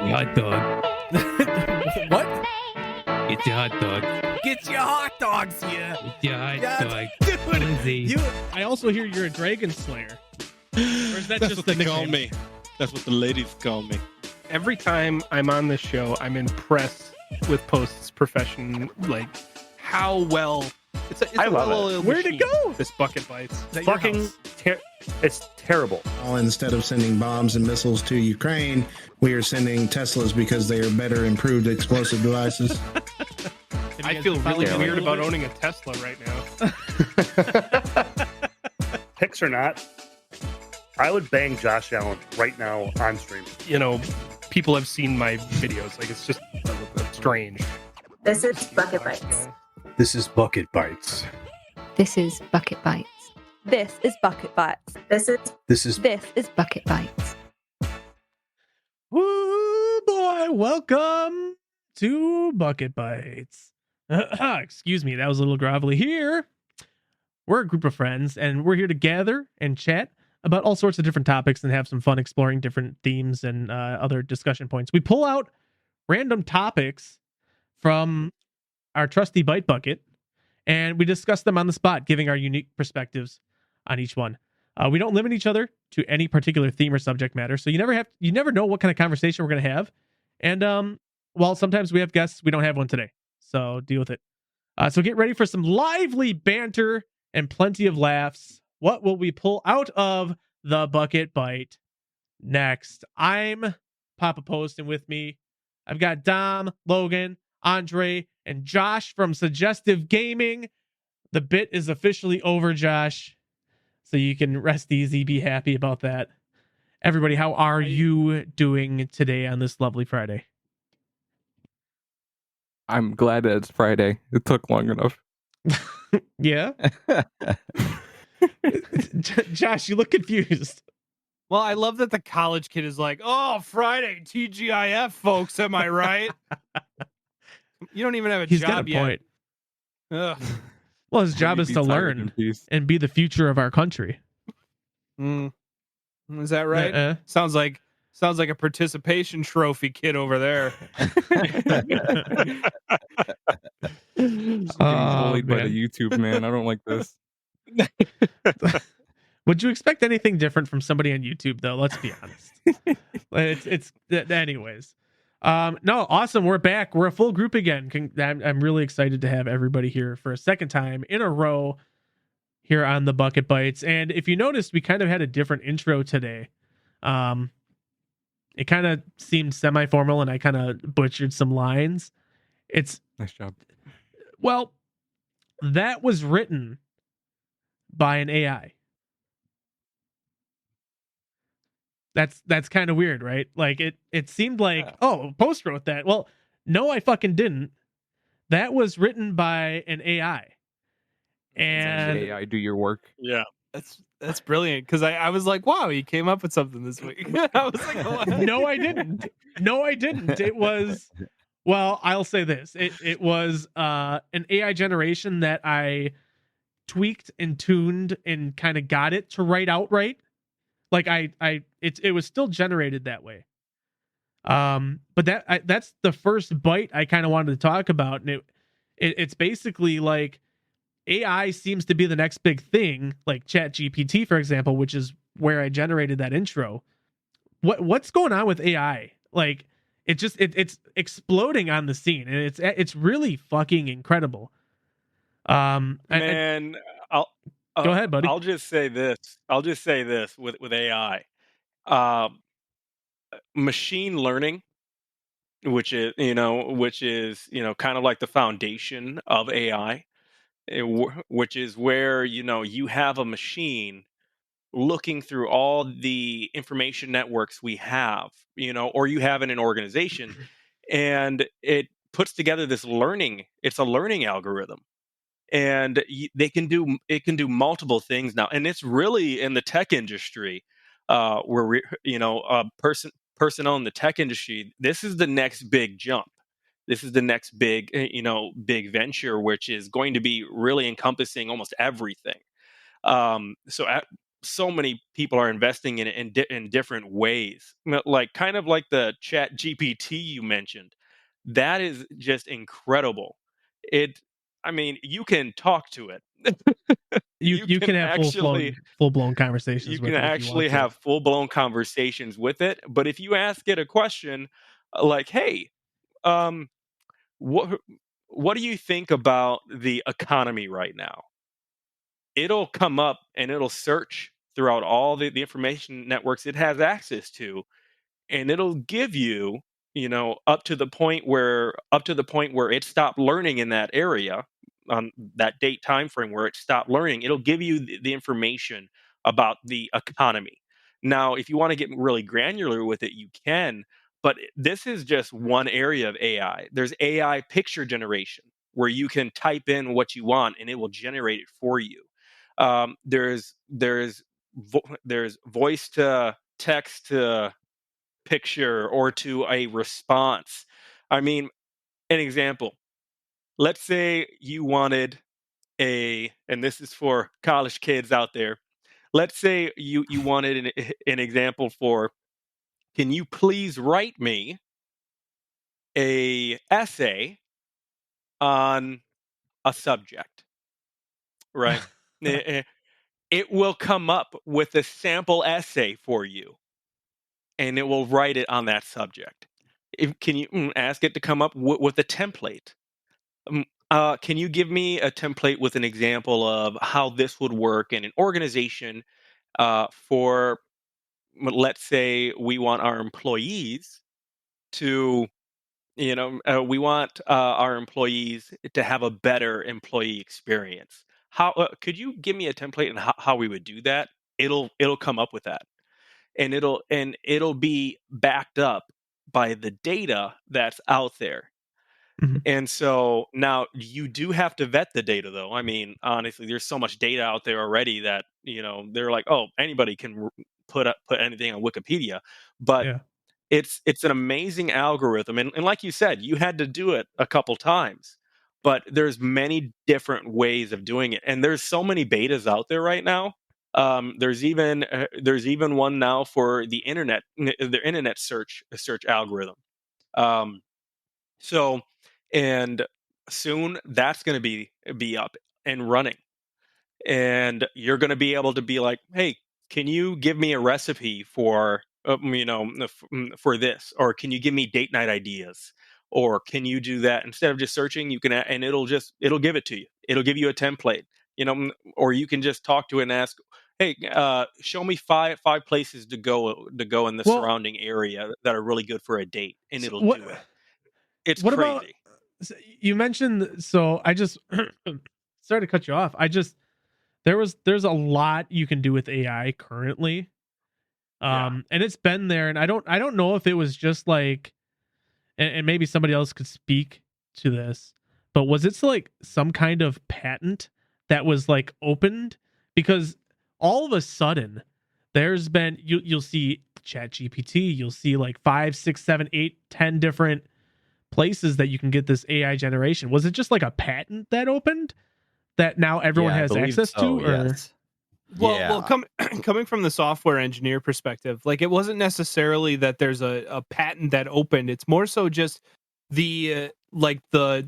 Hot dog. What? Get your hot dog. Get your hot dogs here. Get your hot Yeah, dog. dude, Lindsay. I also hear you're a dragon slayer. Or is that That's just what the they call nickname? me. That's what the ladies call me. every time I'm on this show, I'm impressed with Post's profession, like how well it's I a love it. well-oiled Where'd it machine, go? This bucket bites. Is that your Fucking, house? it's terrible. Instead of sending bombs and missiles to Ukraine, we are sending Teslas because they are better improved explosive devices. Have you I guys feel been really following weird a little about bit? owning a Tesla right now. Picks or not, I would bang Josh Allen right now on stream. You know, people have seen my videos. Like, it's just strange. This is Bucket Bites. This is Bucket Bites. This is Bucket Bites. This is Bucket Bites. This is This is Bucket Bites. Woo boy, welcome to Bucket Bites. Excuse me, that was a little grovelly. Here, we're a group of friends, and we're here to gather and chat about all sorts of different topics and have some fun exploring different themes and other discussion points. We pull out random topics from our trusty Bite Bucket, and we discuss them on the spot, giving our unique perspectives on each one. We don't limit each other to any particular theme or subject matter, so you never know what kind of conversation we're going to have. And while sometimes we have guests, we don't have one today, so deal with it. So get ready for some lively banter and plenty of laughs. What will we pull out of the Bucket Bite next? I'm Papa Post, and with me, I've got Dom, Logan, Andre, and Josh from Suggestive Gaming. The bit is officially over, Josh, so you can rest easy, be happy about that. Everybody, how are you doing today on this lovely Friday? I'm glad that it's Friday. It took long enough. Yeah? Josh, you look confused. Well, I love that the college kid is like, "Oh, Friday, TGIF, folks. Am I right?" You don't even have a He's job got a yet. point. Ugh. Well, his job is to learn and be the future of our country. Is that right? Uh-uh. Sounds like a participation trophy kid over there. Getting bullied by the YouTube man. I don't like this. Would you expect anything different from somebody on YouTube, though? Let's be honest. it's anyways. No, awesome. We're back. We're a full group again. I'm really excited to have everybody here for a second time in a row here on the Bucket Bites. And if you noticed, we kind of had a different intro today. It kind of seemed semi-formal, and I kind of butchered some lines. It's Nice job. Well, that was written by an AI. That's kind of weird, right? Like it seemed like, oh, Post wrote that. Well, no, I fucking didn't. That was written by an AI. And AI, do your work. Yeah, that's brilliant. Because I was like, wow, he came up with something this week. I was like, oh, no, I didn't. No, I didn't. It was, well, I'll say this. It was an AI generation that I tweaked and tuned and kind of got it to write outright. Like it was still generated that way. But that's the first bite I kind of wanted to talk about, and it's basically like AI seems to be the next big thing, like ChatGPT, for example, which is where I generated that intro. What's going on with AI? Like it's exploding on the scene, and it's really fucking incredible. Man, Go ahead, buddy. I'll just say this with AI. Machine learning, which is kind of like the foundation of AI, which is where you have a machine looking through all the information networks we have, or you have in an organization, and it puts together this learning. It's a learning algorithm. And it can do multiple things now, and it's really in the tech industry, where personnel in the tech industry. This is the next big jump. This is the next big big venture, which is going to be really encompassing almost everything. So so many people are investing in it in different ways. Like kind of like the Chat GPT you mentioned. That is just incredible. It, I mean, you can talk to it. You you can have full blown conversations you can with it if you want actually to. have full blown conversations with it. But if you ask it a question like, "Hey, um, what what do you think about the economy right now?" It'll come up and it'll search throughout all the information networks it has access to, and it'll give you, up to the point where it stopped learning in that area, on that date time frame where it stopped learning. It'll give you the information about the economy. Now if you want to get really granular with it, you can, but this is just one area of AI. There's AI picture generation, where you can type in what you want and it will generate it for you. There's voice to text to picture or to a response. I mean, an example. Let's say you wanted and this is for college kids out there. Let's say you wanted an example for, can you please write me a essay on a subject, right? It will come up with a sample essay for you, and it will write it on that subject. Can you ask it to come up with a template? Can you give me a template with an example of how this would work in an organization for, let's say, we want our employees to, we want our employees to have a better employee experience. How could you give me a template and how we would do that? It'll come up with that, and it'll be backed up by the data that's out there. Mhm. And so now you do have to vet the data, though. I mean, honestly, there's so much data out there already that, they're like, oh, anybody can put anything on Wikipedia. But Yeah. it's an amazing algorithm, and like you said, you had to do it a couple times. But there's many different ways of doing it, and there's so many betas out there right now. There's even one now for the internet search algorithm. Um, so, and soon that's going to be up and running, and you're going to be able to be like, "Hey, can you give me a recipe for for this, or can you give me date night ideas, or can you do that?" Instead of just searching, you can and it'll give it to you. It'll give you a template, or you can just talk to it and ask, "Hey, show me five places to go in the Well, surrounding area that are really good for a date," and so it'll do it. It's what about crazy. you mentioned, so I just sorry to cut you off. There's a lot you can do with AI currently. Yeah. And it's been there, and I don't know if it was just like, and maybe somebody else could speak to this, but was it like some kind of patent that was like opened? Because all of a sudden there's been, you'll see Chat GPT, you'll see like 5, 6, 7, 8, 10 different places that you can get this AI generation. Was it just like a patent that opened that now everyone has access to, or Well, coming from the software engineer perspective, like it wasn't necessarily that there's a patent that opened. It's more so just the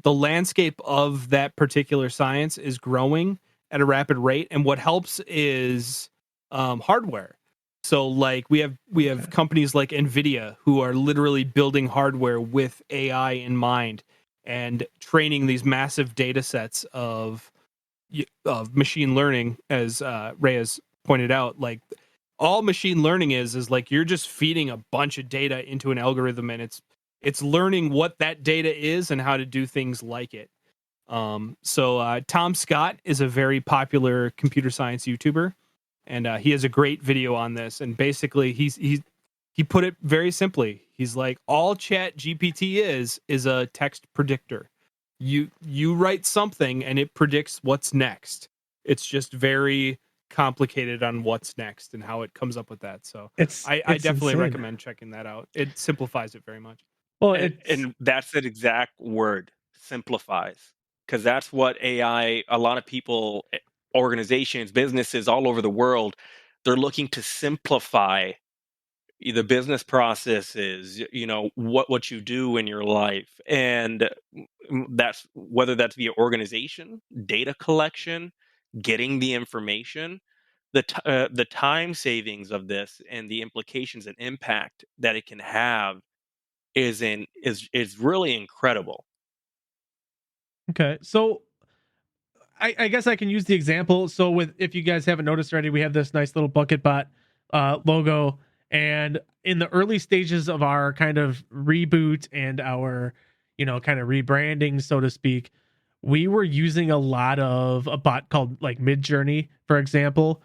landscape of that particular science is growing at a rapid rate, and what helps is hardware. So like we have companies like Nvidia who are literally building hardware with AI in mind and training these massive data sets of machine learning, as Ray has pointed out. Like all machine learning is like you're just feeding a bunch of data into an algorithm, and it's learning what that data is and how to do things like it. So Tom Scott is a very popular computer science YouTuber, and he has a great video on this. And basically, he put it very simply. He's like, all Chat GPT is a text predictor. You write something and it predicts what's next. It's just very complicated on what's next and how it comes up with that. So I it's definitely insane. recommend checking that out. It simplifies it very much. Well, And that's the exact word, simplifies, because that's what AI, a lot of people, organizations, businesses all over the world, They're looking to simplify the business processes, what you do in your life, and that's whether that's via organization, data collection, getting the information, the time savings of this, and the implications and impact that it can have is really incredible. Okay, so I guess I can use the example. So with, if you guys haven't noticed already, we have this nice little bucket bot logo, and in the early stages of our kind of reboot and our, kind of rebranding, so to speak, we were using a lot of a bot called like Midjourney, for example,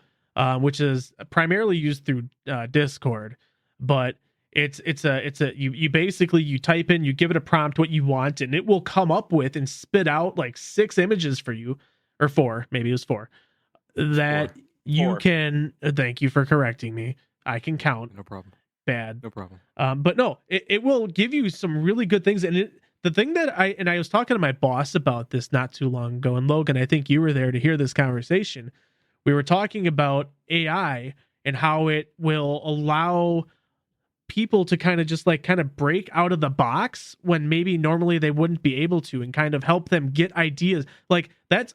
which is primarily used through Discord, but it's a you basically, you type in, you give it a prompt what you want, and it will come up with and spit out like 6 images for you, or 4, maybe it was 4, that you 4. can thank you for correcting me. I can count. No problem. Bad. No problem. But no, it will give you some really good things. And the thing that I was talking to my boss about this not too long ago, and Logan, I think you were there to hear this conversation. We were talking about AI and how it will allow people to kind of break out of the box when maybe normally they wouldn't be able to, and kind of help them get ideas. Like,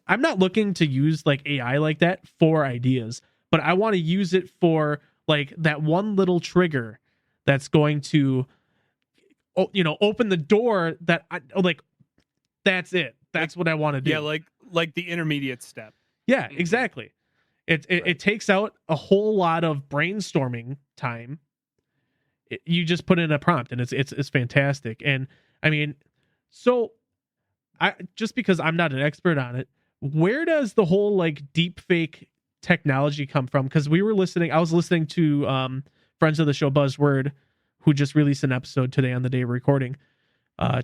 I'm not looking to use like AI like that for ideas, but I want to use it for like that one little trigger that's going to open the door that that's it. That's what I want to do. Yeah, like the intermediate step. Yeah, exactly. It takes out a whole lot of brainstorming time. You just put in a prompt, and it's fantastic. And I mean, so I, just because I'm not an expert on it, where does the whole like deep fake technology come from? Because I was listening to friends of the show Buzzword, who just released an episode today on the day of recording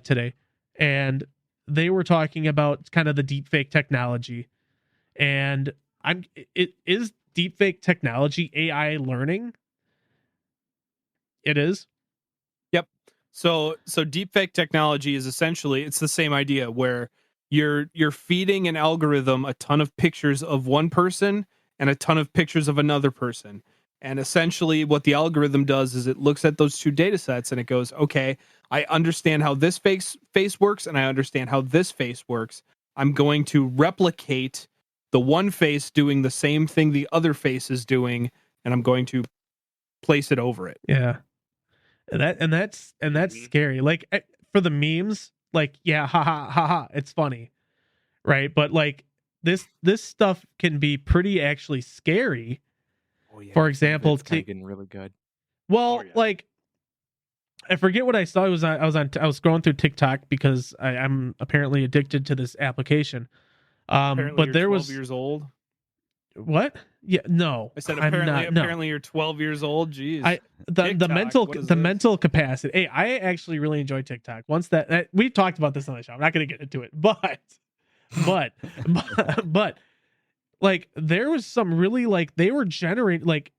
today, and they were talking about kind of the deep fake technology. And it is deep fake technology AI learning. It is. Yep. So deepfake technology is essentially, it's the same idea where you're feeding an algorithm a ton of pictures of one person and a ton of pictures of another person. And essentially what the algorithm does is it looks at those 2 data sets and it goes, okay, I understand how this face works and I understand how this face works. I'm going to replicate the one face doing the same thing the other face is doing, and I'm going to place it over it. Yeah. And that's scary. Like, for the memes, like, yeah, ha, it's funny, right? But like this stuff can be pretty actually scary. Oh, yeah. For example, It's kind of getting really good. Well, like, I forget what I saw. I was scrolling through TikTok because I'm apparently addicted to this application. Apparently but you're there 12 was years old. What? Yeah, no. I said I'm apparently not, no. apparently you're 12 years old. Jeez. The TikTok, mental capacity. Hey, I actually really enjoy TikTok. Once that we talked about this on the show. I'm not going to get into it, but like there was some really, like, they were generating like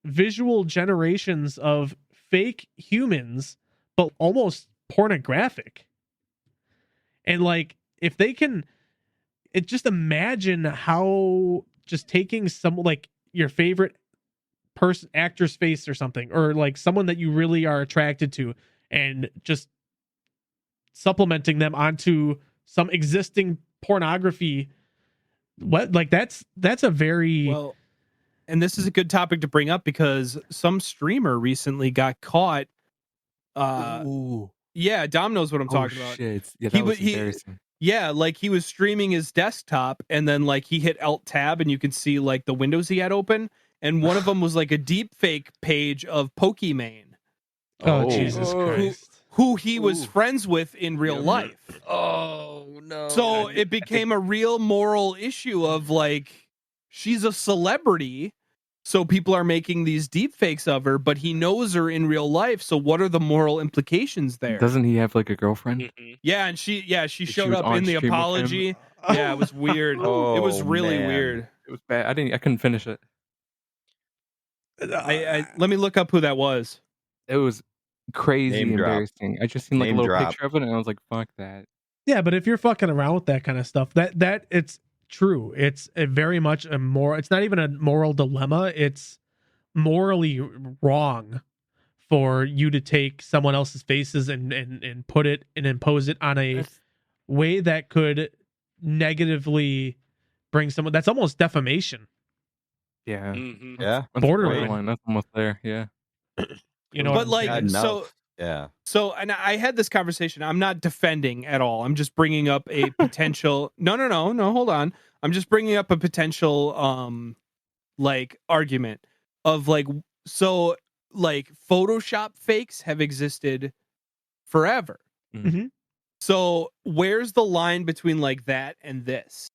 visual generations of fake humans, but almost pornographic. And like, if they can, just imagine how just taking some, like, your favorite person, actor's face or something, or like someone that you really are attracted to, and just supplementing them onto some existing pornography. What, like, that's a very well, and this is a good topic to bring up because some streamer recently got caught. Yeah, Dom knows what I'm talking about. Shit. Yeah, that was embarrassing. Yeah, like he was streaming his desktop and then like he hit Alt Tab and you could see like the windows he had open, and one of them was like a deep fake page of Pokimane. Oh, Jesus Christ. Who he was friends with in real life. Oh no. So it became a real moral issue of like, she's a celebrity, so people are making these deep fakes of her, but he knows her in real life. So what are the moral implications there? Doesn't he have like a girlfriend? Yeah, and she showed was up on in the stream with him? apology. Yeah, it was weird. It was really weird. It was bad. I couldn't finish it. I let me look up who that was. It was crazy Name drop. embarrassing. I just seen like Name a little drop. picture of it and I was like, fuck that. Yeah, but if you're fucking around with that kind of stuff, that it's true. It's a very much a more. It's not even a moral dilemma. It's morally wrong for you to take someone else's faces and put it and impose it on a way that could negatively bring someone. That's almost defamation. Yeah. Mhm. Yeah. That's Borderline. borderline. That's almost there. Yeah. You know what But I'm like, saying? so Yeah. So, and I had this conversation. I'm not defending at all. I'm just bringing up a potential. No. Hold on. I'm just bringing up a potential, like argument of like, so like Photoshop fakes have existed forever. Mhm. So where's the line between like that and this?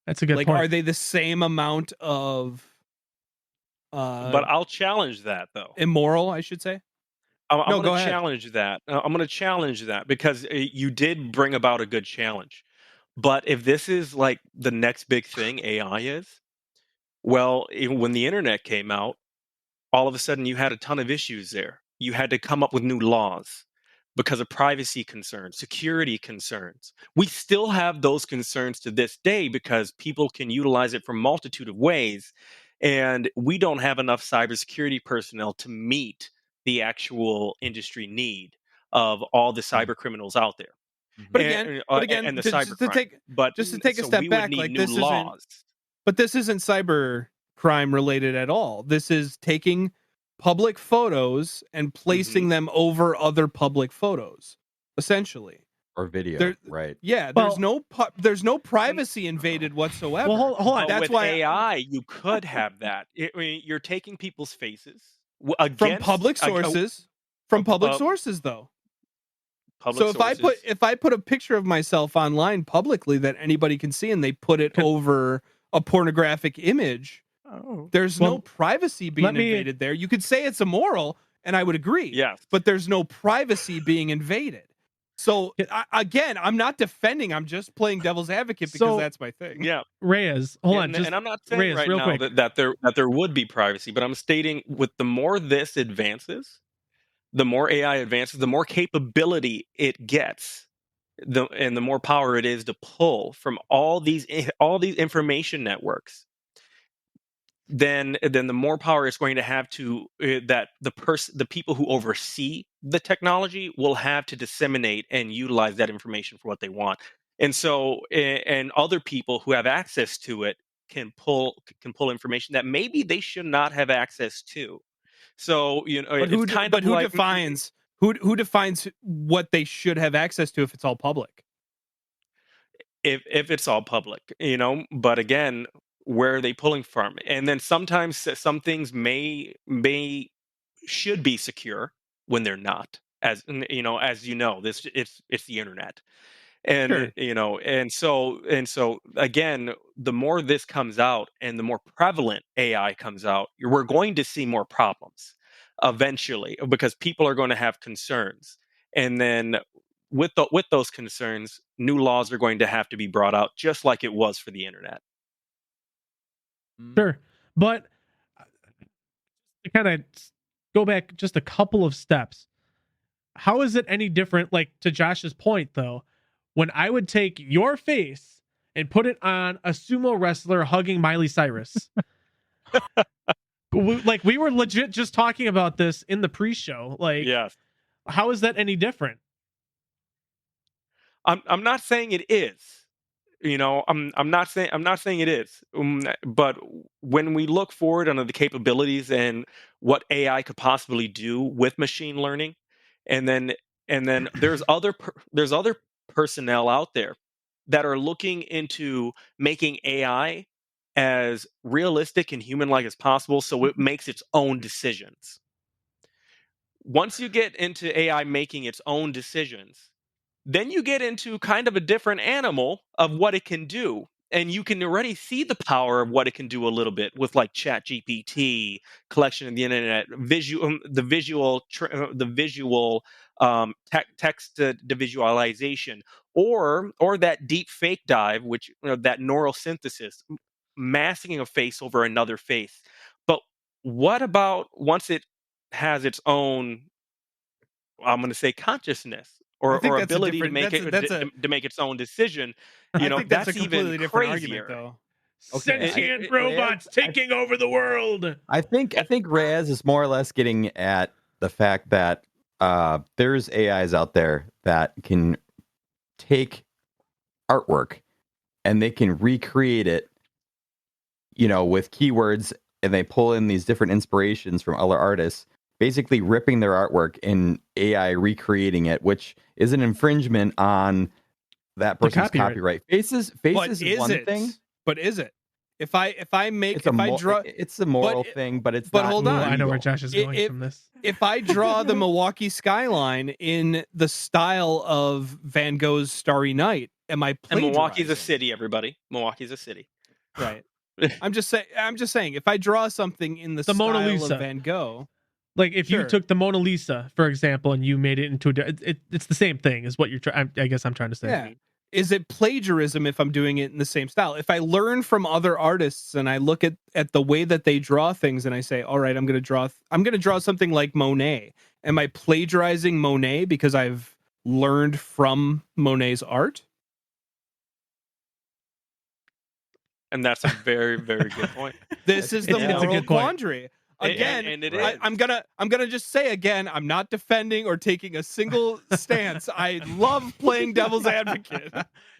That's a good Like, point. are they the same amount of But I'll challenge that though. immoral? I should say. I'm No, going go to ahead. challenge that. I'm going to challenge that because you did bring about a good challenge. But if this is like the next big thing AI is, well, when the internet came out, all of a sudden you had a ton of issues there. You had to come up with new laws because of privacy concerns, security concerns. We still have those concerns to this day because people can utilize it from multitude of ways, and we don't have enough cybersecurity personnel to meet the actual industry need of all the cyber criminals out there But again, and the just to cybercrime. take But a so step we would back, need like new this isn't. laws. But this isn't cyber crime related at all. This is taking public photos and placing them over other public photos, essentially. Or video, There, right? yeah, Well, there's no privacy invaded whatsoever. well, hold on. But That's with why AI, you could have that. I mean, you're taking people's faces from against public sources, from public sources though. public So sources. if I put a picture of myself online publicly that anybody can see and they put it over a pornographic image, there's no Well, privacy being let me- invaded there. You could say it's immoral, and I would agree. Yes. But there's no privacy being invaded. So again, I'm not defending. I'm just playing devil's advocate because So- that's my thing. Yeah. Reyes, hold on. And I'm not saying Reyes, right real now quick. that there would be privacy, but I'm stating with the more this advances, the more AI advances, the more capability it gets, and the more power it is to pull from all these information networks. Then the more power it's going to have to that the people who oversee the technology will have to disseminate and utilize that information for what they want. And so and other people who have access to it can pull information that maybe they should not have access to. So, But it's kind of who like defines what they should have access to if it's all public? if it's all public, but again, where are they pulling from? And then sometimes some things may should be secure when they're not, as this it's the internet. And Sure. and so again, the more this comes out and the more prevalent AI comes out, we're going to see more problems eventually because people are going to have concerns. And then with those concerns, new laws are going to have to be brought out just like it was for the internet. Sure. But to kind of go back just a couple of steps, how is it any different? Like to Josh's point, though, when I would take your face and put it on a sumo wrestler hugging Miley Cyrus. Like we were legit just talking about this in the pre-show. Like, Yes. how is that any different? I'm not saying it is. I'm not saying it is. But when we look forward under the capabilities and what AI could possibly do with machine learning, and then there's other personnel out there that are looking into making AI as realistic and human-like as possible, so it makes its own decisions. Once you get into AI making its own decisions, then you get into kind of a different animal of what it can do. And you can already see the power of what it can do a little bit with like Chat GPT, collection of the internet, the visual text to visualization, or that deep fake dive, which that neural synthesis, masking a face over another face. But what about once it has its own, I'm going to say, consciousness? I think or that's a ability to different. make it That's a. to make its own decision, I think that's a that's even completely different argument, crazier. though. Sentient robots taking over the world. I think Raz is more or less getting at the fact that there's AIs out there that can take artwork and they can recreate it, with keywords, and they pull in these different inspirations from other artists, basically ripping their artwork and AI recreating it, which is an infringement on that person's copyright. Faces is one thing. But is it? If I It's a moral thing, but it's but not. hold on. I know where Josh is going from this. If I draw the Milwaukee skyline in the style of Van Gogh's Starry Night, am I And plagiarizing? Milwaukee's a city, everybody. Milwaukee's a city. Right. I'm just saying if I draw something in the style Mona Lisa of Van Gogh, like if you took the Mona Lisa, for example, and you made it into it's the same thing is what you're trying. I guess I'm trying to say. yeah. Is it plagiarism if I'm doing it in the same style? If I learn from other artists and I look at the way that they draw things and I say, all right, I'm going to draw something like Monet. Am I plagiarizing Monet because I've learned from Monet's art? And that's a very, very good point. This is the moral quandary. Again, and it is. I'm gonna just say again, I'm not defending or taking a single stance. I love playing devil's advocate.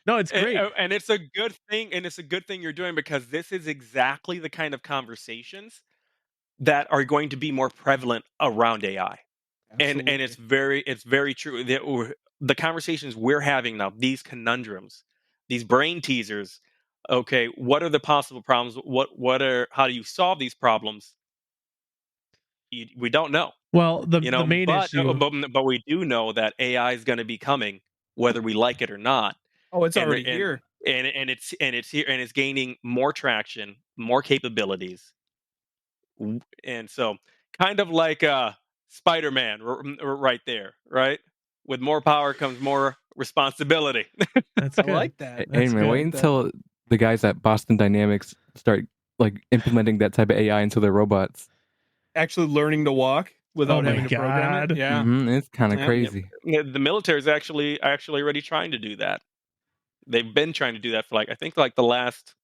No, it's great, and it's a good thing. And it's a good thing you're doing, because this is exactly the kind of conversations that are going to be more prevalent around AI. And it's very true. The conversations we're having now, these conundrums, these brain teasers. Okay, what are the possible problems? How do you solve these problems? We don't know. Well, the main issue, but we do know that AI is going to be coming, whether we like it or not. Oh, it's already here, and it's here, and it's gaining more traction, more capabilities, and so kind of like Spider-Man, right there, right? With more power comes more responsibility. That's good. I like that. Hey man, wait until the guys at Boston Dynamics start like implementing that type of AI into their robots. Actually learning to walk without having to program it. Yeah, it's kind of crazy. The military is actually already trying to do that. They've been trying to do that for I think the last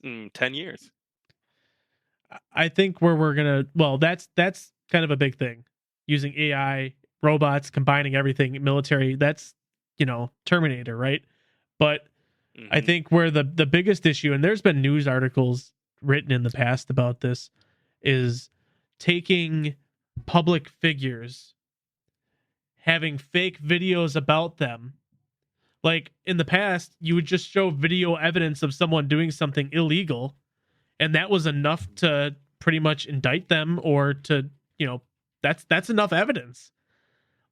10 years. I think we're gonna. Well, that's kind of a big thing. Using AI, robots, combining everything, military. That's Terminator, right? But I think where the biggest issue, and there's been news articles written in the past about this, is taking public figures, having fake videos about them. Like in the past, you would just show video evidence of someone doing something illegal, and that was enough to pretty much indict them, or to, that's enough evidence.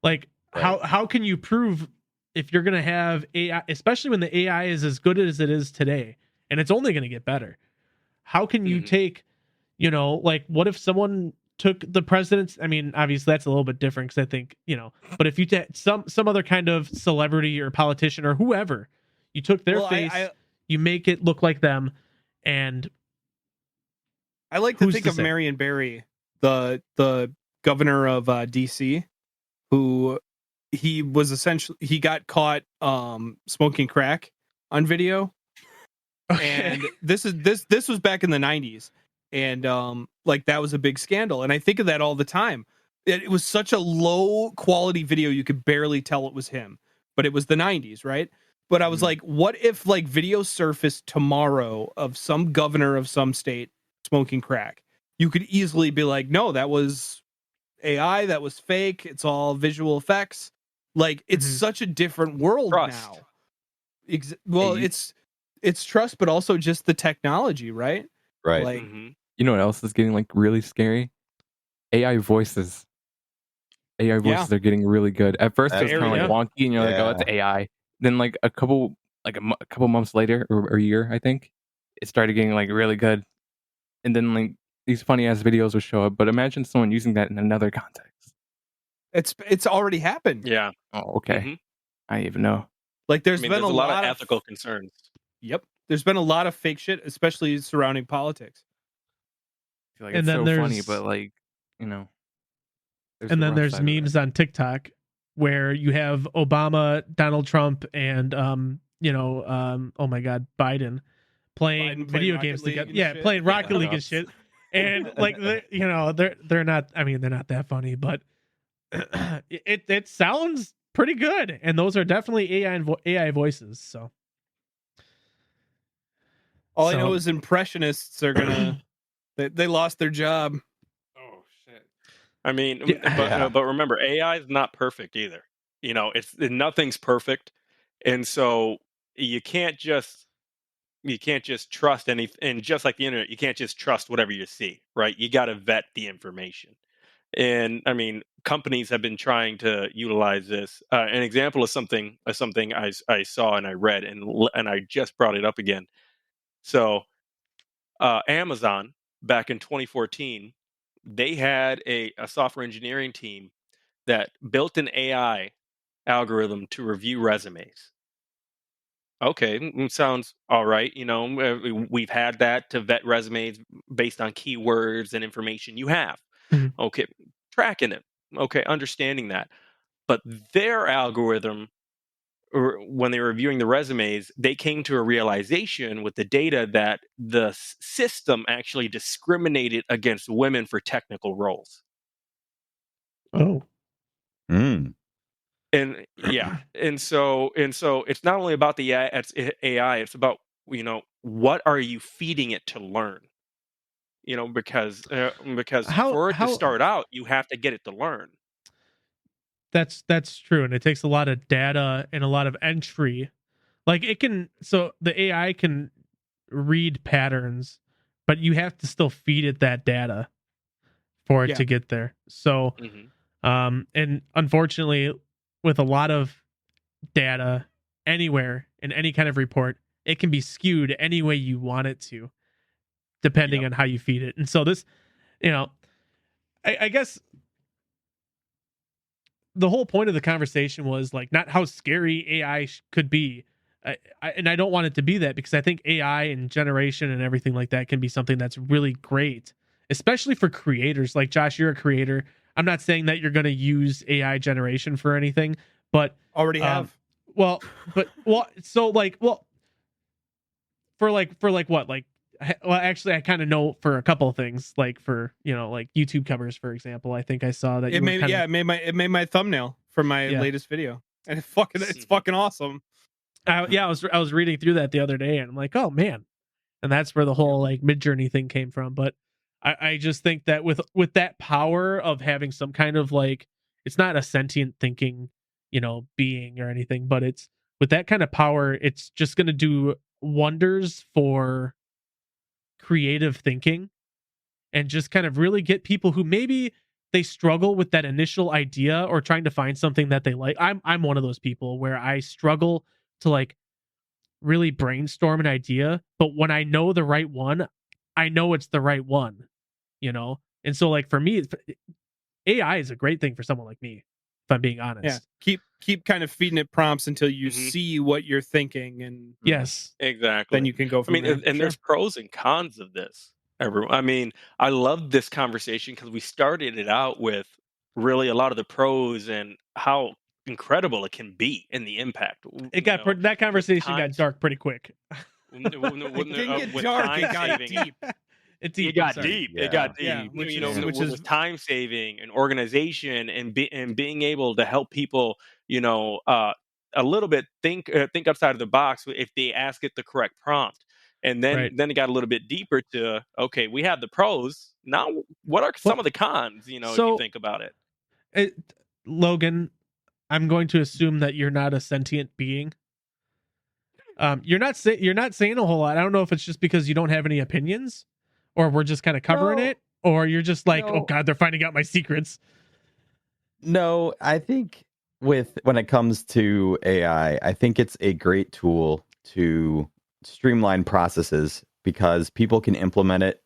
Like, how can you prove if you're going to have AI, especially when the AI is as good as it is today, and it's only going to get better? How can you take, what if someone took the president's, I mean, obviously that's a little bit different because I think, but if you take some other kind of celebrity or politician or whoever, you took their face, you make it look like them, and I like to think of Marion Barry, the governor of DC, who he got caught smoking crack on video. And this was back in the 90s, and that was a big scandal, and I think of that all the time. It was such a low quality video you could barely tell it was him, but it was the 90s, right? But I was like, what if video surfaced tomorrow of some governor of some state smoking crack? You could easily be like, no, that was AI, that was fake, it's all visual effects. It's such a different world now. It's trust, but also just the technology, right? Right. You know what else is getting really scary? AI voices. AI voices are getting really good. At first, it was kind of wonky, and you're like, "Oh, it's AI." Then, a couple months later, or a year, I think, it started getting really good. And then these funny ass videos will show up. But imagine someone using that in another context. It's already happened. Yeah. Oh, okay. I didn't even know. There's been a lot of ethical concerns. Yep. There's been a lot of fake shit, especially surrounding politics. I feel like it's so funny, but and then there's memes on TikTok where you have Obama, Donald Trump, and oh my God, Biden playing Biden playing video Rocket games League together. and Yeah, shit. playing Rocket Yeah. League and shit. And like they're not. I mean, they're not that funny, but it sounds pretty good. And those are definitely AI voices. So All I know is impressionists are gonna they lost their job. Oh shit. I mean, Yeah. but remember, AI is not perfect either. It's nothing's perfect, and so you can't just trust any. And just like the internet, you can't just trust whatever you see, right? You got to vet the information. And I mean, companies have been trying to utilize this. An example of something I saw and I read, and I just brought it up again. So Amazon back in 2014, they had a software engineering team that built an AI algorithm to review resumes. Okay, sounds all right. We've had that to vet resumes based on keywords and information you have. Mhm. Okay, tracking it. Okay, understanding that. But their algorithm, or when they were reviewing the resumes, they came to a realization with the data that the system actually discriminated against women for technical roles. Oh. Mm. And yeah, and so it's not only about the AI, it's about what are you feeding it to learn? Because How for it to how start out, you have to get it to learn. that's true, and it takes a lot of data and a lot of entry. Like the AI can read patterns, but you have to still feed it that data for it Yeah. to get there. So Hmm. and unfortunately, with a lot of data anywhere in any kind of report, it can be skewed any way you want it to, depending Yep. on how you feed it. And so this, you know, I guess the whole point of the conversation was like not how scary AI could be. And I don't want it to be that, because I think AI and generation and everything like that can be something that's really great, especially for creators. Like Josh, you're a creator. I'm not saying that you're going to use AI generation for anything, but Already have. well, so like, well, for like what, like, well, actually, I kind of know for a couple of things, like for like YouTube covers, for example. I think I saw that It made it made my thumbnail for my Yeah. latest video, and it's fucking awesome. I was reading through that the other day, and I'm like, oh man, and that's where the whole like Midjourney thing came from. But I just think that with that power of having some kind of like, it's not a sentient thinking being or anything, but it's with that kind of power, it's just going to do wonders for creative thinking, and just kind of really get people who maybe they struggle with that initial idea or trying to find something that they like. I'm one of those people where I struggle to like really brainstorm an idea, but when I know the right one, I know it's the right one. And so like for me, AI is a great thing for someone like me, if I'm being honest. Yeah, keep kind of feeding it prompts until you Mhm. see what you're thinking, and Yes. Exactly. then you can go I from mean, there. and there's pros and cons of this. I mean, I love this conversation because we started it out with really a lot of the pros and how incredible it can be and the impact. That With conversation time, got dark pretty quick. It didn't get with dark; time it got saving. deep. It's It deep. got Sorry. deep. It Yeah. got Yeah, deep. which With time saving and organization and being able to help people, a little bit think outside of the box if they ask it the correct prompt. And then Right. then it got a little bit deeper to, okay, we have the pros. Now, what are some Well, of the cons? If you so think about it. Logan, I'm going to assume that you're not a sentient being. You're not saying a whole lot. I don't know if it's just because you don't have any opinions, or we're just kind of covering No, it, or you're just like, oh no, god, they're finding out my secrets. no. I think when it comes to AI, I think it's a great tool to streamline processes because people can implement it.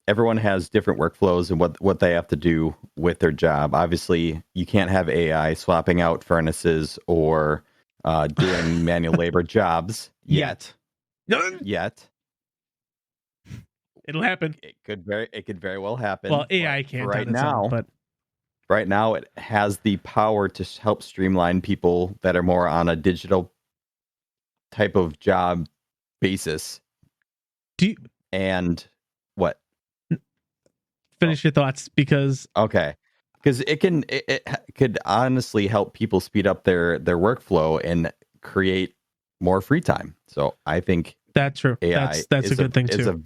Everyone has different workflows and what they have to do with their job. Obviously, you can't have AI swapping out furnaces or doing manual labor jobs yet. Yet. It'll happen. It could very well happen. Well, AI But for can't right on its own, now, but right now it has the power to help streamline people that are more on a digital type of job basis. Do you And what? finish your thoughts? Because Okay. Because it could honestly help people speed up their workflow and create more free time. So I think that's true. AI That's a good thing too.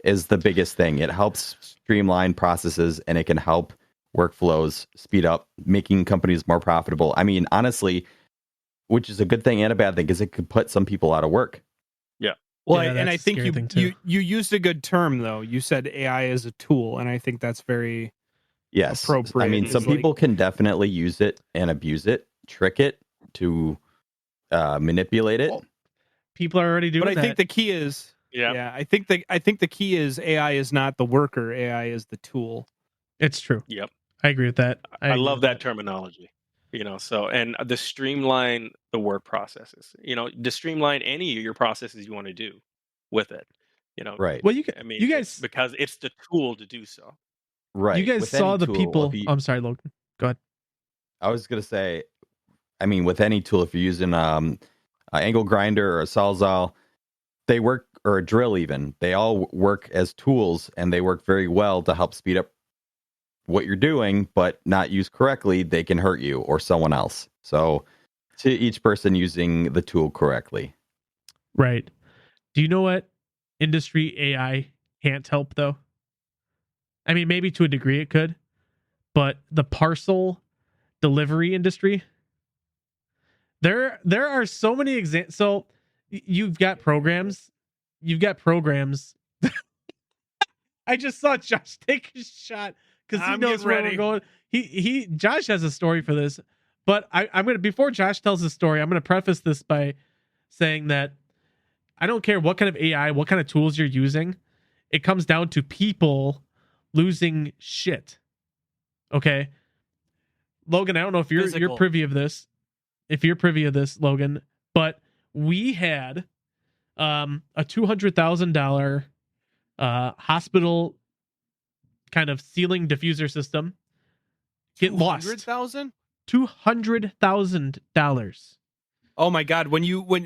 Is the biggest thing. It helps streamline processes and it can help workflows speed up, making companies more profitable. I mean, honestly, which is a good thing and a bad thing, because it could put some people out of work. Yeah. Well, Yeah, and that's I a think scary thing, too. you used a good term though. You said AI is a tool, and I think that's very Yes. appropriate. I mean, It's some like- people can definitely use it and abuse it, trick it to manipulate it. People are already doing But I that. think the key is I think the key is AI is not the worker. AI is the tool. It's true. Yep. I agree with that. I agree love with that terminology. So and the streamline the work processes. To streamline any of your processes you want to do with it. Right. Well, you guys, because it's the tool to do so. Right. you guys With saw any the tool, people. if you- I'm sorry, Logan. Go ahead. I was gonna say, I mean, with any tool, if you're using an angle grinder or a sawzall, they work, or a drill even, they all work as tools and they work very well to help speed up what you're doing, but not used correctly, they can hurt you or someone else. So to each person using the tool correctly. Right. Do you know what industry AI can't help though? I mean, maybe to a degree it could, but the parcel delivery industry, there are so many examples. So you've got programs. I just saw Josh take a shot because he I'm knows getting where ready. we're going. Josh has a story for this, but I'm gonna, before Josh tells his story, I'm gonna preface this by saying that I don't care what kind of AI, what kind of tools you're using. It comes down to people losing shit. Okay. Logan, I don't know if you're Physical. privy of this. If you're privy of this, Logan, but we had a $200,000 hospital kind of ceiling diffuser system get lost. $200,000? $200,000. Oh my god!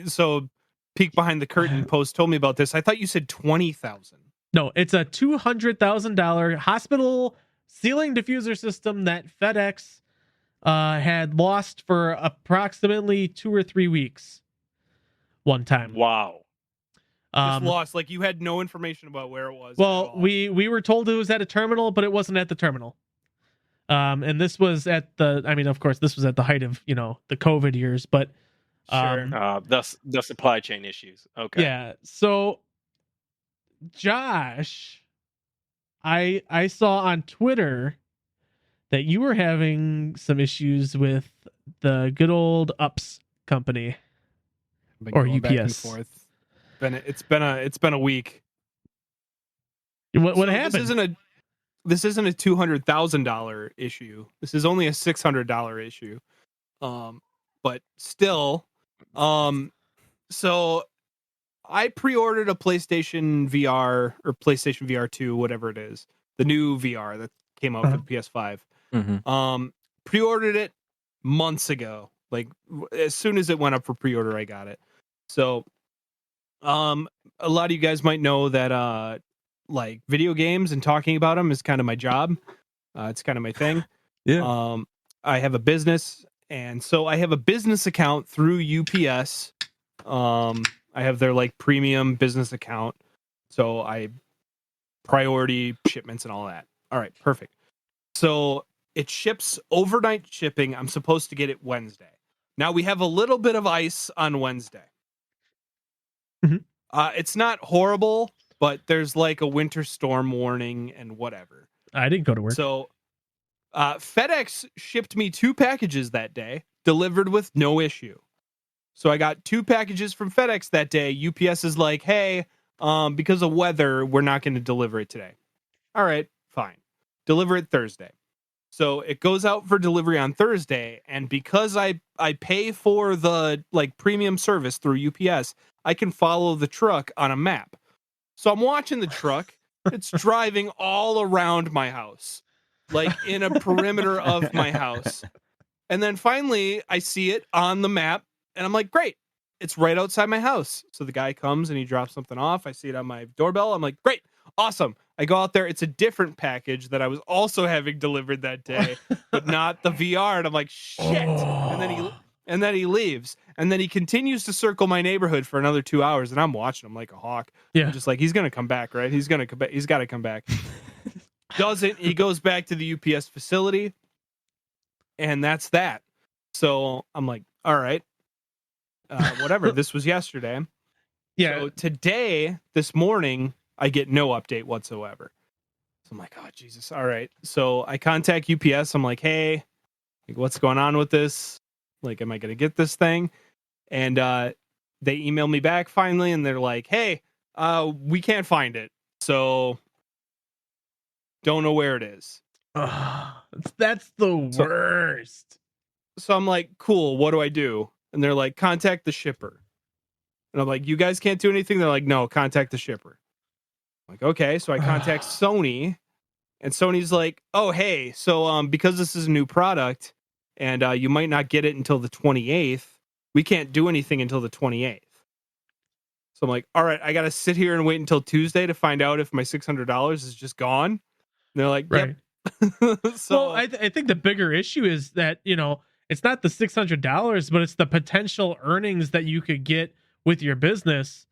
So peek behind the curtain post told me about this. I thought you said 20,000. No, it's a $200,000 hospital ceiling diffuser system that FedEx had lost for approximately 2 or 3 weeks. One time. Wow. Just lost. Like you had no information about where it was. Well, we were told it was at a terminal, but it wasn't at the terminal. And this was at of course, this was at the height of, the COVID years, but Sure. The supply chain issues. Okay. yeah. So Josh, I saw on Twitter that you were having some issues with the good old UPS company. Been or going back and UPS. forth. It's been a week. What So happened? This isn't a $200,000 issue. This is only a $600 issue. But still, so I pre-ordered a PlayStation VR or PlayStation VR 2, whatever it is, the new VR that came out for the PS5. Mm-hmm. Pre-ordered it months ago. Like as soon as it went up for pre-order, I got it. So, a lot of you guys might know that like video games and talking about them is kind of my job. It's kind of my thing. Yeah. I have a business, and so I have a business account through UPS. I have their like premium business account, so I priority shipments and all that. All right, perfect. So it ships overnight shipping. I'm supposed to get it Wednesday. Now we have a little bit of ice on Wednesday. Mhm. It's not horrible, but there's like a winter storm warning and whatever. I didn't go to work. So FedEx shipped me 2 packages that day, delivered with no issue. So I got 2 packages from FedEx that day. UPS is like, hey, because of weather, we're not going to deliver it today. All right, fine. Deliver it Thursday. So it goes out for delivery on Thursday, and because I pay for the like premium service through UPS, I can follow the truck on a map. So I'm watching the truck. It's driving all around my house. like in a perimeter of my house. And then finally I see it on the map and I'm like, great, it's right outside my house. So the guy comes and he drops something off. I see it on my doorbell. I'm like, great, awesome. I go out there. It's a different package that I was also having delivered that day, but not the VR. And I'm like, shit. And then he leaves. And then he continues to circle my neighborhood for another 2 hours. And I'm watching him like a hawk. Yeah. I'm just like, he's going to come back, right? He's going to come back. He's got to come back. Doesn't. He goes back to the UPS facility. And that's that. So I'm like, all right, whatever. This was yesterday. Yeah. So today, this morning, I get no update whatsoever. So I'm like, oh, Jesus. All right. So I contact UPS. I'm like, hey, like, what's going on with this? Like, am I going to get this thing? And they email me back finally, and they're like, hey, we can't find it. So don't know where it is. That's the worst. So I'm like, cool, what do I do? And they're like, contact the shipper. And I'm like, you guys can't do anything? They're like, no, contact the shipper. I'm like, okay. So I contact Sony, and Sony's like, oh, hey, so because this is a new product and you might not get it until the 28th, we can't do anything until the 28th. So I'm like, all right, I got to sit here and wait until Tuesday to find out if my $600 is just gone. And they're like, right. Yep. So well, I think the bigger issue is that, it's not the $600, but it's the potential earnings that you could get with your business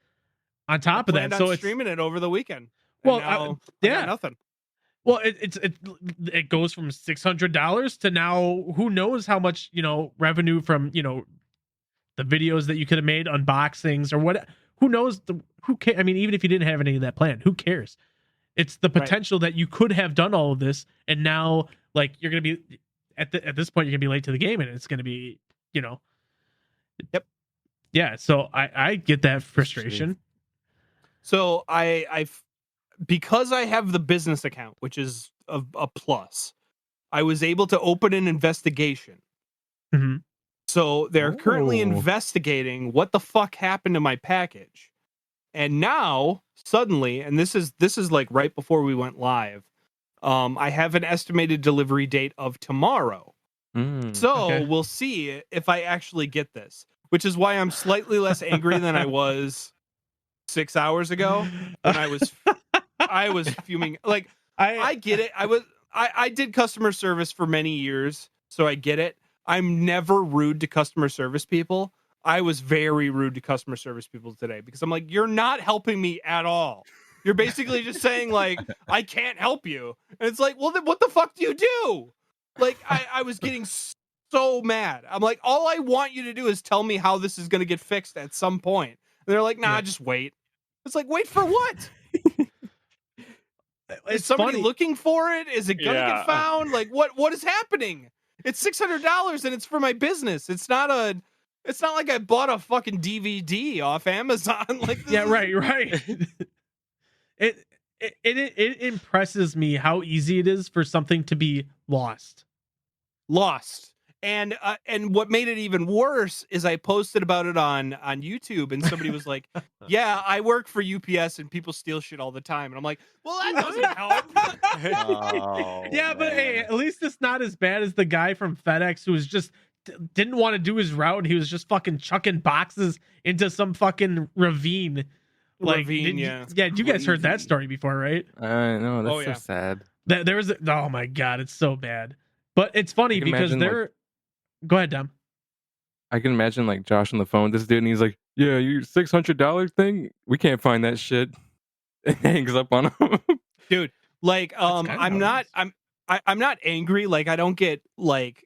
on top of that. So it's streaming it over the weekend. Well, I got nothing. Well, it goes from $600 to now who knows how much, revenue from, the videos that you could have made, unboxings or what, who knows, who cares? I mean, even if you didn't have any of that planned, who cares? It's the potential that you could have done all of this, and now like you're going to be at this point, you're going to be late to the game, and it's going to be, Yep. Yeah. So I get that frustration. So I've because I have the business account, which is a plus, I was able to open an investigation. Mm-hmm. So they're currently investigating what the fuck happened to my package. And now suddenly, and this is like right before we went live, I have an estimated delivery date of tomorrow. So we'll see if I actually get this, which is why I'm slightly less angry than I was 6 hours ago when I was fuming. Like I get it. I did customer service for many years, so I get it. I'm never rude to customer service people. I was very rude to customer service people today because I'm like, you're not helping me at all. You're basically just saying like, I can't help you. And it's like, well, then what the fuck do you do? Like, I was getting so mad. I'm like, all I want you to do is tell me how this is going to get fixed at some point. And they're like, nah, just wait. It's like, wait for what? Is somebody looking for it? Is it going to get found? Like, what is happening? It's $600 and it's for my business. It's not like I bought a fucking DVD off Amazon. Like, right. It impresses me how easy it is for something to be lost. And what made it even worse is I posted about it on YouTube, and somebody was like, yeah, I work for UPS and people steal shit all the time. And I'm like, well, that doesn't help. Yeah, but hey, at least it's not as bad as the guy from FedEx who was just didn't want to do his route. He was just fucking chucking boxes into some fucking ravine. You guys heard that story before, right? No, that's so sad. There was oh my god, it's so bad. But it's funny because they're go ahead, Dom. I can imagine like Josh on the phone with this dude, and he's like, "Yeah, your $600 thing, we can't find that shit." And hangs up on him, dude. Like, I'm not angry. Like, I don't get like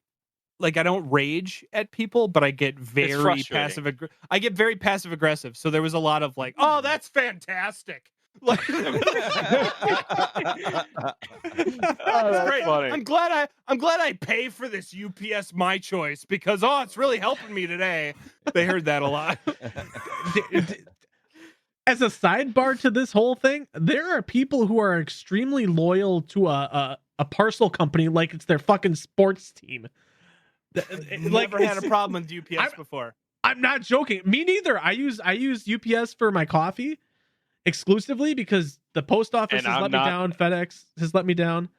I don't rage at people, but I get very passive. I get very passive aggressive. So there was a lot of like, "Oh, that's fantastic." Like, that's great. Funny. I'm glad I pay for this UPS My Choice because it's really helping me today. They heard that a lot. As a sidebar to this whole thing, there are people who are extremely loyal to a parcel company like it's their fucking sports team. Never had a problem with UPS before. I'm not joking. Me neither. I use UPS for my coffee exclusively because the post office has let me down. FedEx has let me down.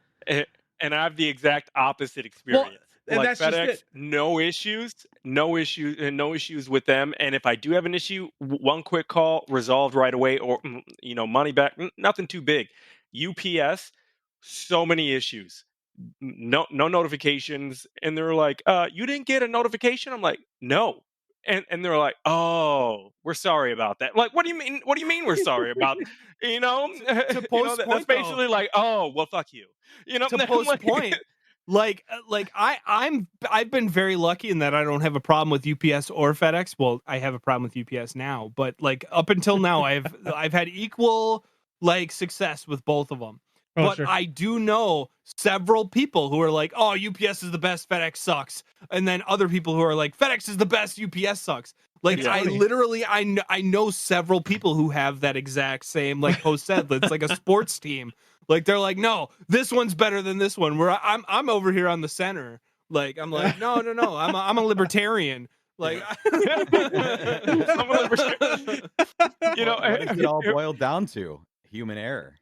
and I have the exact opposite experience. and Like that's just FedEx, it. no issues with them. And if I do have an issue, one quick call, resolved right away, or money back. Nothing too big. UPS, so many issues. No notifications, and they're like, you didn't get a notification? I'm like, no. And they're like, oh, we're sorry about that. Like, what do you mean we're sorry about? To Post's That's point, though, basically like, oh, well, fuck you. to I'm Post's like, point, I've been very lucky in that I don't have a problem with UPS or FedEx. Well, I have a problem with UPS now, but like up until now, I've had equal like success with both of them. Oh, But sure. I do know several people who are like, "Oh, UPS is the best, FedEx sucks," and then other people who are like, "FedEx is the best, UPS sucks." Like Yeah. I know several people who have that exact same, like Post said, it's like a sports team. Like they're like, "No, this one's better than this one." Where I'm over here on the center. Like I'm like, no, I'm a libertarian. Like I'm a libertarian. What does it all boil down to? Human error.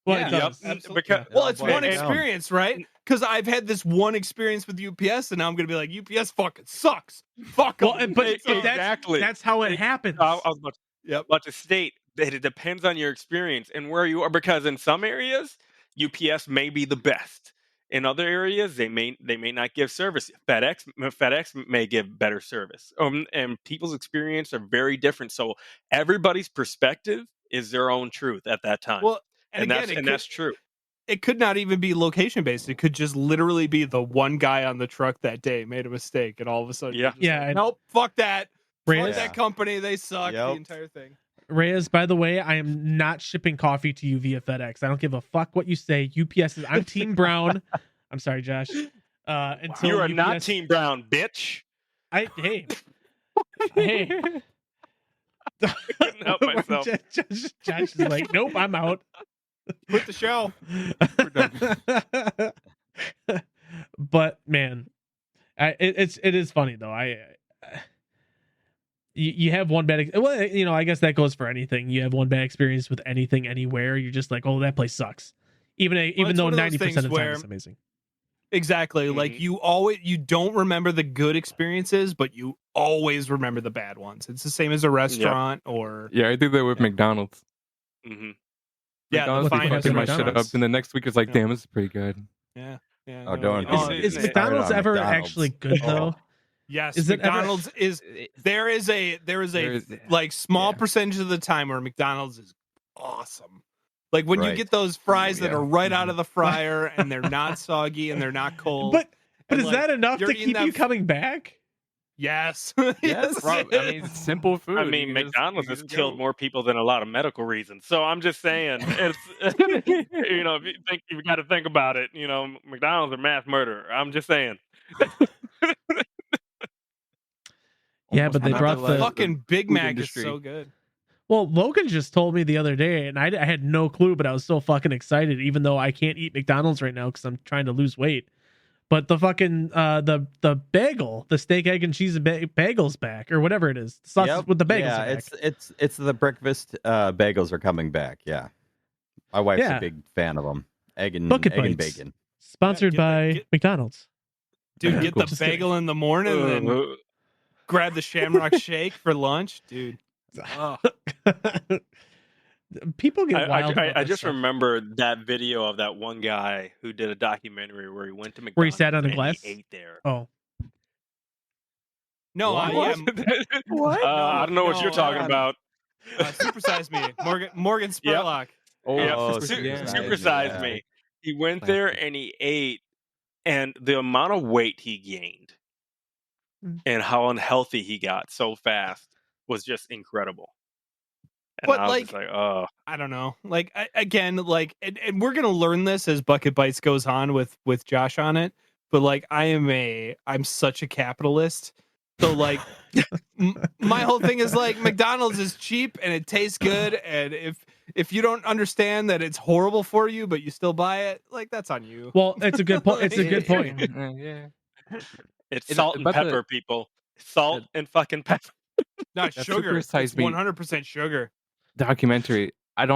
Well, Yeah, it does. Because, well, it's boils one down. experience, right? Because I've had this one experience with UPS, and now I'm gonna be like, UPS fucking sucks. Fuck 'em. Well, but exactly. that's how it happens. I was about to state that it depends on your experience and where you are, because in some areas UPS may be the best. In other areas, they may not give service. FedEx may give better service. And people's experience are very different. So everybody's perspective is their own truth at that time. Well, and again, that's true. It could not even be location based. It could just literally be the one guy on the truck that day made a mistake, and all of a sudden, Yeah. you're just like, nope, fuck that. Reyes? Fuck that company. They suck. The Yep. entire thing. Reyes, by the way, I am not shipping coffee to you via FedEx. I don't give a fuck what you say. UPS is. I'm Team Brown. I'm sorry, Josh. Until You are UPS, not Team Brown, bitch. Hey. Couldn't help myself. Josh is like, nope, I'm out. Quit the show. But man, it is funny though. You have one bad. Well, I guess that goes for anything. You have one bad experience with anything, anywhere. You're just like, oh, that place sucks. Even though 90% of the time it's amazing. Exactly. Mm-hmm. Like you don't remember the good experiences, but you always remember the bad ones. It's the same as a restaurant or Yeah, I do that with McDonald's. Mm-hmm. yeah, McDonald's the be finest fucking my shit up, restaurants. and the next week it's like, Yeah. damn, this is pretty good. Yeah. Oh, don't. Is It's McDonald's on ever McDonald's. actually good though? Yes, Is it ever- McDonald's is there is a like small percentage of the time where McDonald's is awesome. Like when you Right. get those fries that Yeah. are right out of the fryer and they're not soggy and they're not cold. But And, is like, that enough you're to eating keep that you coming back? Yes. Yes. I mean, it's simple food. I mean, You just- McDonald's you has just killed go. more people than a lot of medical reasons. So I'm just saying, it's if you got to think about it, McDonald's are mass murderer. I'm just saying. Yeah, Almost but they not brought the the last- Fucking Big food Mac industry. is so good. Well, Logan just told me the other day, and I had no clue, but I was so fucking excited, even though I can't eat McDonald's right now because I'm trying to lose weight. But the fucking the bagel, the steak, egg, and cheese bagel's back, or whatever it is, the sausage Yep. with the bagels. Yeah, are back. it's the breakfast bagels are coming back. Yeah, my wife's Yeah. a big fan of them. Egg and Bucket egg and Bites. bacon. Sponsored Yeah, by get McDonald's. Dude, Yeah, get cool. the Just kidding. bagel in the morning and then grab the Shamrock Shake for lunch, dude. Oh. People get wild. about I this just stuff. remember that video of that one guy who did a documentary where he went to McDonald's Where he sat on a and glass? he ate there. Oh, No, I am What? I don't know what you're talking no. about. Supersize Me. Morgan Spurlock. Yeah, Supersize supersize Me, me. He went there and he ate, and the amount of weight he gained and how unhealthy he got so fast was just incredible. And But, I was like, just like, oh. I don't know. Like again, like and we're gonna learn this as Bucket Bites goes on with Josh on it. But like I'm such a capitalist. So like my whole thing is like McDonald's is cheap and it tastes good, and if you don't understand that it's horrible for you but you still buy it, like that's on you. well, it's a good point. It's a good point. Yeah. It's It- salt and about the- pepper, people. Salt and fucking pepper. Not That sugar. It's Supersize Me 100% sugar. Documentary. I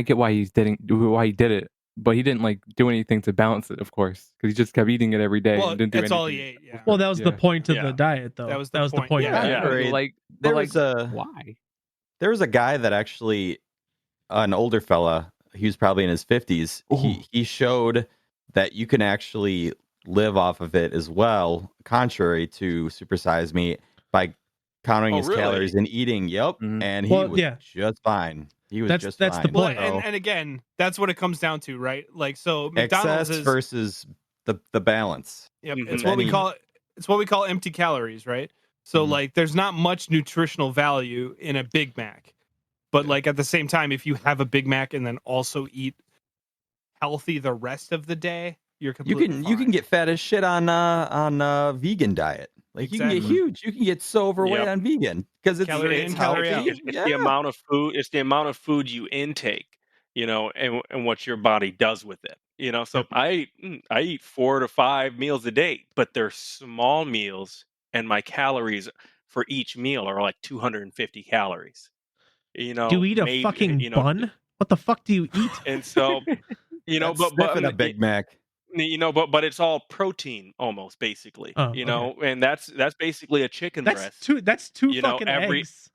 get why he did it, but he didn't like do anything to balance it, of course, because he just kept eating it every day Well, and didn't do that's anything. all he ate. Yeah. Well, that was the Yeah. point of Yeah. the diet, though. That was the point, point. yeah. of the Yeah, diet. right. like There but, was a why? there was a guy that actually, an older fella, he was probably in his 50s. He showed that you can actually live off of it as well, contrary to supersized meat, by counting Oh, his really? calories and eating. Yep, Mhm. and he Well, was yeah. just fine. He was That's- just that's the fine. Well, point. So, and again, that's what it comes down to, right? Like, so McDonald's excess is versus the balance. Yep, Mhm. it's what we Any- call it's what we call empty calories, right? So Mhm. like there's not much nutritional value in a Big Mac. But like at the same time, if you have a Big Mac and then also eat healthy the rest of the day, you're You completely can fine. get fat as shit on vegan diet. Like you can get Exactly. huge. You can get so overweight Yep. on vegan because it's Calorie in, calorie out. It's the amount of food. It's the amount of food you intake, and what your body does with it. So I eat 4 to 5 meals a day, but they're small meals, and my calories for each meal are like 250 calories. Do you eat a maybe fucking bun? What the fuck do you eat? and so That's but sniffing a Big Mac. but it's all protein almost basically. Oh, okay. And that's basically a chicken breast. That's two fucking every eggs.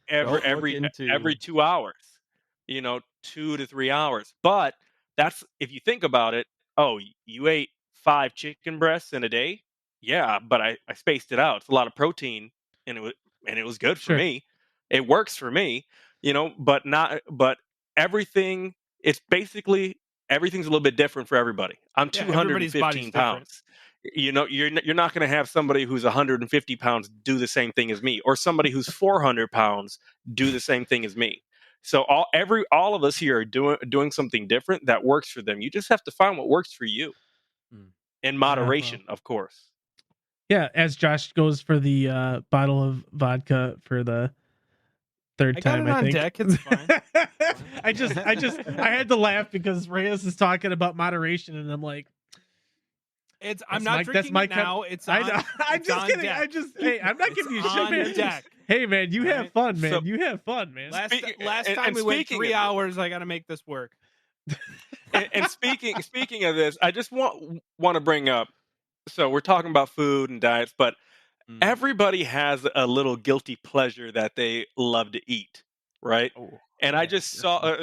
every Don't look every every into 2 hours, 2 to 3 hours. But that's, if you think about it, oh, you ate 5 chicken breasts in a day? Yeah, but I spaced it out. It's a lot of protein, and it was good for Sure. me. It works for me, but everything, it's basically everything's a little bit different for everybody. I'm Yeah, everybody's body's 215 different. pounds. You're not going to have somebody who's 150 pounds do the same thing as me, or somebody who's 400 pounds do the same thing as me. So all of us here are doing something different that works for them. You just have to find what works for you, in moderation, of course. Yeah, as Josh goes for the bottle of vodka for the third I got time, it I on think. deck. It's fine. I had to laugh because Reyes is talking about moderation, and I'm like, I'm not drinking it now. It's on, I'm it's just on kidding. deck. I'm not giving you shit, on man. deck. Hey, man, you have fun, man. So- You have fun, man. Last and time we went speaking 3 of- hours, I got to make this work. And speaking of this, I just want to bring up. So we're talking about food and diets, but everybody has a little guilty pleasure that they love to eat, right? And I just saw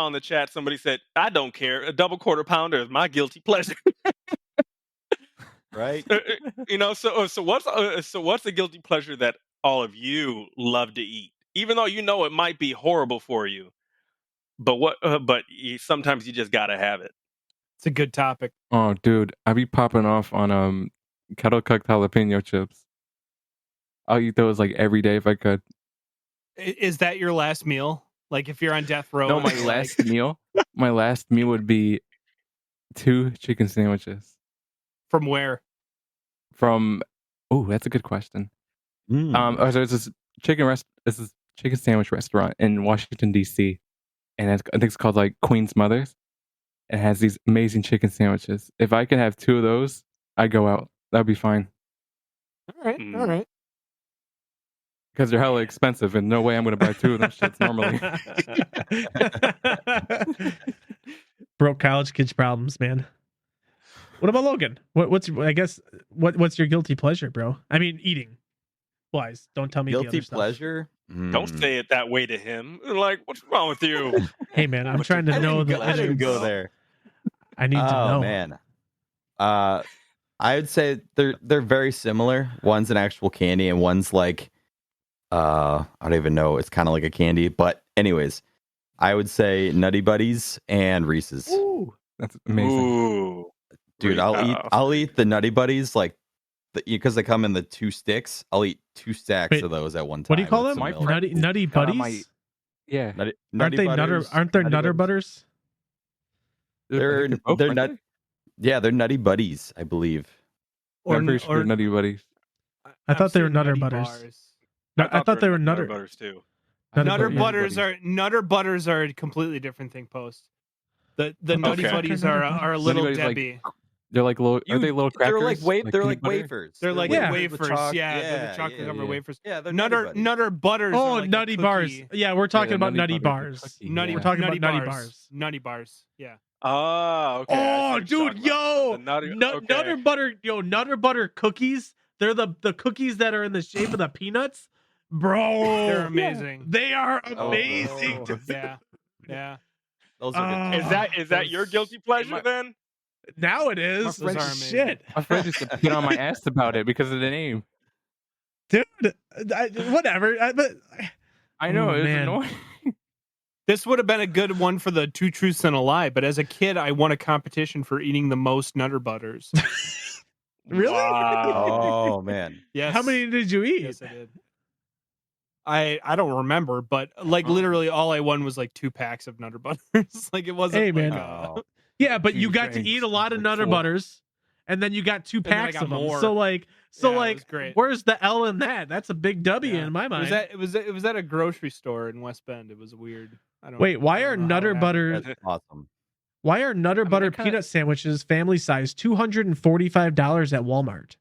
in the chat somebody said, "I don't care. A double quarter pounder is my guilty pleasure." right. So what's the guilty pleasure that all of you love to eat, even though it might be horrible for you? But sometimes you just gotta have it. It's a good topic. Oh, dude, I be popping off on kettle cooked jalapeno chips. I'll eat those like every day if I could. Is that your last meal? Like if you're on death row? No, and my you're last meal. My last meal would be 2 chicken sandwiches from where? from. Oh, that's a good question. Mm. So it's this This is chicken sandwich restaurant in Washington D.C. and I think it's called like Queen's Mothers. It has these amazing chicken sandwiches. If I could have 2 of those, I'd go out. That'd be fine. All right, all right. Because they're hella expensive, and no way I'm going to buy 2 of them shits normally. Broke college kids problems, man. What about Logan? What's your guilty pleasure, bro? I mean, eating wise. Don't tell me the Guilty other stuff. pleasure. Don't say it that way to him. Like, what's wrong with you? Hey, man, I'm trying to know the. I didn't go there. I need to know. Oh man. I would say they're very similar. One's an actual candy, and one's like, I don't even know. It's kind of like a candy, but anyways, I would say Nutty Buddies and Reese's. Ooh, that's amazing. Ooh, Dude, I'll eat the Nutty Buddies because they come in the 2 sticks. I'll eat 2 stacks Wait, of those at one time. What do you call with them? some milk. Nutty God, buddies? Yeah. Nutty Butters, Aren't there Nutty Nutter Butters. Butters? They're nut. Yeah, they're Nutty Buddies, I believe. I'm pretty sure they're Nutty Buddies. I thought they were I've seen Nutter Nutty Butters. Bars. I thought they were Nutter Nutter Butters too. Nutter Butters. Butters are a completely different thing. Post the Nutty Okay. Buddies are a little Buddies, like, Debbie. They're like little. Are they little crackers? They're like peanut butter? wafers. They're like Yeah. wafers. They're the chocolate covered yeah. wafers. Yeah, they're Nutter Butters. Oh, are like a Nutty Bars. cookie. Yeah, we're talking the about Nutty Nutty Butters, Bars. the cookie, Nutty, yeah. We're talking Nutty about Nutty bars. Bars. Nutty Bars. Yeah. Oh, okay. I see Oh, what you're dude, talking about. The yo, Nutter, okay. Nutter Butter, Nutter Butter cookies. They're the cookies that are in the shape of the peanuts, bro. They're amazing. They are Oh, amazing. bro. Yeah, yeah. Those are good. Is that your Those- guilty pleasure then? Now it is. Those are amazing. Shit, My friends used to get on my ass about it because of the name. dude. Whatever. But I know, Oh, it was man. annoying. This would have been a good one for the Two Truths and a Lie, but as a kid, I won a competition for eating the most Nutter Butters. Really? Oh man. Yes. How many did you eat? Yes, I did. I don't remember, but like literally all I won was like 2 packs of Nutter Butters. Like it wasn't. Hey, man. Like, Oh. Yeah, but you Huge got to eggs, eat a lot of like Nutter 4. Butters, and then you got 2 then I packs got of them. more. So Yeah, it was great. where's the L in that? That's a big W Yeah. in my mind. It was at a grocery store in West Bend. It was weird. I don't. Wait, why I don't are know how Nutter it happened. Butter? That's awesome. Why are Nutter mean, Butter that kinda- peanut sandwiches family size $245 at Walmart?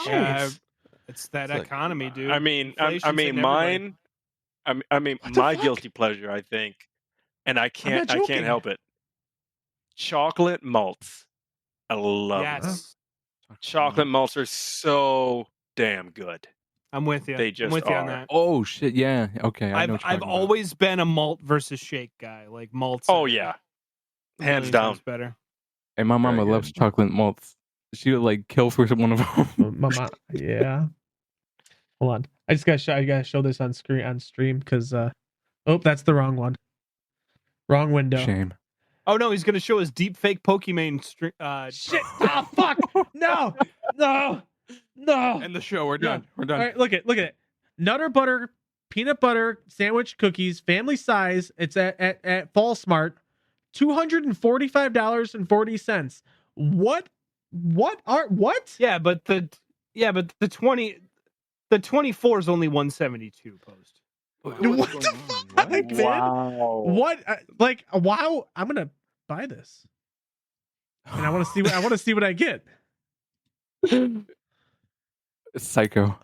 Yeah, Jeez. it's that It's like- economy, dude. I mean, Inflation's I mean, hitting everybody. mine. I mean, What the my fuck? guilty pleasure, I think, and I not can't joking. help it. Chocolate malts. I love them. Yes, Chocolate malts are so damn good. I'm with you. They I'm just with you on are. that. Oh shit, yeah. Okay, I know what you're I've talking about. always been a malt versus shake guy. Like malts. Oh are yeah, a hands million down. times better. And my mama Very loves good. chocolate malts. She would like kill for one of them. Mama, yeah. Hold on. I gotta show this on stream because oh, that's the wrong one. Wrong window. Shame. Oh no, he's gonna show us deep fake Pokemon. Shit! Oh fuck! No! No! No! End the show. We're done. We're All done. right, look at it. Nutter Butter peanut butter sandwich cookies, family size. It's at Fall Smart, $245.40. What Yeah, but the 24 is only 172 post. What the fuck, man? Wow. What? Wow! I'm gonna buy this, and I want to see what I get. Psycho.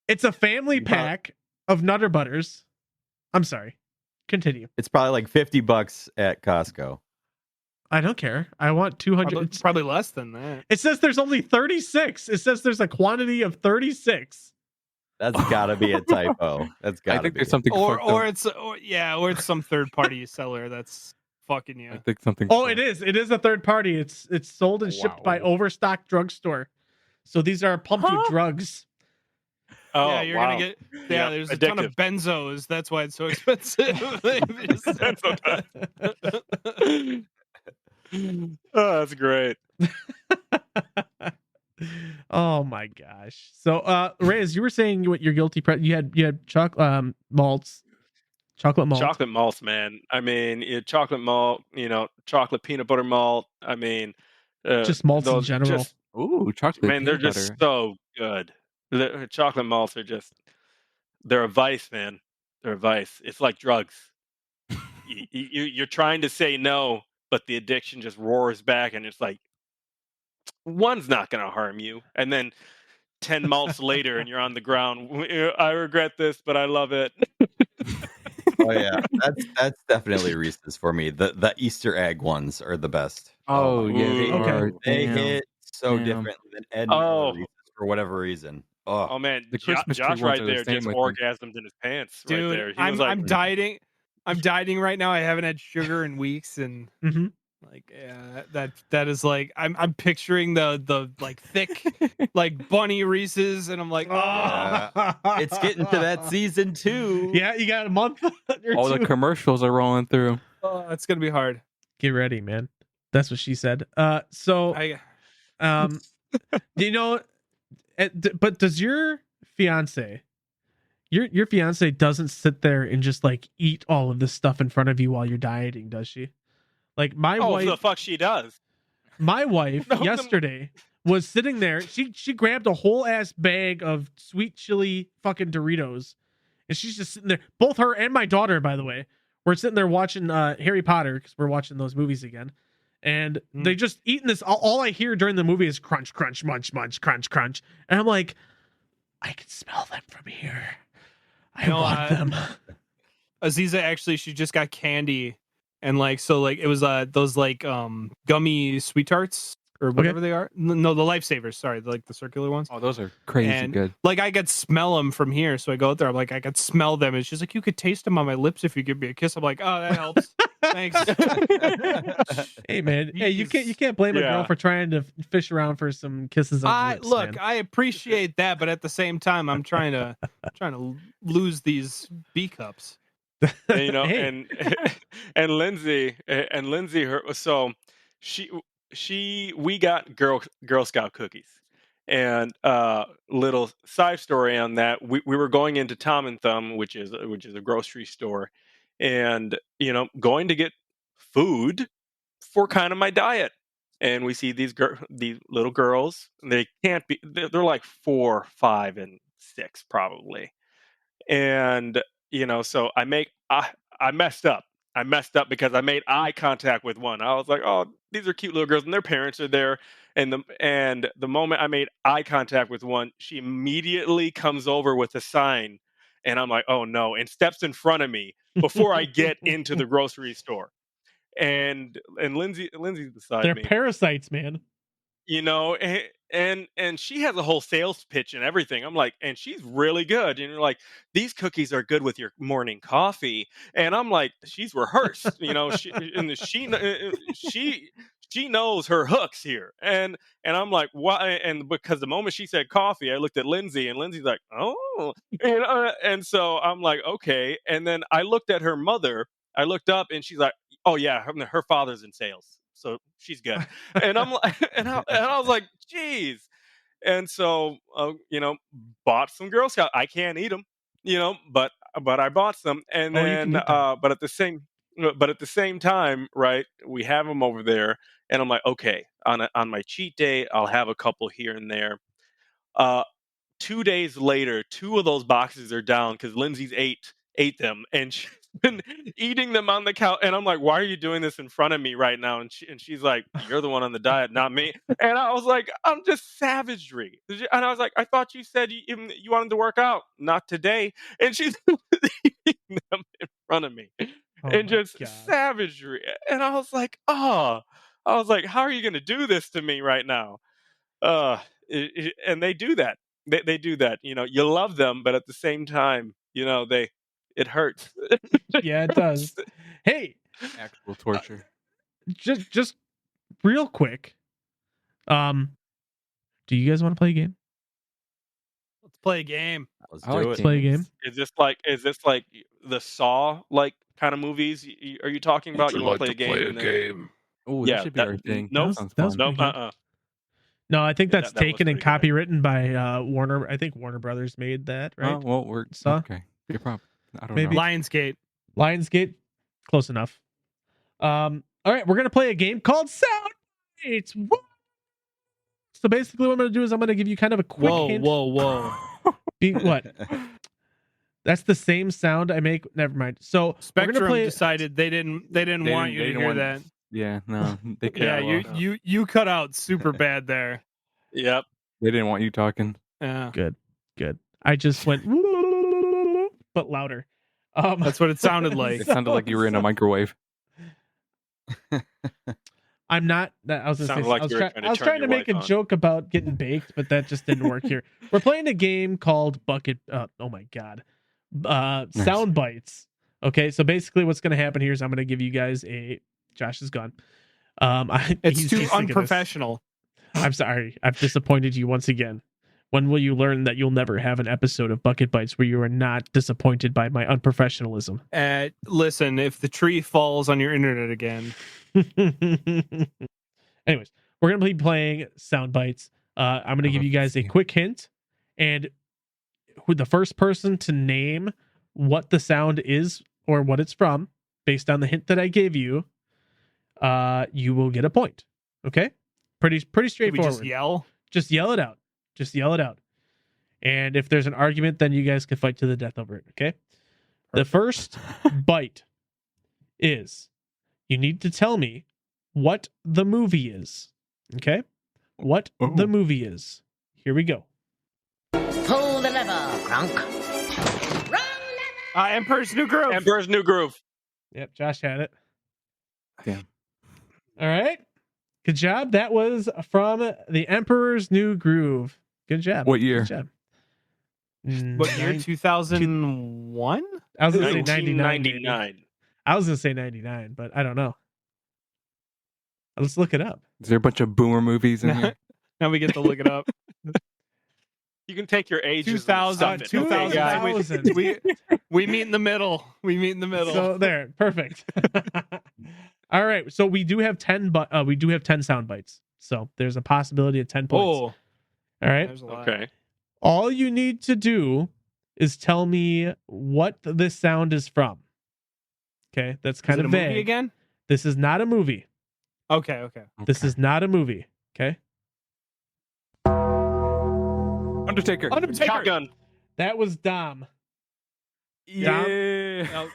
It's a family pack of Nutter Butters. I'm sorry. Continue. It's probably like $50 at Costco. I don't care. I want 200. Probably less than that. It says there's only 36. It says there's a quantity of 36. That's gotta be a typo. That's I gotta think be. there's something. Or fucked up. it's some third party seller that's fucking you. I think something. Oh, it is. It is a third party. It's sold and shipped by Overstock Drugstore. So these are pumped with drugs. Oh, yeah, you're wow. gonna get. Yeah, there's a ton of addictive. benzos. That's why it's so expensive. Oh, that's great. Oh my gosh. So Reyes, you were saying what your guilty you had chocolate malts. Chocolate malt. Chocolate malts, man. I mean, chocolate malt, chocolate peanut butter malt. I mean, just malts in general. Ooh, chocolate. Man, they're peanut just butter. so good. The chocolate malts are they're a vice, man. They're a vice. It's like drugs. You're trying to say no, but the addiction just roars back, and it's like, one's not going to harm you. And then 10 malts later, and you're on the ground. I regret this, but I love it. Oh yeah, that's definitely Reese's for me. The Easter egg ones are the best. Oh my yeah, God. they Okay. are. They Damn. hit so Damn. different than any Oh. other Reese's for whatever reason. Oh Oh, man, The Christmas tree Josh ones right are the there same, just I think. orgasmed in his pants right Dude, there. He I'm was like, I'm dieting. I'm dieting right now. I haven't had sugar in weeks, and Mhm. like yeah, that is like I'm picturing the like thick like bunny Reese's, and I'm like, oh, it's getting to that season too. Yeah, you got a month or All two. the commercials are rolling through. it's gonna be hard. Get ready, man. That's what she said. So do you know? But does your fiance, your fiance doesn't sit there and just like eat all of this stuff in front of you while you're dieting, does she? Like my oh, wife, the fuck she does. my wife No, yesterday was sitting there. She grabbed a whole ass bag of sweet chili fucking Doritos, and she's just sitting there. Both her and my daughter, by the way, we're sitting there watching Harry Potter because we're watching those movies again. And they just eating this. All I hear during the movie is crunch, crunch, munch, munch, crunch, crunch. And I'm like, I can smell them from here. I want them. Aziza actually, she just got candy, and like so like it was those like gummy sweet tarts or whatever they are. No, the lifesavers. Sorry, like the circular ones. Oh, those are crazy And good. like I could smell them from here, so I go out there. I'm like, I could smell them. And she's like, you could taste them on my lips if you give me a kiss. I'm like, oh, that helps. Thanks. Hey man, hey, you can't blame a girl for trying to fish around for some kisses on the lips, look, man. I appreciate that, but at the same time, I'm trying to lose these B cups. And, you know, Hey. and Lindsay, so we got Girl Scout cookies. And little side story on that, we were going into Tom and Thumb, which is a grocery store, and you know, going to get food for kind of my diet. And we see these little girls. They can't be. They're like 4, 5, and 6 probably. And you know, so I messed up. I messed up because I made eye contact with one. I was like, "Oh, these are cute little girls," and their parents are there. And the moment I made eye contact with one, she immediately comes over with a sign, and I'm like, "Oh no!" and steps in front of me before I get into the grocery store. And Lindsay's beside They're me. parasites, man. You know, and she has a whole sales pitch and everything. I'm like, and she's really good. And you're like, these cookies are good with your morning coffee. And I'm like, she's rehearsed. You know, she knows her hooks here. And I'm like, why? And because the moment she said coffee, I looked at Lindsay, and Lindsay's like, oh, you know, and so I'm like, okay. And then I looked at her mother. I looked up, and she's like, oh yeah, her father's in sales, so she's good. And I'm like, and I was like, geez. And so, you know, bought some Girl Scout. I can't eat them, you know, but I bought some, and Oh, you can then, eat them. but at the same time, right? We have them over there, and I'm like, okay, on my cheat day, I'll have a couple here and there. 2 days later, 2 of those boxes are down because Lindsay's ate them, and she's been eating them on the couch. And I'm like, "Why are you doing this in front of me right now?" And she's like, "You're the one on the diet, not me." And I was like, "I'm just savagery." And I was like, "I thought you said you wanted to work out, not today." And she's eating them in front of me, Oh and my just God. savagery. And I was like, "Oh," I was like, "How are you going to do this to me right now?" And they do that. They do that. You know, you love them, but at the same time, you know, it hurts. Yeah, it does. Hey, Actual torture. just real quick. Do you guys want to play a game? Let's play a game. Let's I do like it. Play a game. Is this like the Saw like kind of movies? Are you talking about? You want to play a game? game? Oh, Yeah, that should be our thing. Nope. Sounds that was fun. Nope. pretty good. No, I think Yeah, that's that was taken and pretty good. copywritten by Warner. I think Warner Brothers made that, right? Oh, well, we're Saw? okay. Your problem. I don't Maybe. know. Lionsgate. Lionsgate, close enough. All right, we're gonna play a game called Sound Bytes. So basically, what I'm gonna do is I'm gonna give you kind of a quick hint. Whoa. What? That's the same sound I make. Never mind. So we're Spectrum gonna play. decided they didn't want you to hear that. Yeah, no. They Yeah, cut you cut out super bad there. Yep. They didn't want you talking. Yeah. Good. I just went, but louder. That's what it sounded like. It sounded like you were in a microwave. I'm not. I was Sounded gonna say, like I was, you were try- trying to I was turn trying to your make a wife on. joke about getting baked, but that just didn't work here. We're playing a game called Bucket. Oh my God, Sound Bytes. Okay, so basically, what's going to happen here is I'm going to give you guys a. Josh is gone. It's he's too sick of this. unprofessional. I'm sorry. I've disappointed you once again. When will you learn that you'll never have an episode of Bucket Bytes where you are not disappointed by my unprofessionalism? Listen, if the tree falls on your internet again. Anyways, we're going to be playing Sound Bytes. I'm going to give you guys a quick hint. And who the first person to name what the sound is or what it's from, based on the hint that I gave you, you will get a point. Okay? Pretty straightforward. Can we just yell? Just yell it out. Just yell it out. And if there's an argument, then you guys can fight to the death over it. Okay? The first bite is you need to tell me what the movie is. Okay? What the movie is. Here we go. Pull the lever, Crunk. Emperor's New Groove. Emperor's New Groove. Yep, Josh had it. Damn. All right. Good job. That was from The Emperor's New Groove. Good job. What year? Good job. What year? 2001? I was going to say 99. 1999. I was going to say 99, but I don't know. Let's look it up. Is there a bunch of boomer movies in here? Now we get to look it up. You can take your ages. 2000. 2000. We meet in the middle. We meet in the middle. So there, perfect. All right, so we do have 10, but we do have 10 sound bites. So there's a possibility of 10 points. Oh, all right. Okay. All you need to do is tell me what this sound is from. Okay, that's kind of vague. Movie again? This is not a movie. Okay. This is not a movie. Okay. Undertaker. Shotgun. That was Dom. Yeah.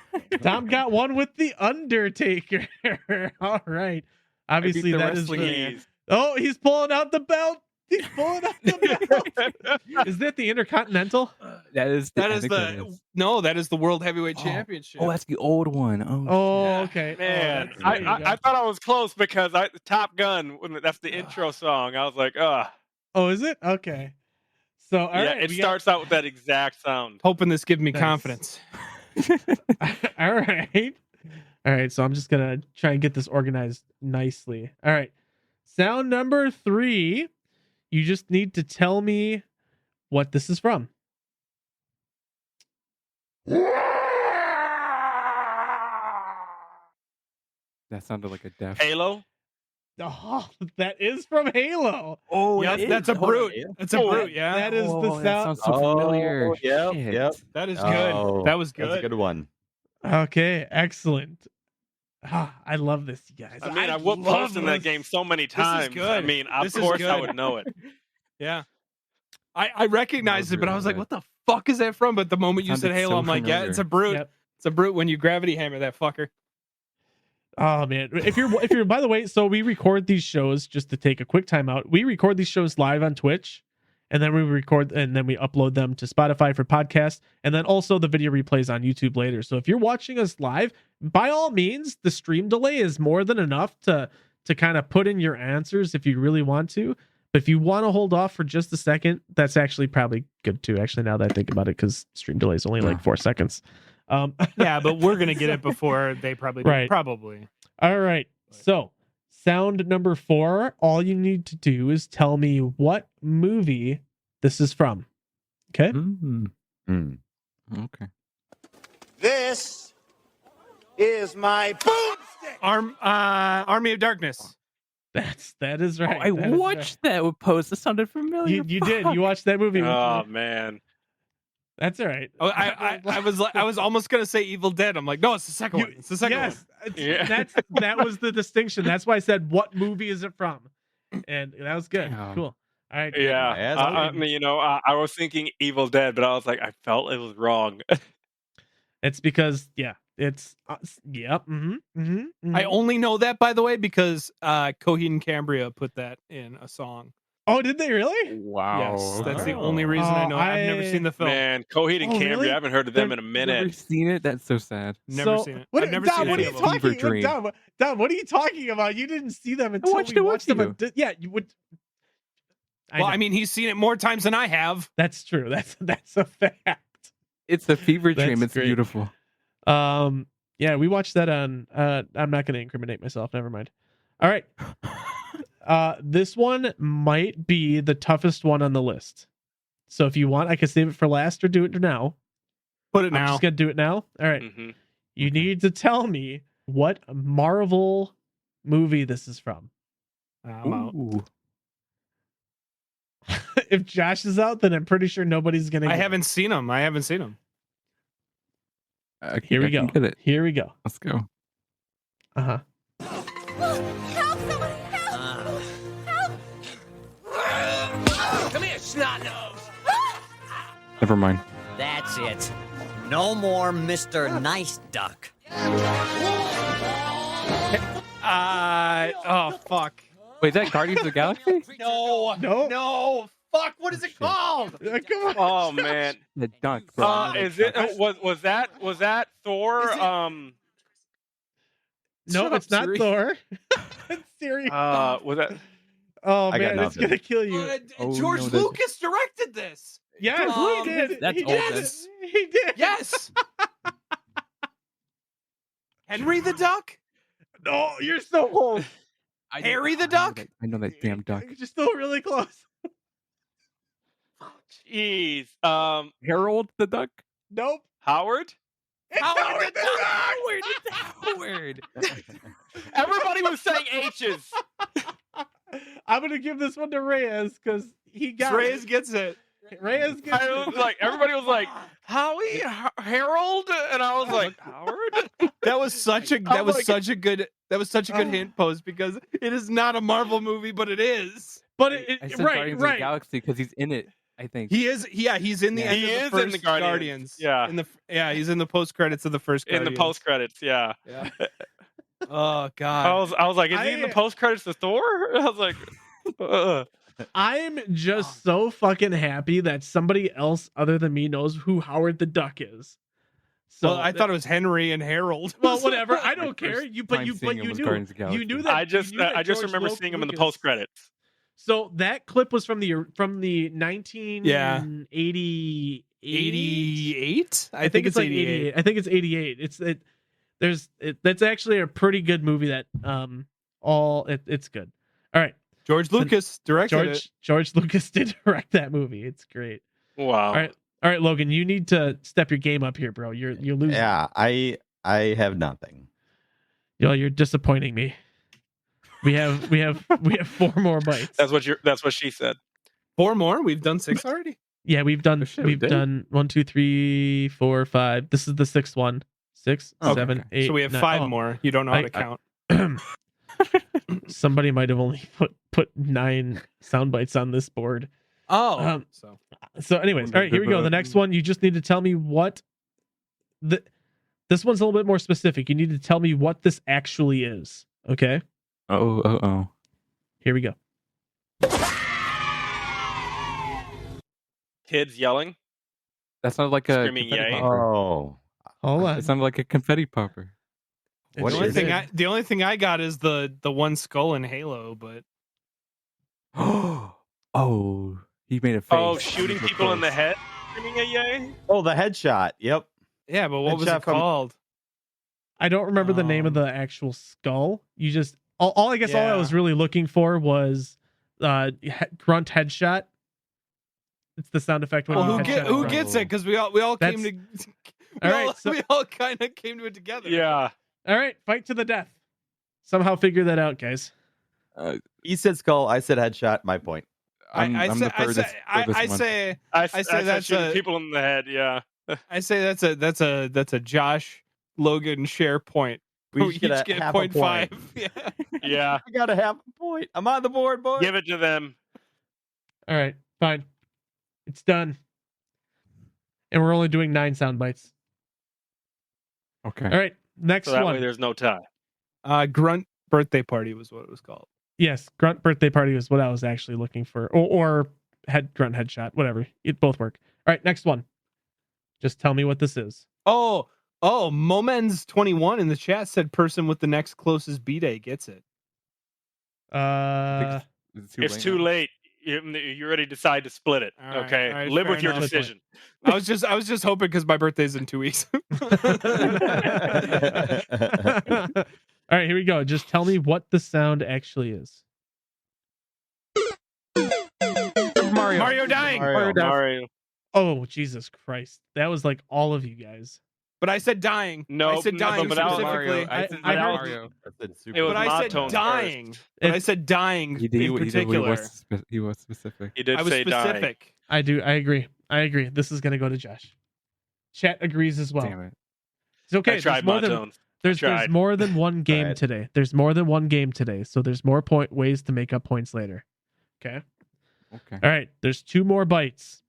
Dom got one with the Undertaker. All right. Obviously, that is the. Oh, he's pulling out the belt. He's pulling out the belt. Is that the Intercontinental? That is the World Heavyweight Championship. Oh, that's the old one. Oh, okay. Man, Oh, I thought I was close because Top Gun. That's the intro song. I was like, Oh, is it? Okay. So all yeah, right, it starts out with that exact sound. Hoping this gives me Nice. confidence. All right. All right. So I'm just gonna try and get this organized nicely. All right. Sound number 3. You just need to tell me what this is from. That sounded like a deaf. Halo. Oh, that is from Halo. Oh, Yep, that's a brute. That's a brute. Yeah, That is the sound. That sounds so familiar. Yep. Shit. Yep. that is good. Oh, That was good. That's a good one. Okay, excellent. I love this, you guys. I mean, I whooped post in that game so many times. good. I mean, of This is course I good. would know it. Yeah, I recognized it, but I was like, "What the fuck is that from?" But the moment you said Sounded Halo, so I'm like, "Yeah, familiar. it's a brute. Yep. It's a brute when you gravity hammer that fucker." Oh man, if you're by the way, so we record these shows just to take a quick time out. We record these shows live on Twitch, and then we upload them to Spotify for podcasts, and then also the video replays on YouTube later. So if you're watching us live, by all means, the stream delay is more than enough to kind of put in your answers if you really want to. But if you want to hold off for just a second, that's actually probably good too. Actually, now that I think about it, because stream delay is only like 4 seconds. Yeah, but we're gonna get it before they probably do. Right. Probably. All right. So, sound number 4, all you need to do is tell me what movie this is from. Okay? Okay. This is my boomstick. Army of Darkness. That is right. I watched that with post. That sounded familiar. You did. You watched that movie. Oh man. That's all right. Oh, I was almost gonna say Evil Dead. I'm like, no, it's the second one. It's the second one. Yes, that was the distinction. That's why I said, what movie is it from? And that was good. Damn. Cool. All right. Yeah. I mean, I was thinking Evil Dead, but I was like, I felt it was wrong. It's because it's yep. I only know that, by the way, because Coheed and Cambria put that in a song. Oh, did they really? Wow. Yes, that's the only reason I know. I've never seen the film. Man, Coheed and Cambria, really? I haven't heard of them in a minute. Never seen it? That's so sad. Never seen it. I've never seen Dom, what any are you of them. talking Fever dream. Dom, what are you talking about? You didn't see them until watched we it with watched them. you. Yeah, you would. Well, I mean, he's seen it more times than I have. That's true. That's a fact. It's a fever dream. That's It's great. beautiful. Yeah, we watched that on. I'm not going to incriminate myself. Never mind. All right. This one might be the toughest one on the list. So if you want, I can save it for last or do it now. Put it I'm now. just gonna do it now. All right. Mm-hmm. You need to tell me what Marvel movie this is from. I'm out. If Josh is out, then I'm pretty sure nobody's gonna. I haven't seen him. Here we go. Get it. Here we go. Let's go. Uh huh. Help! Someone help! Help! Come here, snot nose! Never mind. That's it. No more Mr. Nice Duck. Oh fuck. Wait, is that Guardians of the Galaxy? No. Fuck. What is it called? Come on. Oh man. The duck, bro. Is it was that Thor? No, Shut up, it's not Siri. Thor. It's Siri. Was that? Oh I got man, it's nothing. gonna kill you. George Lucas directed this. Yes, he did. That's he old did. then. He did. Yes. Henry the Duck. No, you're so close. Harry the Duck. I know that damn duck. You're still really close. Jeez. Harold the duck. Nope. Howard. It's Howard the Duck. Howard. Everybody was saying H's. I'm gonna give this one to Reyes because he got Reyes it. gets it. Reyes gets I was it. like, everybody was like, Howie, Harold, and I was like, Howard. That was such a good hint post because it is not a Marvel movie, but it is. But I said Guardians of the Galaxy because he's in it. I think He is. Yeah, he's in the end. He of the is in first the Guardians. Yeah. he's in the post credits of the first. In the Guardians. post credits. Yeah. Yeah. Oh God. I was like, is he in the post credits of Thor? I was like, I'm just so fucking happy that somebody else other than me knows who Howard the Duck is. So I thought it was Henry and Harold. Well, whatever. I don't care. first You time knew seeing him was Guardians of the you knew Galaxy. that. I just you knew that I just George remember seeing him in the Lucas- post credits. So that clip was from the 1988. 88. I think it's like 88. I think it's 88. That's actually a pretty good movie. That it's good. All right, George Lucas directed it. George Lucas did direct that movie. It's great. Wow. All right, Logan, you need to step your game up here, bro. You're losing. Yeah, I have nothing. You're disappointing me. We have 4 more bites. That's what she said. 4 more. We've done 6 already. Yeah, we've done we did? done 1, 2, 3, 4, 5. This is the 6th one. 6, Okay. 7, 8. So we have 9. 5 Oh, more. You don't know how to count. Somebody might have only put 9 sound bites on this board. Oh, So anyways, all right, here we go. The next one, you just need to tell me what this one's a little bit more specific. You need to tell me what this actually is. Okay? Oh. Here we go. Kids yelling. That sounded like a Screaming confetti yay. popper. Oh, Hold on. It sounded like a confetti popper. what the only is thing it? the only thing I got is the one skull in Halo, but Oh, he made a face. Oh, shooting people in the head. Screaming a yay. Oh, the headshot. Yep. yeah, but what was it Headshot from- called? I don't remember the name of the actual skull. You just all I guess all I was really looking for was grunt headshot. It's the sound effect when Well, you who headshot. gets it? Because we all came to. All right, so- we all kind of came to it together. Yeah. All right, fight to the death. Somehow figure that out, guys. He said skull. I said headshot. My point. I'm the furthest one. I say that's shooting a people in the head. Yeah. I say that's a Josh Logan share point. We each get a get half a 0.5. point. Yeah. Yeah. I got a half a point. I'm on the board, boy. Give it to them. All right, fine. It's done. And we're only doing 9 sound bites. Okay. All right, next So that one. way there's no tie. Grunt birthday party was what it was called. Yes, grunt birthday party was what I was actually looking for, or grunt headshot, whatever. It both work. All right, next one. Just tell me what this is. Oh, Momens21 in the chat said person with the next closest B-Day gets it. It's too late. You already decide to split it. All right, Okay. all right, Live fair with your enough. decision. I was just hoping because my birthday's in 2 weeks. All right, here we go. Just tell me what the sound actually is. Mario dying. Mario. Oh, Jesus Christ. That was like all of you guys. But I said dying. No, I said dying but that was specifically. Mario. I said I heard- Mario. It was But I said Montone's dying. first. But I said dying in particular. He was specific. He did I was say dying. specific. I agree. This is going to go to Josh. Chat agrees as well. Damn it. It's okay. I tried There's there's tried. more than one game Tried. today. There's more than one game today. So there's more ways to make up points later. Okay. Okay. All right. There's 2 more bites.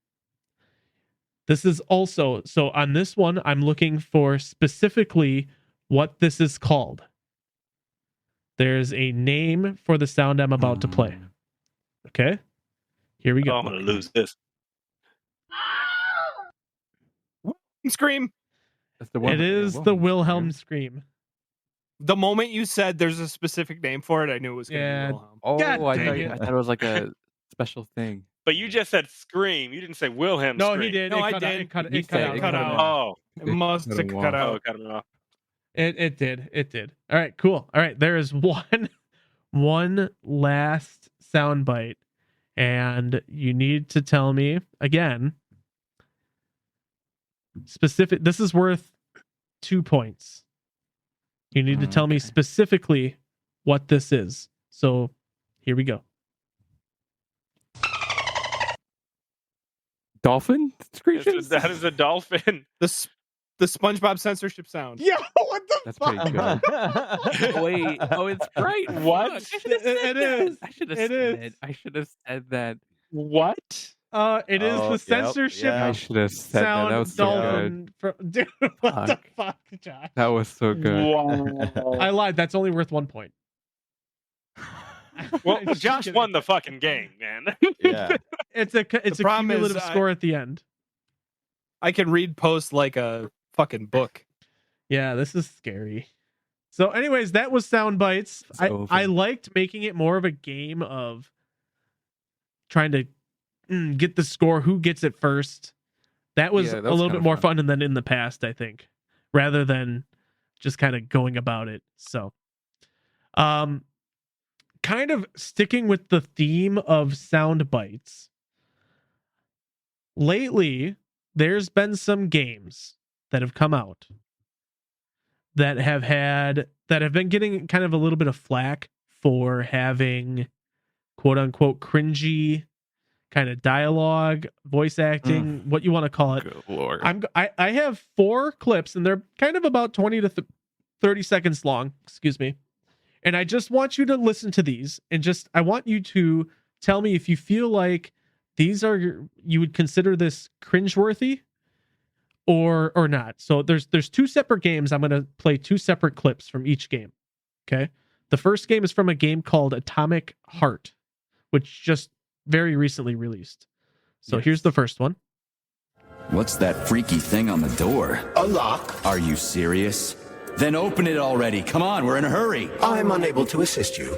This is also, so on this one, I'm looking for specifically what this is called. There's a name for the sound I'm about to play. Okay. Here we go. Oh, I'm going to lose this. Scream. That's the one. It is the Wilhelm scream. The moment you said there's a specific name for it, I knew it was going to be Wilhelm. Oh, God I dang it. thought it was like a special thing. But you just said scream. You didn't say Wilhelm No, scream. he did. No, it I cut out. did. It cut, He it cut said out. it cut It out. Oh, It must have cut oh, out. cut him off. It did. It did. All right, cool. All right, there is one last soundbite, and you need to tell me again. Specific. This is worth 2 points. You need to tell me specifically what this is. So here we go. Dolphin screeches? That is a dolphin. The SpongeBob censorship sound. Yo, what the That's fuck? pretty good. Wait, it's right. What? Fuck, I should have said It that. is. I should have It said is. it. I should have said that. What? It is the censorship I should have said that. sound That was so good. dolphin. Dude, what the fuck, Josh? That was so good. Wow. I lied. That's only worth 1 point. Well, Just Josh kidding. won the fucking game, man. Yeah. It's a problem is cumulative score at the end. I can read post like a fucking book. Yeah, this is scary. So, anyways, that was Sound Bites. I liked making it more of a game of trying to get the score, who gets it first. That was a little bit more fun than in the past, I think, rather than just kind of going about it. So, kind of sticking with the theme of Sound Bites. Lately, there's been some games that have come out that have been getting kind of a little bit of flack for having quote unquote cringy kind of dialogue, voice acting, what you want to call it. Good Lord. I have 4 clips and they're kind of about 20 to 30 seconds long, excuse me. And I just want you to listen to these and I want you to tell me if you feel like these are you would consider this cringeworthy or not. So there's 2 separate games. I'm going to play 2 separate clips from each game. Okay? The first game is from a game called Atomic Heart, which just very recently released. So here's the first one. What's that freaky thing on the door? A lock. Are you serious? Then open it already. Come on, we're in a hurry. I'm unable to assist you.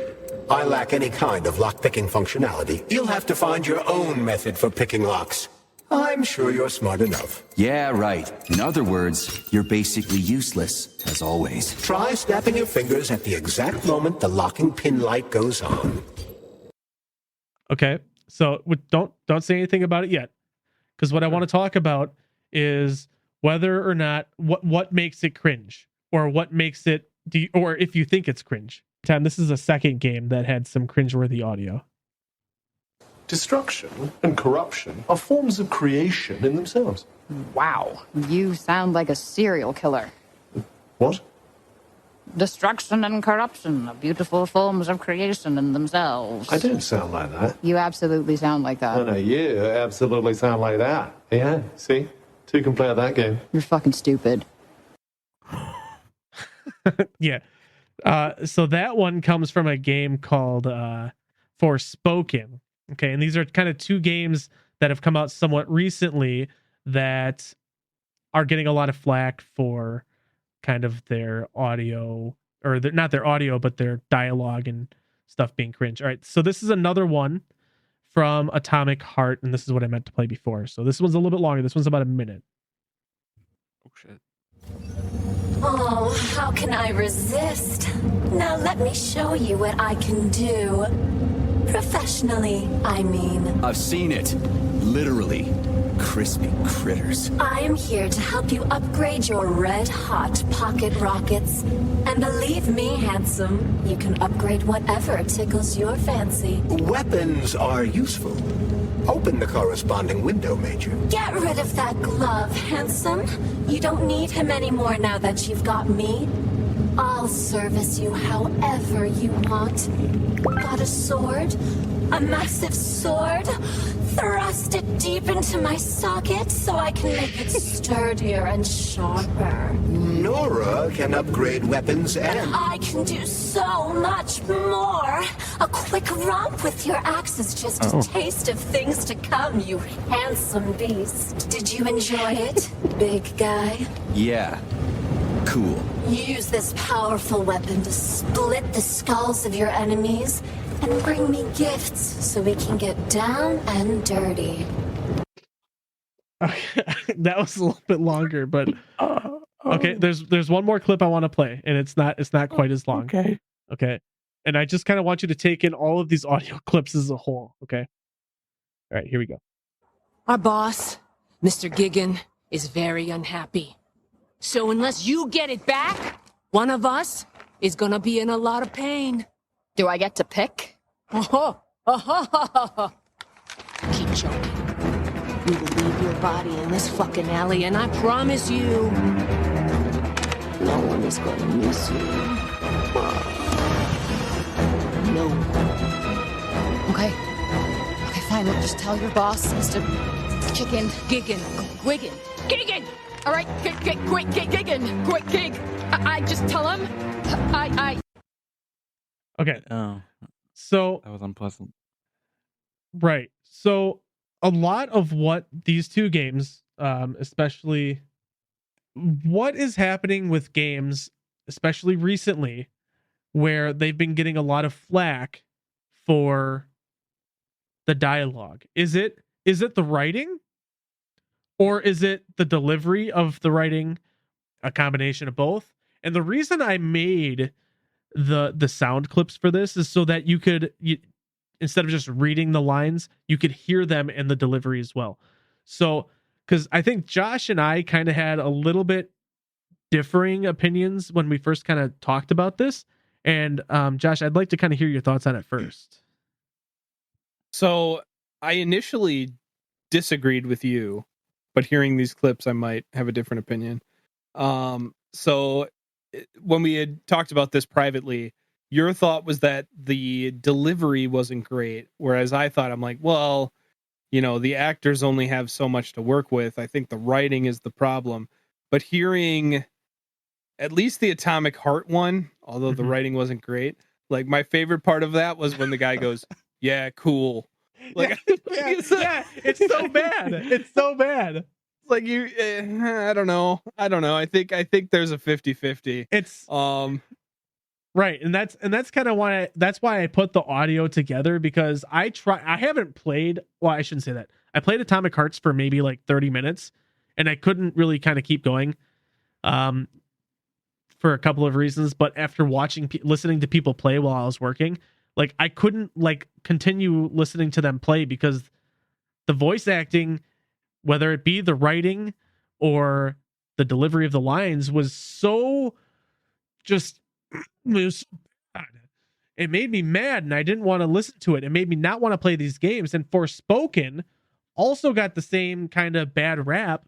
I lack any kind of lock-picking functionality. You'll have to find your own method for picking locks. I'm sure you're smart enough. Yeah, right. In other words, you're basically useless, as always. Try snapping your fingers at the exact moment the locking pin light goes on. Okay, so don't say anything about it yet, because what I want to talk about is whether or not what makes it cringe, or what makes it, or if you think it's cringe. Tam, this is a second game that had some cringeworthy audio. Destruction and corruption are forms of creation in themselves. Wow, you sound like a serial killer. What? Destruction and corruption are beautiful forms of creation in themselves. I don't sound like that. You absolutely sound like that. Oh, no, you absolutely sound like that. Yeah, see? 2 can play at that game. You're fucking stupid. Yeah. So that one comes from a game called Forspoken. Okay, and these are kind of 2 games that have come out somewhat recently that are getting a lot of flack for kind of their audio, or not their audio, but their dialogue and stuff being cringe. All right, so this is another one from Atomic Heart, and this is what I meant to play before. So this one's a little bit longer. This one's about a minute. Oh, shit. Oh, how can I resist? Now let me show you what I can do. Professionally, I mean. I've seen it. Literally. Crispy critters. I am here to help you upgrade your red-hot pocket rockets. And believe me, handsome, you can upgrade whatever tickles your fancy. Weapons are useful. Open the corresponding window, Major. Get rid of that glove, handsome. You don't need him anymore now that you've got me. I'll service you however you want. Got a sword? A massive sword? Thrust it deep into my socket so I can make it sturdier and sharper. Nora can upgrade weapons and... I can do so much more. A quick romp with your axe is just a taste of things to come, you handsome beast. Did you enjoy it, big guy? Yeah. Cool. Use this powerful weapon to split the skulls of your enemies and bring me gifts so we can get down and dirty. That was a little bit longer, but okay. There's one more clip I want to play, and it's not quite as long. Okay. And I just kind of want you to take in all of these audio clips as a whole. Okay. All right, here we go. Our boss, Mr. Gigan, is very unhappy. So unless you get it back, one of us is gonna be in a lot of pain. Do I get to pick? Keep choking. We will leave your body in this fucking alley, and I promise you, no one is gonna miss you. No one. Okay. Okay, fine. We'll just tell your boss, Mr. Chicken. Gigan! All right, quick, Gigan. Quick, Gig. I just tell him. Okay. Oh, So that was unpleasant. right. So a lot of what these two games, especially what is happening with games, especially recently, where they've been getting a lot of flack for the dialogue. Is it the writing? Or is it the delivery of the writing? A combination of both? And the reason I made the sound clips for this is so that you instead of just reading the lines, you could hear them in the delivery as well. So, because I think Josh and I kind of had a little bit differing opinions when we first kind of talked about this. And Josh, I'd like to kind of hear your thoughts on it first. So I initially disagreed with you, but hearing these clips, I might have a different opinion. So when we had talked about this privately, your thought was that the delivery wasn't great, whereas I thought, I'm like, well, the actors only have so much to work with. I think the writing is the problem. But hearing at least the Atomic Heart one, although the writing wasn't great, like my favorite part of that was when the guy goes, "Yeah, cool." Like, it's so bad. It's so bad. Like I don't know. I think there's a 50-50. It's right, and that's kind of why I put the audio together, because I haven't played, well, I shouldn't say that. I played Atomic Hearts for maybe like 30 minutes and I couldn't really kind of keep going for a couple of reasons, but after listening to people play while I was working, like I couldn't like continue listening to them play because the voice acting, whether it be the writing or the delivery of the lines, was so just it made me mad and I didn't want to listen to it. It made me not want to play these games. And Forspoken also got the same kind of bad rap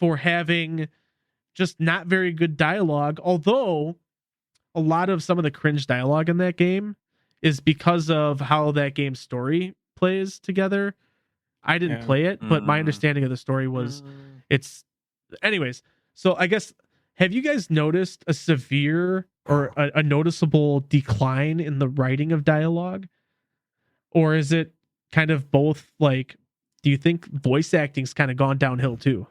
for having just not very good dialogue, although a lot of some of the cringe dialogue in that game is because of how that game's story plays together. I didn't play it, but my understanding of the story was it's anyways. So I guess, have you guys noticed a severe or a noticeable decline in the writing of dialogue? Or is it kind of both? Like, do you think voice acting's kind of gone downhill too?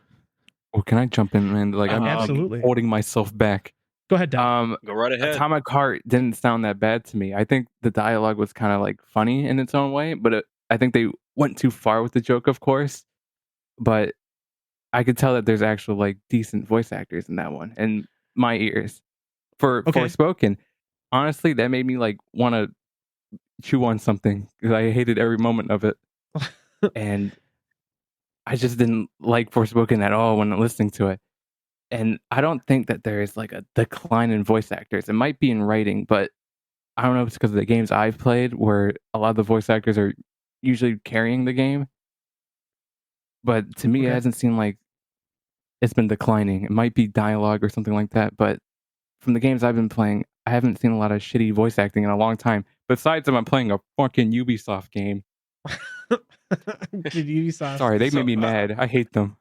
Well, can I jump in, man? Like, I'm absolutely holding myself back. Go ahead, Dom. Go right ahead. Atomic Heart didn't sound that bad to me. I think the dialogue was kind of like funny in its own way, but I think they went too far with the joke, of course. But I could tell that there's actual like decent voice actors in that one, and my ears for Forspoken. Honestly, that made me like want to chew on something because I hated every moment of it, and I just didn't like Forspoken at all when listening to it. And I don't think that there is like a decline in voice actors. It might be in writing, but I don't know if it's because of the games I've played where a lot of the voice actors are usually carrying the game. But to me, it hasn't seemed like it's been declining. It might be dialogue or something like that. But from the games I've been playing, I haven't seen a lot of shitty voice acting in a long time. Besides, I'm playing a fucking Ubisoft game. Ubisoft. Sorry, they made me mad. I hate them.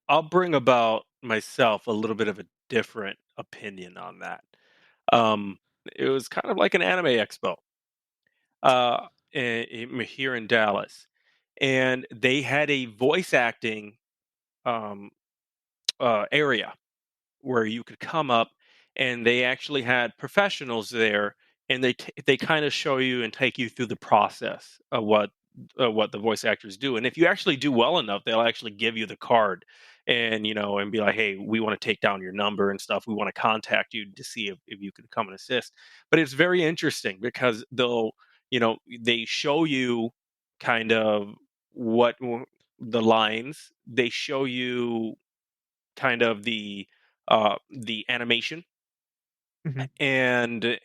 I'll bring about myself a little bit of a different opinion on that. It was kind of like an anime expo here in Dallas, and they had a voice acting area where you could come up, and they actually had professionals there, and they kind of show you and take you through the process of what the voice actors do. And if you actually do well enough, they'll actually give you the card, and and be like, hey, we want to take down your number and stuff. We want to contact you to see if you could come and assist. But it's very interesting because they show you kind of the lines. They show you kind of the animation Mhm.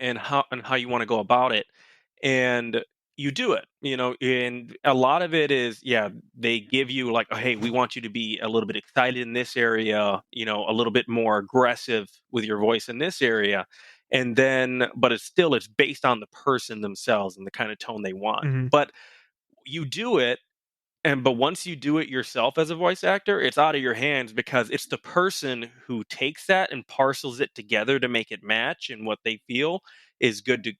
and how you want to go about it, and you do it. And a lot of it is, yeah, they give you like, oh, hey, we want you to be a little bit excited in this area, a little bit more aggressive with your voice in this area. And then but it's based on the person themselves and the kind of tone they want. Mhm. But you do it, but once you do it yourself as a voice actor, it's out of your hands because it's the person who takes that and parcels it together to make it match and what they feel is good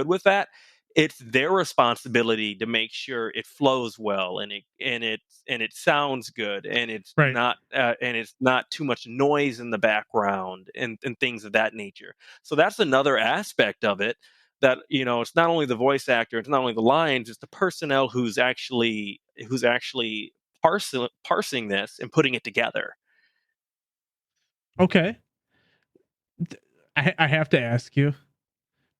with that. It's their responsibility to make sure it flows well and it sounds good Right. and it's not too much noise in the background and things of that nature. So that's another aspect of it that it's not only the voice actor, it's not only the lines, it's the personnel who's actually parsing this and putting it together. Okay. I have to ask you,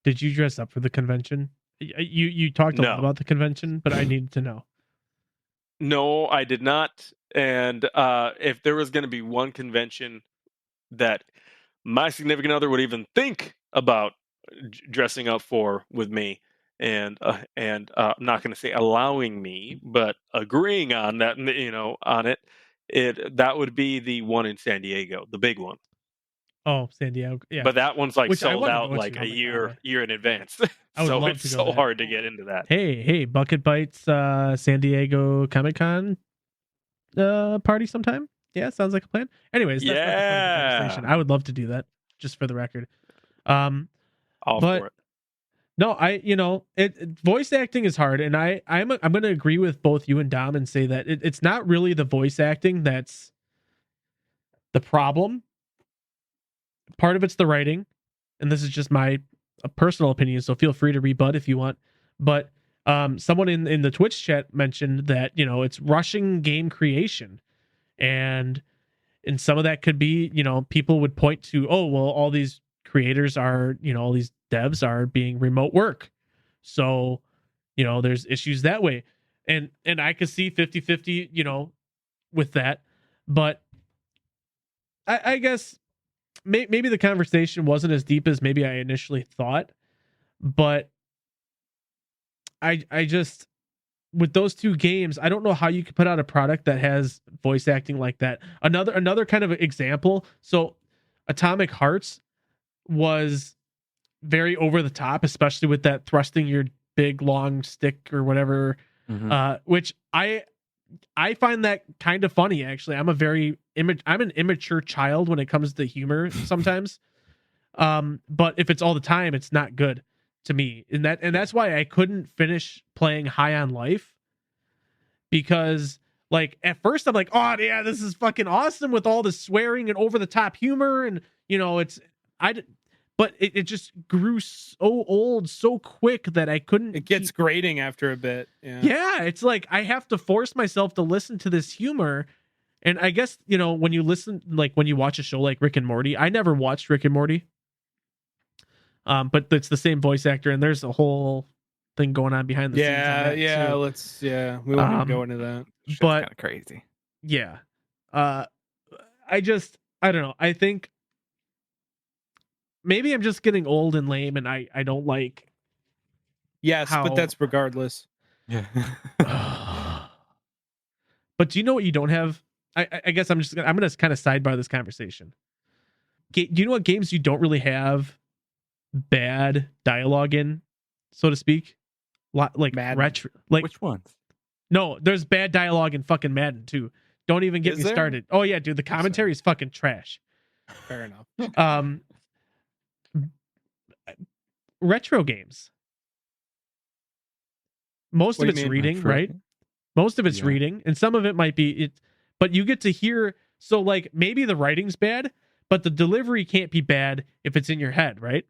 did you dress up for the convention? You talked a lot No. about the convention, but I needed to know. No, I did not. And if there was going to be one convention that my significant other would even think about dressing up for with me, and I'm not going to say allowing me, but agreeing on that, on that would be the one in San Diego, the big one. Oh, San Diego. Yeah. But that one's like Which I sold want to out go like to. a Oh my God. year in advance. I would So love it's to go so that. hard to get into that. Hey, Bucket Bites San Diego Comic-Con party sometime. Yeah, sounds like a plan. Anyways, that's not the point of the conversation. Yeah. I would love to do that, just for the record. All But for it. no, voice acting is hard, and I'm going to agree with both you and Dom and say that it's not really the voice acting that's the problem. Part of it's the writing, and this is just my personal opinion, so feel free to rebut if you want. But someone in the Twitch chat mentioned that it's rushing game creation, and some of that could be people would point to, oh well, all these creators are all these devs are being remote work, so there's issues that way, and I could see 50-50 with that. But I guess maybe the conversation wasn't as deep as maybe I initially thought, but I just, with those two games, I don't know how you could put out a product that has voice acting like that. Another kind of example. So Atomic Hearts was very over the top, especially with that thrusting your big long stick or whatever, which I find that kind of funny, actually. I'm an immature child when it comes to humor sometimes. But if it's all the time, it's not good to me. And that's why I couldn't finish playing High on Life, because like at first I'm like, oh yeah, this is fucking awesome with all the swearing and over the top humor, and but it just grew so old so quick that I couldn't. It gets grating after a bit. Yeah, it's like I have to force myself to listen to this humor. And I guess, when you listen, like when you watch a show like Rick and Morty, I never watched Rick and Morty. But it's the same voice actor, and there's a whole thing going on behind the scenes. We won't even go into that. But kind of crazy. Yeah. I don't know. I think maybe I'm just getting old and lame, and I don't like. Yes, but that's regardless. Yeah. But do you know what you don't have? I guess I'm gonna kind of sidebar this conversation. Do you know what games you don't really have bad dialogue in, so to speak? Like retro, like which ones? No, there's bad dialogue in fucking Madden too. Don't even get me started. Oh yeah, dude, the commentary is fucking trash. Fair enough. Retro games. Most of it's reading, right? Most of it's reading, and some of it might be it, but you get to hear. So like maybe the writing's bad, but the delivery can't be bad if it's in your head, right?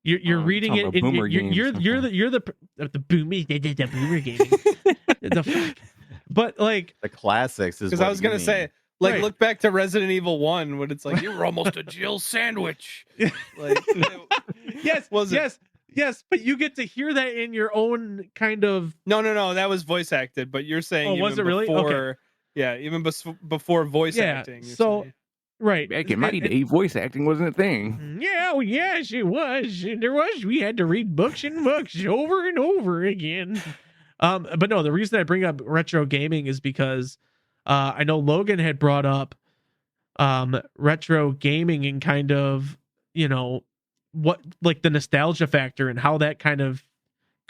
You're reading talking it about in boomer you're games the boomer the boomer gaming. The fuck? But like The classics is Because what I was you gonna mean. say, like, Right. look back to Resident Evil 1 when it's like you were almost a Jill sandwich. Like, yes, was it? yes, but you get to hear that in your own kind of. No, that was voice acted. But you're saying, Oh, was even it really? before, Okay. yeah, even before voice Yeah. acting. You're So saying. right. Back in my day, voice acting wasn't a thing. Yeah, well, yes, it was. There was. We had to read books and books over and over again. But no, the reason I bring up retro gaming is because I know Logan had brought up retro gaming and kind of, what, like, the nostalgia factor and how that kind of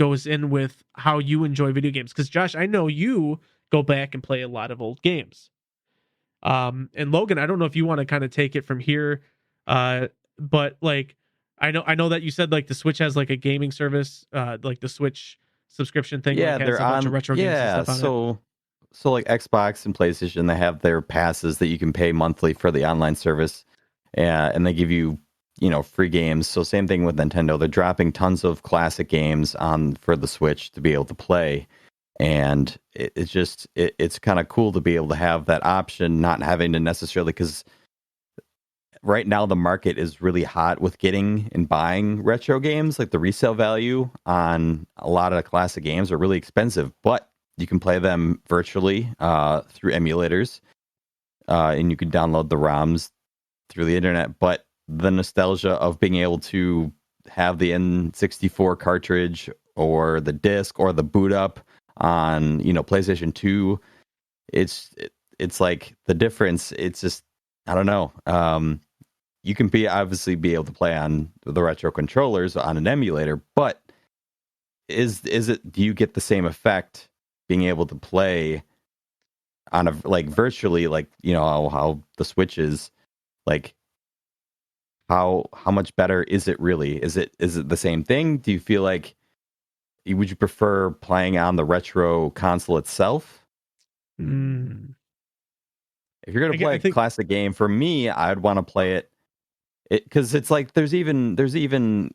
goes in with how you enjoy video games. Because Josh, I know you go back and play a lot of old games. And Logan, I don't know if you want to kind of take it from here, but like, I know that you said like the Switch has like a gaming service, like the Switch subscription thing, Yeah, like has they're a bunch on. of retro games and Yeah, stuff on it. so like Xbox and PlayStation, they have their passes that you can pay monthly for the online service, and they give you free games. So same thing with Nintendo. They're dropping tons of classic games on for the Switch to be able to play, and it's kind of cool to be able to have that option, not having to necessarily, because right now the market is really hot with getting and buying retro games. Like the resale value on a lot of classic games are really expensive, but you can play them virtually through emulators, and you can download the ROMs through the internet. But the nostalgia of being able to have the N64 cartridge or the disc or the boot up on PlayStation 2, it's like the difference. It's just, I don't know. You can obviously be able to play on the retro controllers on an emulator, but do you get the same effect being able to play on virtually, like how the Switch is, like how much better is it really? Is it the same thing? Do you feel like would you prefer playing on the retro console itself? If you're gonna play a classic game, for me, I'd want to play it because it's like there's even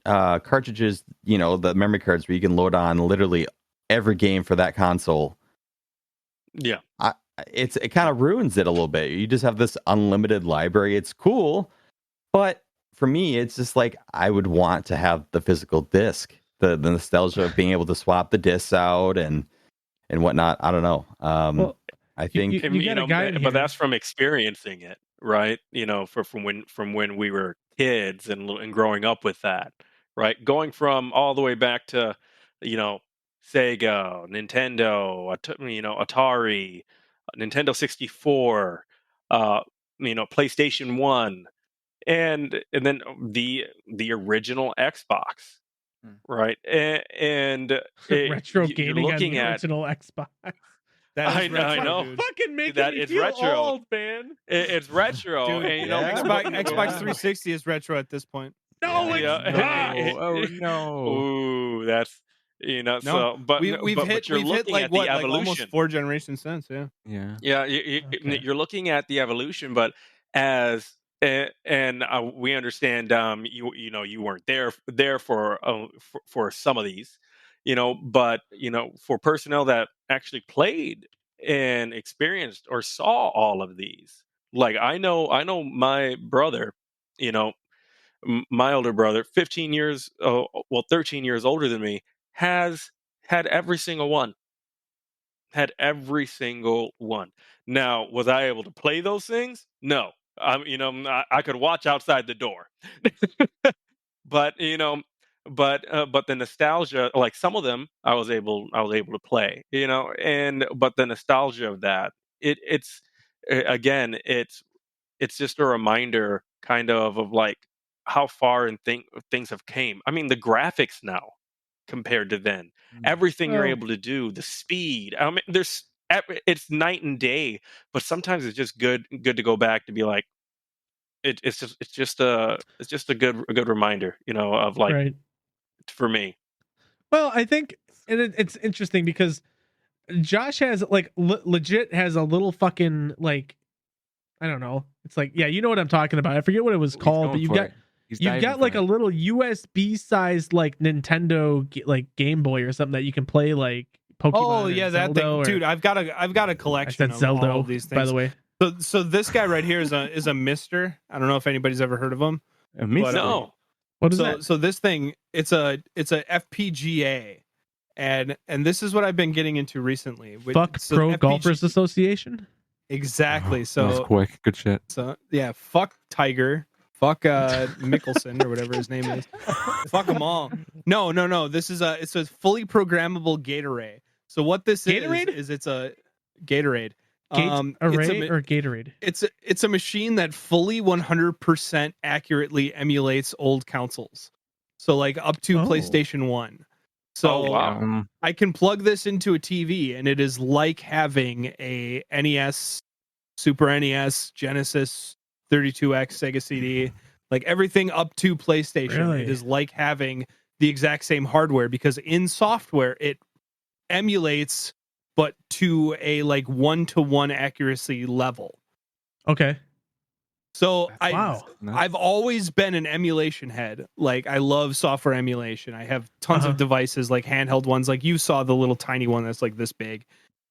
cartridges, the memory cards where you can load on literally every game for that console. Yeah, it kind of ruins it a little bit. You just have this unlimited library. It's cool, but for me, it's just like I would want to have the physical disc, the nostalgia of being able to swap the discs out and whatnot. I don't know. I think but that's from experiencing it, right? From when we were kids and growing up with that, right? Going from all the way back to, Sega, Nintendo, Atari, Nintendo 64, PlayStation 1, and then the original Xbox, right? And retro you're gaming on looking the at original Xbox. I know. Fucking making That me is feel retro. old, man. It's retro, Dude, and Xbox 360 is retro at this point. No, it's not. Oh no. Ooh, that's No, so. But we've but hit you're we've hit looking like at the what, like evolution. almost 4 generations since. Yeah. Yeah, you're looking at the evolution, but as and we understand, you weren't there for some of these, but for personnel that actually played and experienced or saw all of these, like I know my brother, you know my older brother, 15 years, 13 years older than me, has had every single one. Had every single one. Now, was I able to play those things? No. I could watch outside the door. But but the nostalgia, like some of them, I was able to play. And but the nostalgia of that, again, it's just a reminder, kind of like how far things have came. I mean, the graphics now compared to then, everything you're Well, able to do, the speed. I mean, it's night and day. But sometimes it's just good to go back to be like, it's just a good reminder, of like, right. for me. Well, I think, and it's interesting because Josh has like legit has a little fucking like I don't know. It's like, yeah, you know what I'm talking about. I forget what it was He's called, going but for it. He's you've diving got for like it. a little USB sized like Nintendo like Game Boy or something that you can play like Pokemon. Oh or yeah, that Zelda thing, or, dude. I've got a I collection said of Zelda, all of these things. by the way. So this guy right here is a Mister. I don't know if anybody's ever heard of him. Mister. No. What is so that? so this thing, it's a FPGA, and this is what I've been getting into recently. Fuck Pro Golfers Association. Exactly. That was So quick. Good shit. so yeah, fuck Tiger, fuck Mickelson or whatever his name is. Fuck them all. No. This is it's a fully programmable gate array. So what this Gatorade? is it's a Gatorade. Gate array or Gatorade? It's a machine that fully 100% accurately emulates old consoles. So like up to PlayStation 1. So wow. I can plug this into a TV and it is like having a NES, Super NES, Genesis, 32X, Sega CD, like everything up to PlayStation. Really? It is like having the exact same hardware because in software it emulates but to a like 1-to-1 accuracy level. Okay. So Wow. I've always been an emulation head. Like I love software emulation. I have tons of devices, like handheld ones. Like you saw the little tiny one that's like this big,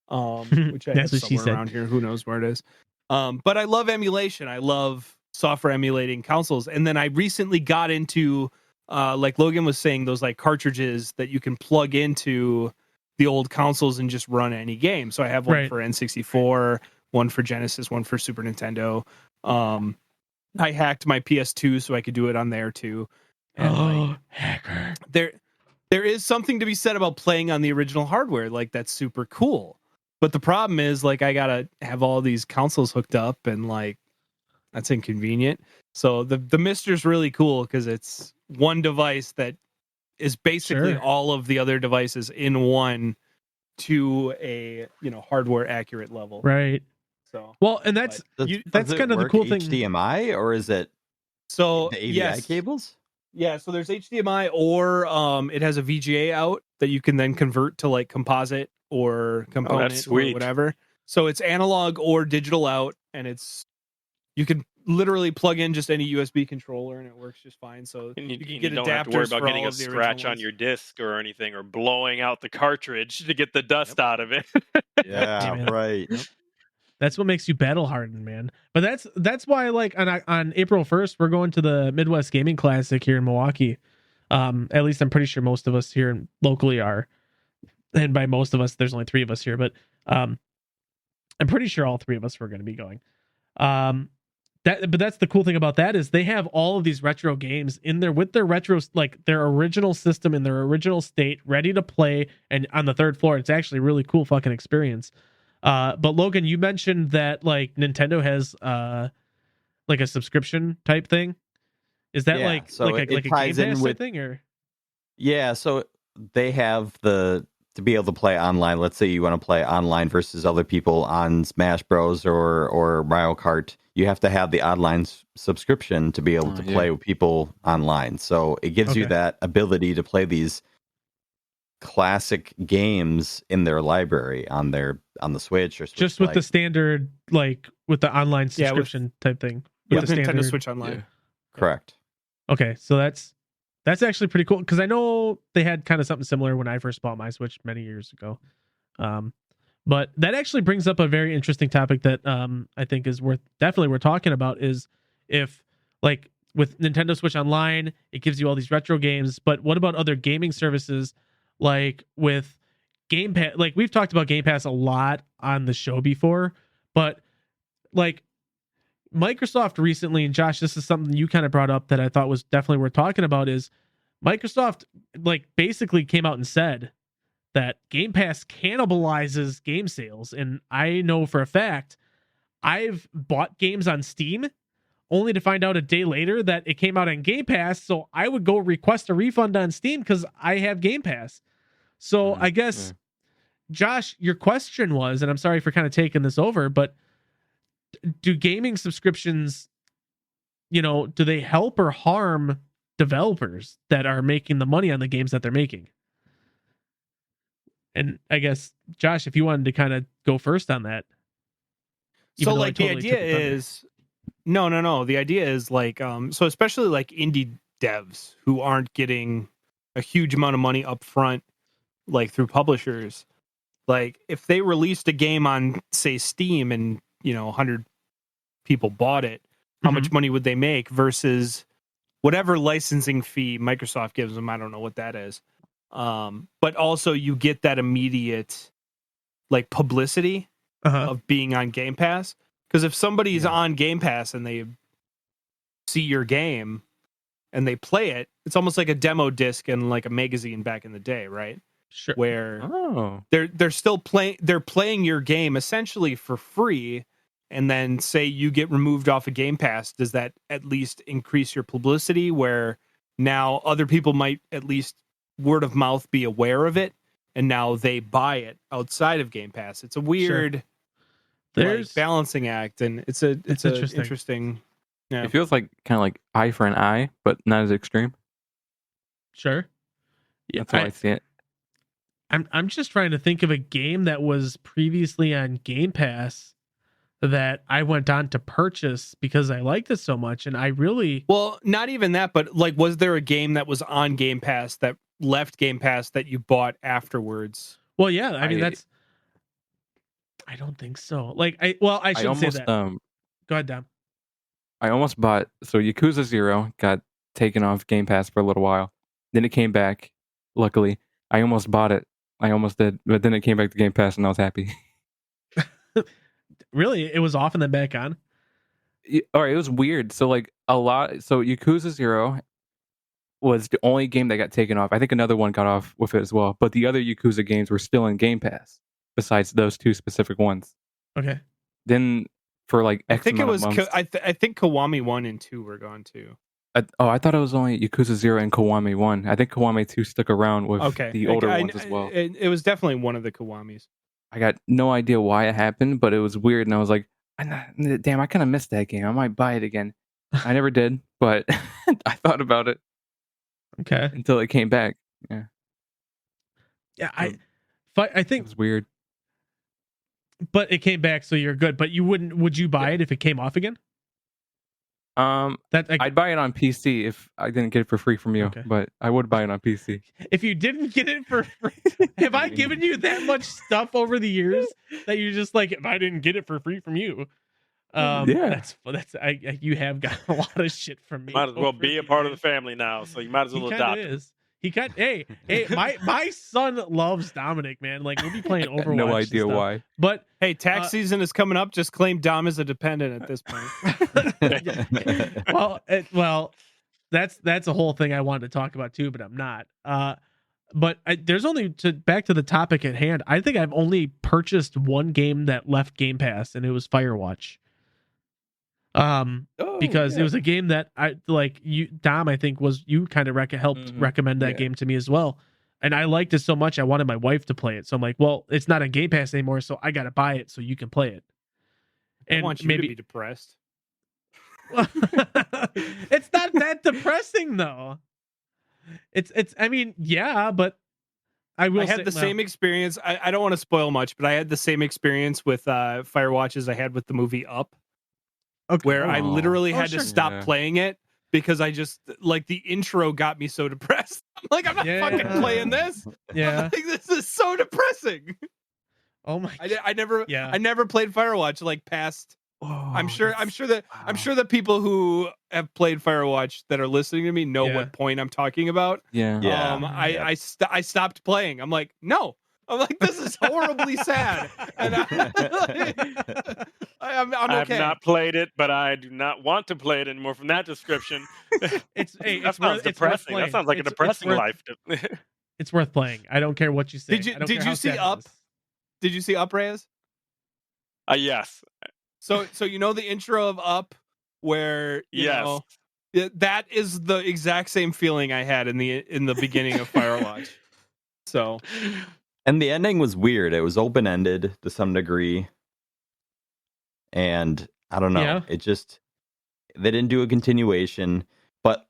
which I have That's what she somewhere said. around here. Who knows where it is? But I love emulation. I love software emulating consoles. And then I recently got into, like Logan was saying, those like cartridges that you can plug into the old consoles and just run any game. So I have one Right. for N64, one for Genesis, one for Super Nintendo. I hacked my PS2 so I could do it on there too. And hacker. there is something to be said about playing on the original hardware. Like that's super cool. But the problem is like I gotta have all these consoles hooked up and like that's inconvenient. So the Mister's really cool because it's one device that is basically Sure. all of the other devices in one to a hardware accurate level. Right. So well, and that's Does that's it kind of the work cool thing. HDMI or is it So the AVI yes. cables? Yeah, so there's HDMI or it has a VGA out that you can then convert to like composite or component or sweet. whatever. So it's analog or digital out, and you can literally plug in just any USB controller and it works just fine. So And you can you get don't adapters have to worry about for getting all a of the scratch original on ones. your disc or anything, or blowing out the cartridge to get the dust out of it. Yeah, Amen. right. That's what makes you battle hardened, man. But that's why like on April 1st we're going to the Midwest Gaming Classic here in Milwaukee. At least I'm pretty sure most of us here locally are. And by most of us, there's only 3 of us here, but I'm pretty sure all 3 of us were going to be going. But that's the cool thing about that is they have all of these retro games in there with their retros, like their original system in their original state, ready to play. And on the 3rd floor, it's actually a really cool fucking experience. But Logan, you mentioned that like Nintendo has like a subscription type thing. Is that Yeah, so like it a ties Game in Pass with- type thing or? Yeah, so they have to be able to play online. Let's say you want to play online versus other people on Smash Bros or Mario Kart. You have to have the online subscription to be able to play with people online. So it gives you Okay. that ability to play these classic games in their library on the Switch or Switch Just with Lite. the standard, like with the online Yeah, with- subscription type thing. Yeah, With the Nintendo standard. Switch Online. Correct. Okay, so that's actually pretty cool because I know they had kind of something similar when I first bought my Switch many years ago. But that actually brings up a very interesting topic that I think is worth talking about is if like with Nintendo Switch Online, it gives you all these retro games, but what about other gaming services like with Game Pass? Like we've talked about Game Pass a lot on the show before, but like Microsoft recently, and Josh, this is something you kind of brought up that I thought was definitely worth talking about is Microsoft like basically came out and said that Game Pass cannibalizes game sales. And I know for a fact I've bought games on Steam only to find out a day later that it came out on Game Pass. So I would go request a refund on Steam because I have Game Pass. So I guess, Josh, your question was, and I'm sorry for kind of taking this over, but do gaming subscriptions, do they help or harm developers that are making the money on the games that they're making? And I guess, Josh, if you wanted to kind of go first on that. So though I like the totally idea took the thunder. is no. The idea is like so especially like indie devs who aren't getting a huge amount of money up front, like through publishers. Like if they released a game on say Steam and 100 people bought it, how much money would they make versus whatever licensing fee Microsoft gives them? I don't know what that is. But also you get that immediate like publicity of being on Game Pass. Because if somebody's on Game Pass and they see your game and they play it, it's almost like a demo disc in like a magazine back in the day, right? Sure. Where they're still playing your game essentially for free, and then say you get removed off of Game Pass, does that at least increase your publicity where now other people might at least word of mouth be aware of it, and now they buy it outside of Game Pass? It's a weird There's balancing act, and it's interesting. Yeah. It feels like kind of like eye for an eye, but not as extreme. Sure. Yeah, That's how I see it. I'm just trying to think of a game that was previously on Game Pass that I went on to purchase because I liked it so much, and I really not even that, but like, was there a game that was on Game Pass that left Game Pass that you bought afterwards? Well, yeah, I mean I don't think so. Like I shouldn't say that. Go ahead, Dom. I almost bought Yakuza 0 got taken off Game Pass for a little while. Then it came back. Luckily, I almost bought it. I almost did, but then it came back to Game Pass and I was happy. Really? It was off and then back on? All right, it was weird. So Yakuza 0 was the only game that got taken off. I think another one got off with it as well, but the other Yakuza games were still in Game Pass besides those two specific ones. Okay. Then for like I think it was I think Kiwami 1 and 2 were gone too. I thought it was only Yakuza 0 and Kiwami 1. I think Kiwami 2 stuck around with the older ones as well. It was definitely one of the Kiwamis. I got no idea why it happened, but it was weird, and I was like, damn, I kind of missed that game. I might buy it again. I never did, but I thought about it. Okay. Until it came back. Yeah. Yeah, I think it was weird. But it came back, so you're good. But would you buy it if it came off again? I'd buy it on PC if I didn't get it for free from you, but I would buy it on PC. If you didn't get it for free, have I given you that much stuff over the years that you're just like, if I didn't get it for free from you? That's you have got a lot of shit from me. Might as well be a part of the family now, so you might as well adopt him. Hey, my son loves Dominic, man. Like, we'll be playing Overwatch. No idea why. But hey, tax season is coming up. Just claim Dom as a dependent at this point. well, that's a whole thing I wanted to talk about too, but I'm not. But there's only back to the topic at hand. I think I've only purchased one game that left Game Pass, and it was Firewatch. Because it was a game that I like. Dom, I think you kind of helped recommend that game to me as well, and I liked it so much I wanted my wife to play it. So I'm like, well, it's not on Game Pass anymore, so I got to buy it so you can play it. And I want you to be depressed. It's not that depressing though. It's. I mean, yeah, but I had the same experience. I don't want to spoil much, but I had the same experience with Firewatch as I had with the movie Up. Okay. Where I literally had to stop playing it because I just like the intro got me so depressed. I'm like, I'm not fucking playing this. Yeah, like, this is so depressing. Oh my! I never played Firewatch like past. I'm sure that people who have played Firewatch that are listening to me know what point I'm talking about. Yeah. I stopped playing. I'm like, no. I'm like, this is horribly sad. And I'm okay. I have not played it, but I do not want to play it anymore from that description. That sounds depressing. That sounds like a depressing life. It's worth playing. I don't care what you say. Did you see Up? Did you see Up, Reyes? Yes. So you know the intro of Up where you know, that is the exact same feeling I had in the beginning of Firewatch. So and the ending was weird. It was open-ended to some degree. And I don't know. Yeah. It just, they didn't do a continuation. But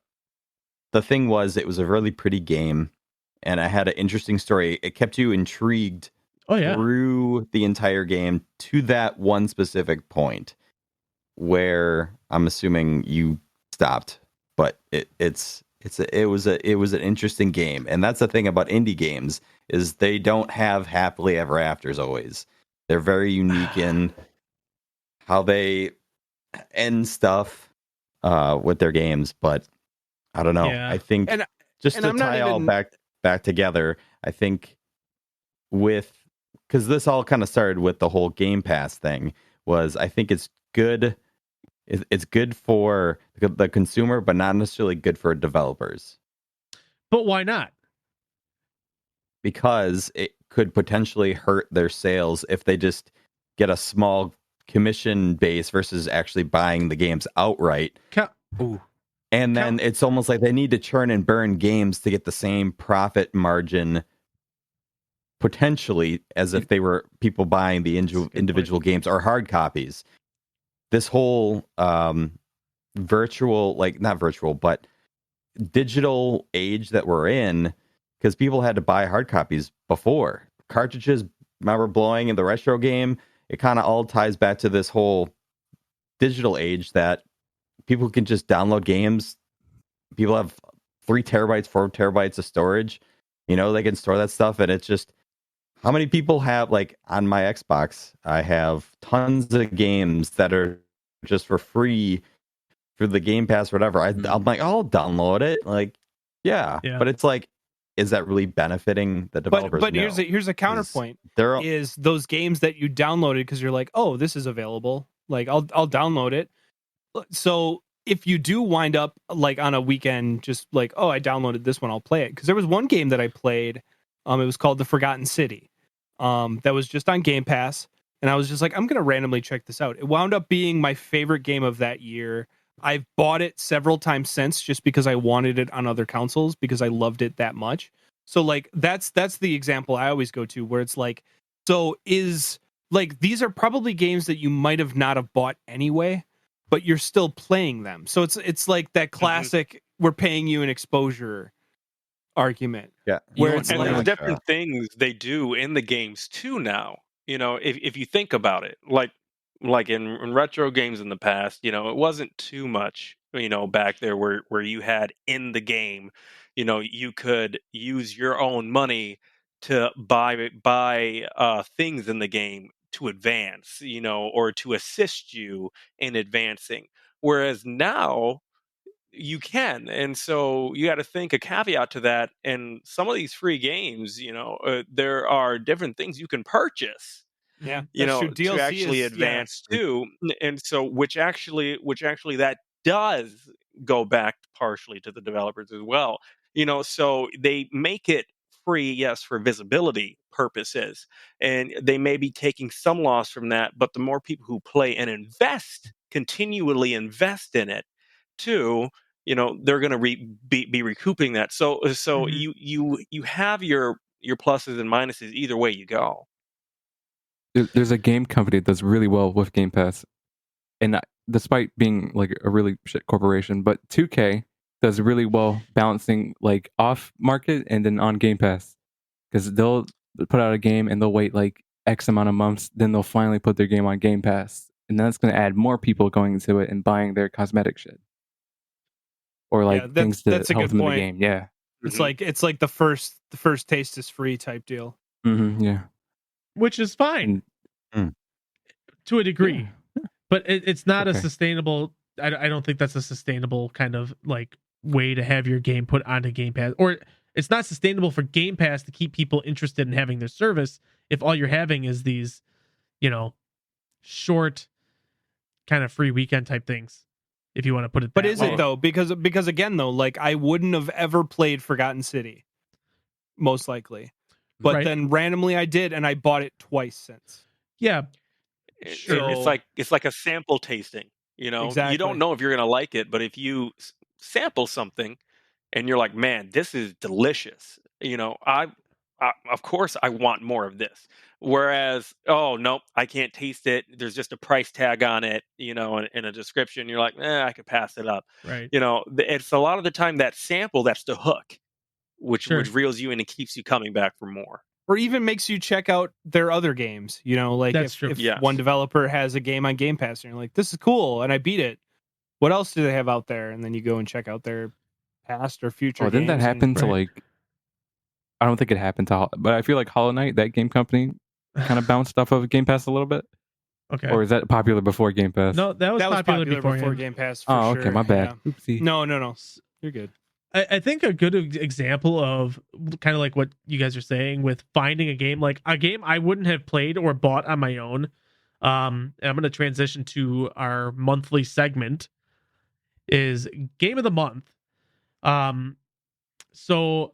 the thing was, it was a really pretty game. And I had an interesting story. It kept you intrigued Oh yeah. through the entire game to that one specific point where I'm assuming you stopped, but it was an interesting game, and that's the thing about indie games is they don't have happily ever afters always. They're very unique in how they end stuff with their games, but I don't know. Yeah. I think And just and to I'm not tie all even- back together, I think because this all kind of started with the whole Game Pass thing, was I think it's good. It's good for the consumer, but not necessarily good for developers. But why not? Because it could potentially hurt their sales if they just get a small commission base versus actually buying the games outright. And then it's almost like they need to churn and burn games to get the same profit margin potentially as if they were people buying the individual games or hard copies. This whole virtual, like not virtual, but digital age that we're in, because people had to buy hard copies before. Cartridges, remember blowing in the retro game? It kind of all ties back to this whole digital age that people can just download games. People have 3 terabytes, 4 terabytes of storage. You know, they can store that stuff, and it's just how many people have, like on my Xbox, I have tons of games that are just for free through the Game Pass, whatever. I'm like, I'll download it. Like, yeah. But it's like, is that really benefiting the developers? But No. here's a counterpoint. They're is those games that you downloaded because you're like, oh, this is available. Like I'll download it. So if you do wind up like on a weekend, just like, oh, I downloaded this one, I'll play it. Because there was one game that I played. It was called The Forgotten City. That was just on Game Pass, and I was just like, I'm gonna randomly check this out. It wound up being my favorite game of that year. I've bought it several times since just because I wanted it on other consoles because I loved it that much. So like that's the example I always go to where it's like, so is like these are probably games that you might have not have bought anyway, but you're still playing them. So it's like that classic we're paying you an exposure argument. Yeah. Where And there's different things they do in the games too now. You know, if you think about it, like in retro games in the past, you know, it wasn't too much, you know, back there where you had in the game, you know, you could use your own money to buy things in the game to advance, you know, or to assist you in advancing. Whereas now you can, and so you got to think a caveat to that. And some of these free games, you know, there are different things you can purchase, Yeah, you that's know, true. to DLC actually is advance too. And so which actually that does go back partially to the developers as well, you know. So they make it free, yes, for visibility purposes, and they may be taking some loss from that, but the more people who play and continually invest in it too, you know, they're going to be recouping that. So you have your pluses and minuses either way you go. There's a game company that does really well with Game Pass, and despite being like a really shit corporation, but 2K does really well balancing like off market and then on Game Pass, because they'll put out a game and they'll wait like X amount of months, then they'll finally put their game on Game Pass, and that's going to add more people going into it and buying their cosmetic shit or like things to that's a help good them in point. the game. Yeah. It's like the first taste is free type deal. Yeah. Which is fine to a degree, but it's not a okay. sustainable. I don't think that's a sustainable kind of like way to have your game put onto Game Pass, or it's not sustainable for Game Pass to keep people interested in having their service if all you're having is these, you know, short kind of free weekend type things. If you want to put it, But that is way. it though? Because again though, like I wouldn't have ever played Forgotten City, most likely. But Right. then randomly I did, and I bought it twice since. Yeah, It's like a sample tasting. You know, you Exactly. don't know if you're going to like it, but if you sample something and you're like, man, this is delicious. You know, I of course I want more of this. Whereas, oh no, I can't taste it. There's just a price tag on it, you know, and a description. You're like, I could pass it up. Right. You know, it's a lot of the time that sample that's the hook, which Sure. reels you in and keeps you coming back for more. or even makes you check out their other games. You know, like That's if, true. if Yes. one developer has a game on Game Pass and you're like, this is cool, and I beat it. What else do they have out there? And then you go and check out their past or future Oh, didn't that games. happen to Right. like? I don't think it happened to, but I feel like Hollow Knight, that game company, kind of bounced off of Game Pass a little bit. Okay. Or is that popular before Game Pass? No, that was popular before beforehand. Game Pass. For Oh, okay, sure. my bad. Yeah. Oopsie. No. You're good. I think a good example of kind of like what you guys are saying with finding a game, like a game I wouldn't have played or bought on my own. And I'm going to transition to our monthly segment is Game of the Month. So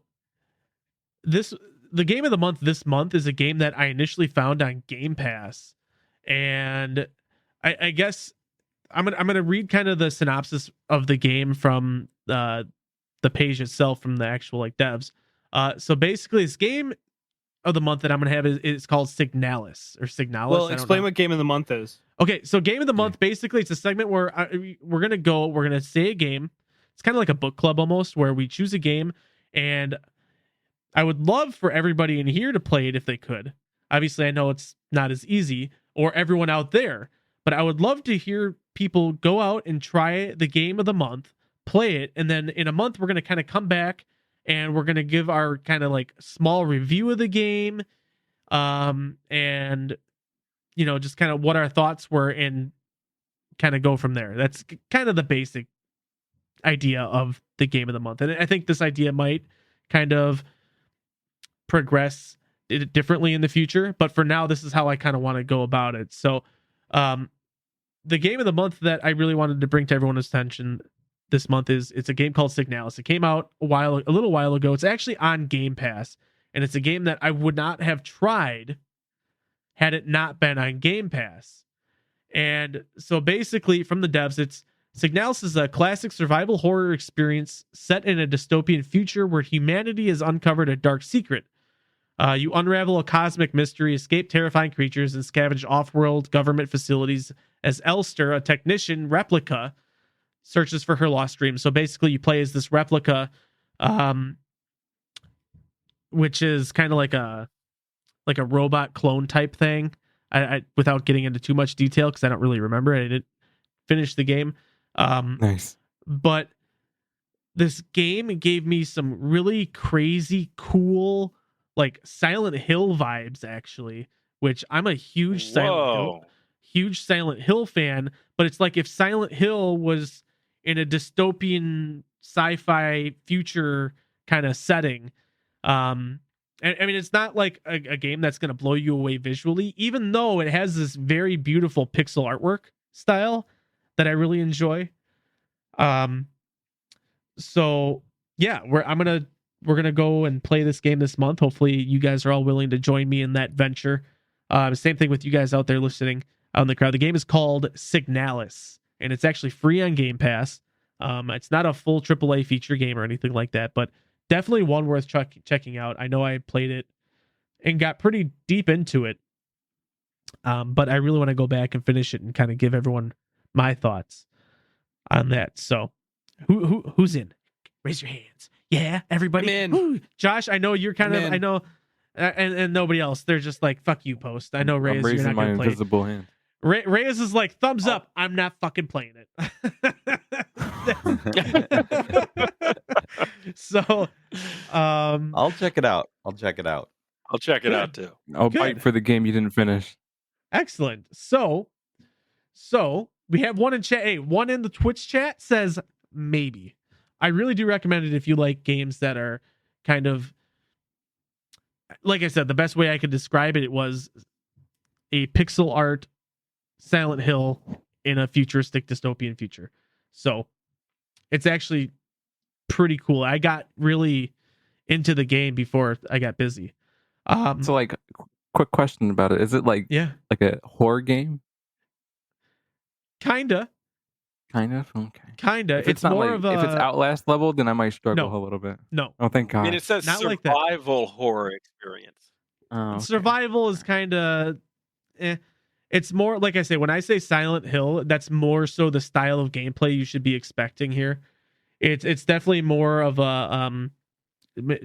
the Game of the Month this month is a game that I initially found on Game Pass, and I guess I'm gonna read kind of the synopsis of the game from the page itself from the actual like devs. So basically, this Game of the Month that I'm gonna have is called Signalis or Signalis. Well, explain what Game of the Month is. Okay, so Game of the Month, basically, it's a segment where we're going to say a game. It's kind of like a book club almost, where we choose a game, and I would love for everybody in here to play it if they could. Obviously, I know it's not as easy, or everyone out there, but I would love to hear people go out and try the Game of the Month, play it, and then in a month, we're going to kind of come back, and we're going to give our kind of like small review of the game, and you know, just kind of what our thoughts were and kind of go from there. That's kind of the basic idea of the Game of the Month. And I think this idea might kind of progress differently in the future, but for now, this is how I kind of want to go about it. So, the Game of the Month that I really wanted to bring to everyone's attention this month it's a game called Signalis. It came out a little while ago. It's actually on Game Pass, and it's a game that I would not have tried had it not been on Game Pass. And so basically from the devs, Signalis is a classic survival horror experience set in a dystopian future where humanity has uncovered a dark secret. You unravel a cosmic mystery, escape terrifying creatures, and scavenge off-world government facilities as Elster, a technician replica, searches for her lost dreams. So basically you play as this replica, which is kind of like a robot clone type thing. I without getting into too much detail because I don't really remember it. I didn't finish the game. Nice. But this game gave me some really crazy, cool, like Silent Hill vibes, actually, which I'm a huge Silent Hill fan, but it's like if Silent Hill was in a dystopian sci-fi future kind of setting. I mean, it's not like a game that's going to blow you away visually, even though it has this very beautiful pixel artwork style that I really enjoy. So yeah, we're gonna go and play this game this month. Hopefully, you guys are all willing to join me in that venture. Same thing with you guys out there listening out in the crowd. The game is called Signalis, and it's actually free on Game Pass. It's not a full AAA feature game or anything like that, but definitely one worth checking out. I know I played it and got pretty deep into it, but I really want to go back and finish it and kind of give everyone my thoughts on that. So, who's in? Raise your hands. Yeah, everybody. I'm in. Woo. Josh, I know you're kind of. I know, and nobody else. They're just like, "Fuck you, Post." I know, Reyes, I'm you're raising not my gonna play. invisible hand. Reyes is like, thumbs up. I'm not fucking playing it. So, I'll check it out. I'll check it out too. I'll bite for the game you didn't finish. Excellent. So we have one in chat. Hey, one in the Twitch chat says maybe. I really do recommend it if you like games that are kind of, like I said, the best way I could describe it was a pixel art Silent Hill in a futuristic dystopian future. So it's actually pretty cool. I got really into the game before I got busy. So like, quick question about it. Is it like a horror game? Kinda. If It's more of a. if it's Outlast level, then I might struggle a little bit. No. Oh, thank God. I mean, it says Not like that. survival horror experience. Oh, okay. Survival is kind of. It's more like I say, when I say Silent Hill, that's more so the style of gameplay you should be expecting here. It's definitely more of a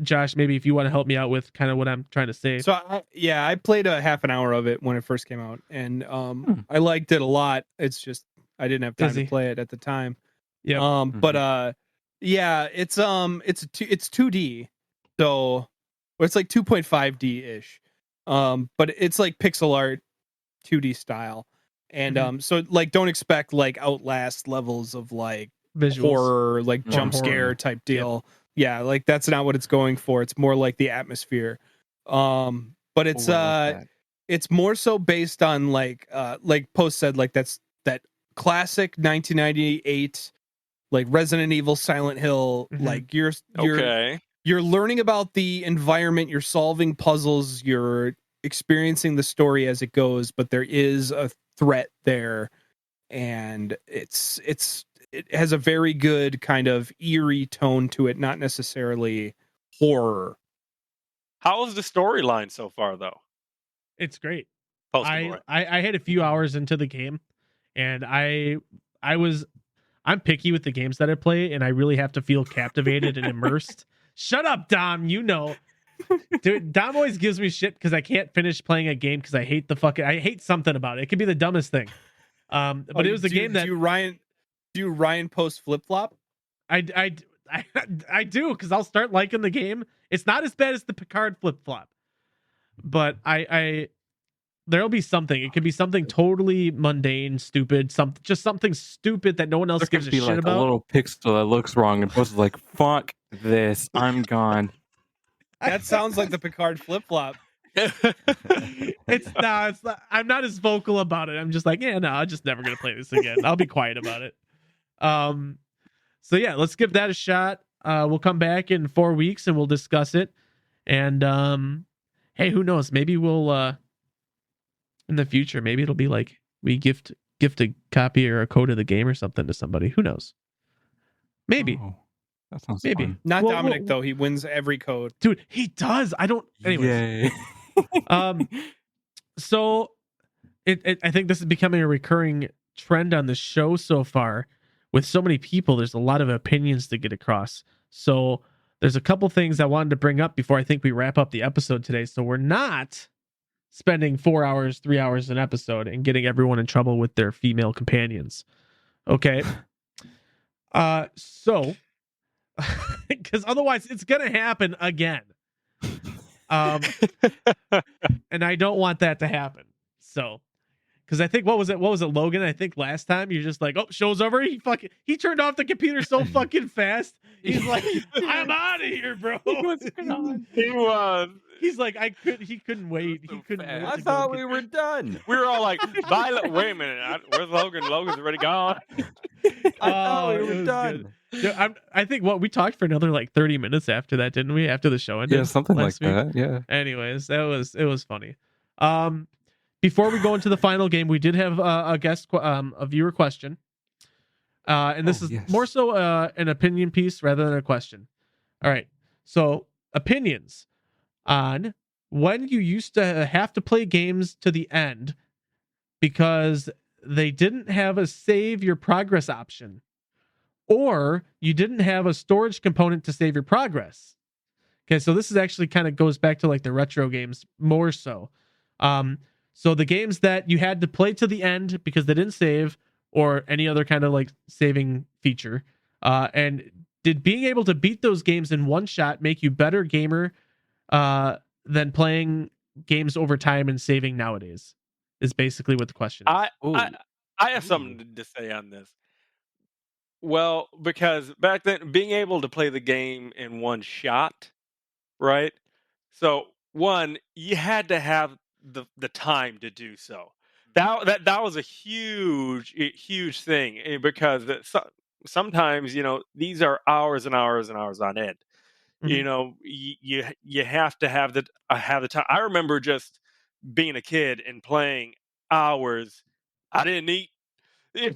Josh, maybe if you want to help me out with kind of what I'm trying to say. So I played a half an hour of it when it first came out, and I liked it a lot. It's just I didn't have time to play it at the time. Yeah. But yeah, it's 2D, so it's like 2.5D ish. But it's like pixel art 2D style. And so like don't expect like Outlast levels of like Visuals. horror, like Or jump horror. scare type deal. Yeah, like that's not what it's going for. It's more like the atmosphere. But it's more so based on like Post said, like that classic 1998 like Resident Evil, Silent Hill. Like you're learning about the environment, you're solving puzzles, you're experiencing the story as it goes, but there is a threat there, and it has a very good kind of eerie tone to it, not necessarily horror. How is the storyline so far, though? It's great. Post-mortem. I had a few hours into the game, and I'm picky with the games that I play, and I really have to feel captivated and immersed. Shut up, Dom. You know, dude. Dom always gives me shit because I can't finish playing a game because I hate something about it. It could be the dumbest thing. But it was a game that do Ryan post flip flop? I do, because I'll start liking the game. It's not as bad as the Picard flip flop, but there'll be something. It could be something totally mundane, stupid, something stupid that no one else There gives could a be shit like about. a little pixel that looks wrong, and Post is like, "Fuck this, I'm gone." That sounds like the Picard flip flop. It's not. I'm not as vocal about it. I'm just like, yeah, no, I'm just never gonna play this again. I'll be quiet about it. So yeah, let's give that a shot. We'll come back in 4 weeks and we'll discuss it. And hey, who knows? Maybe we'll in the future, maybe it'll be like we gift a copy or a code of the game or something to somebody. Who knows? Maybe. Oh, that sounds maybe fun. Not Dominic though. He wins every code. Dude, he does. I don't. Anyways. So I think this is becoming a recurring trend on the show so far. With so many people, there's a lot of opinions to get across. So there's a couple things I wanted to bring up before I think we wrap up the episode today. So we're not spending 4 hours, 3 hours an episode and getting everyone in trouble with their female companions. Okay. So because otherwise it's gonna happen again. And I don't want that to happen. So because I think what was it, Logan? I think last time you're just like, oh, show's over. He turned off the computer so fucking fast. He's like, I'm out of here, bro. He was. He's like, he couldn't wait. He couldn't wait. I thought we were done. We were all like, bye, wait a minute. Where's Logan? Logan's already gone. I thought we were done. Yeah, I think we talked for another like 30 minutes after that, didn't we? After the show ended. Yeah, something like last week? that. Yeah. Anyways, it was funny. Before we go into the final game, we did have a viewer question. And this is more so an opinion piece rather than a question. All right. So opinions on when you used to have to play games to the end because they didn't have a save your progress option, or you didn't have a storage component to save your progress. Okay, so this is actually kind of goes back to like the retro games more so. So the games that you had to play to the end because they didn't save, or any other kind of like saving feature, and did being able to beat those games in one shot make you better gamer than playing games over time and saving nowadays? Is basically what the question is. I have something to say on this. Well, because back then, being able to play the game in one shot, right? So one, you had to have the time to do so. That was a huge thing, because sometimes these are hours and hours and hours on end. You have to have the time. I remember just being a kid and playing hours. I didn't eat. I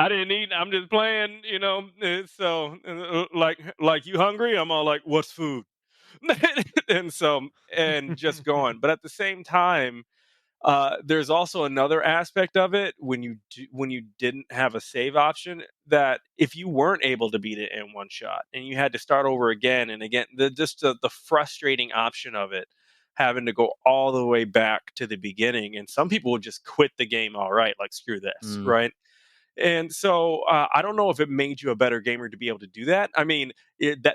didn't eat. I'm just playing. So like you hungry? I'm all like, what's food? And just going. But at the same time, There's also another aspect of it when you didn't have a save option, that if you weren't able to beat it in one shot and you had to start over again and again, the frustrating option of it, having to go all the way back to the beginning, and some people would just quit the game outright, like screw this, right? And so I don't know if it made you a better gamer to be able to do that. I mean,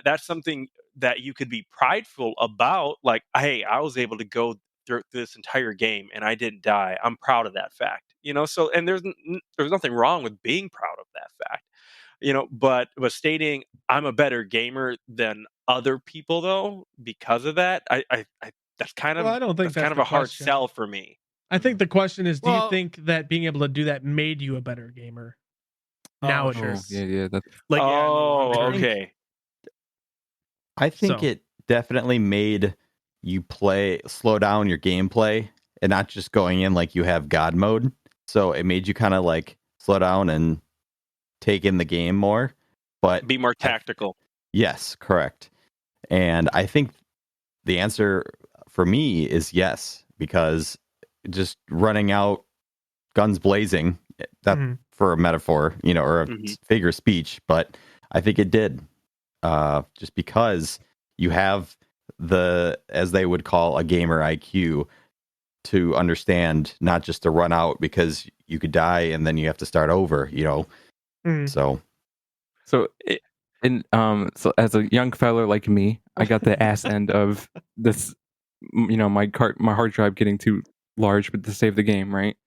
that's something that you could be prideful about. Like, hey, I was able to go through this entire game and I didn't die. I'm proud of that fact. So, and there's nothing wrong with being proud of that fact. But stating I'm a better gamer than other people though because of that, I that's kind of Well, I don't think that's kind that's of the a hard question. sell for me. I think the question is, do you Well- think that being able to do that made you a better gamer Oh, nowadays? sure. Yeah, that's Like, yeah, no, I'm sure. Okay. I think So- it definitely made you slow down your gameplay and not just going in like you have God mode. So it made you kind of like slow down and take in the game more. But Be more tactical. yes, correct. And I think the answer for me is yes, because just running out guns blazing, that for a metaphor, or a figure of speech, but I think it did. Just because you have as they would call a gamer IQ to understand not just to run out because you could die and then you have to start over, So So so as a young fella like me, I got the ass end of this. My hard drive getting too large, but to save the game, right?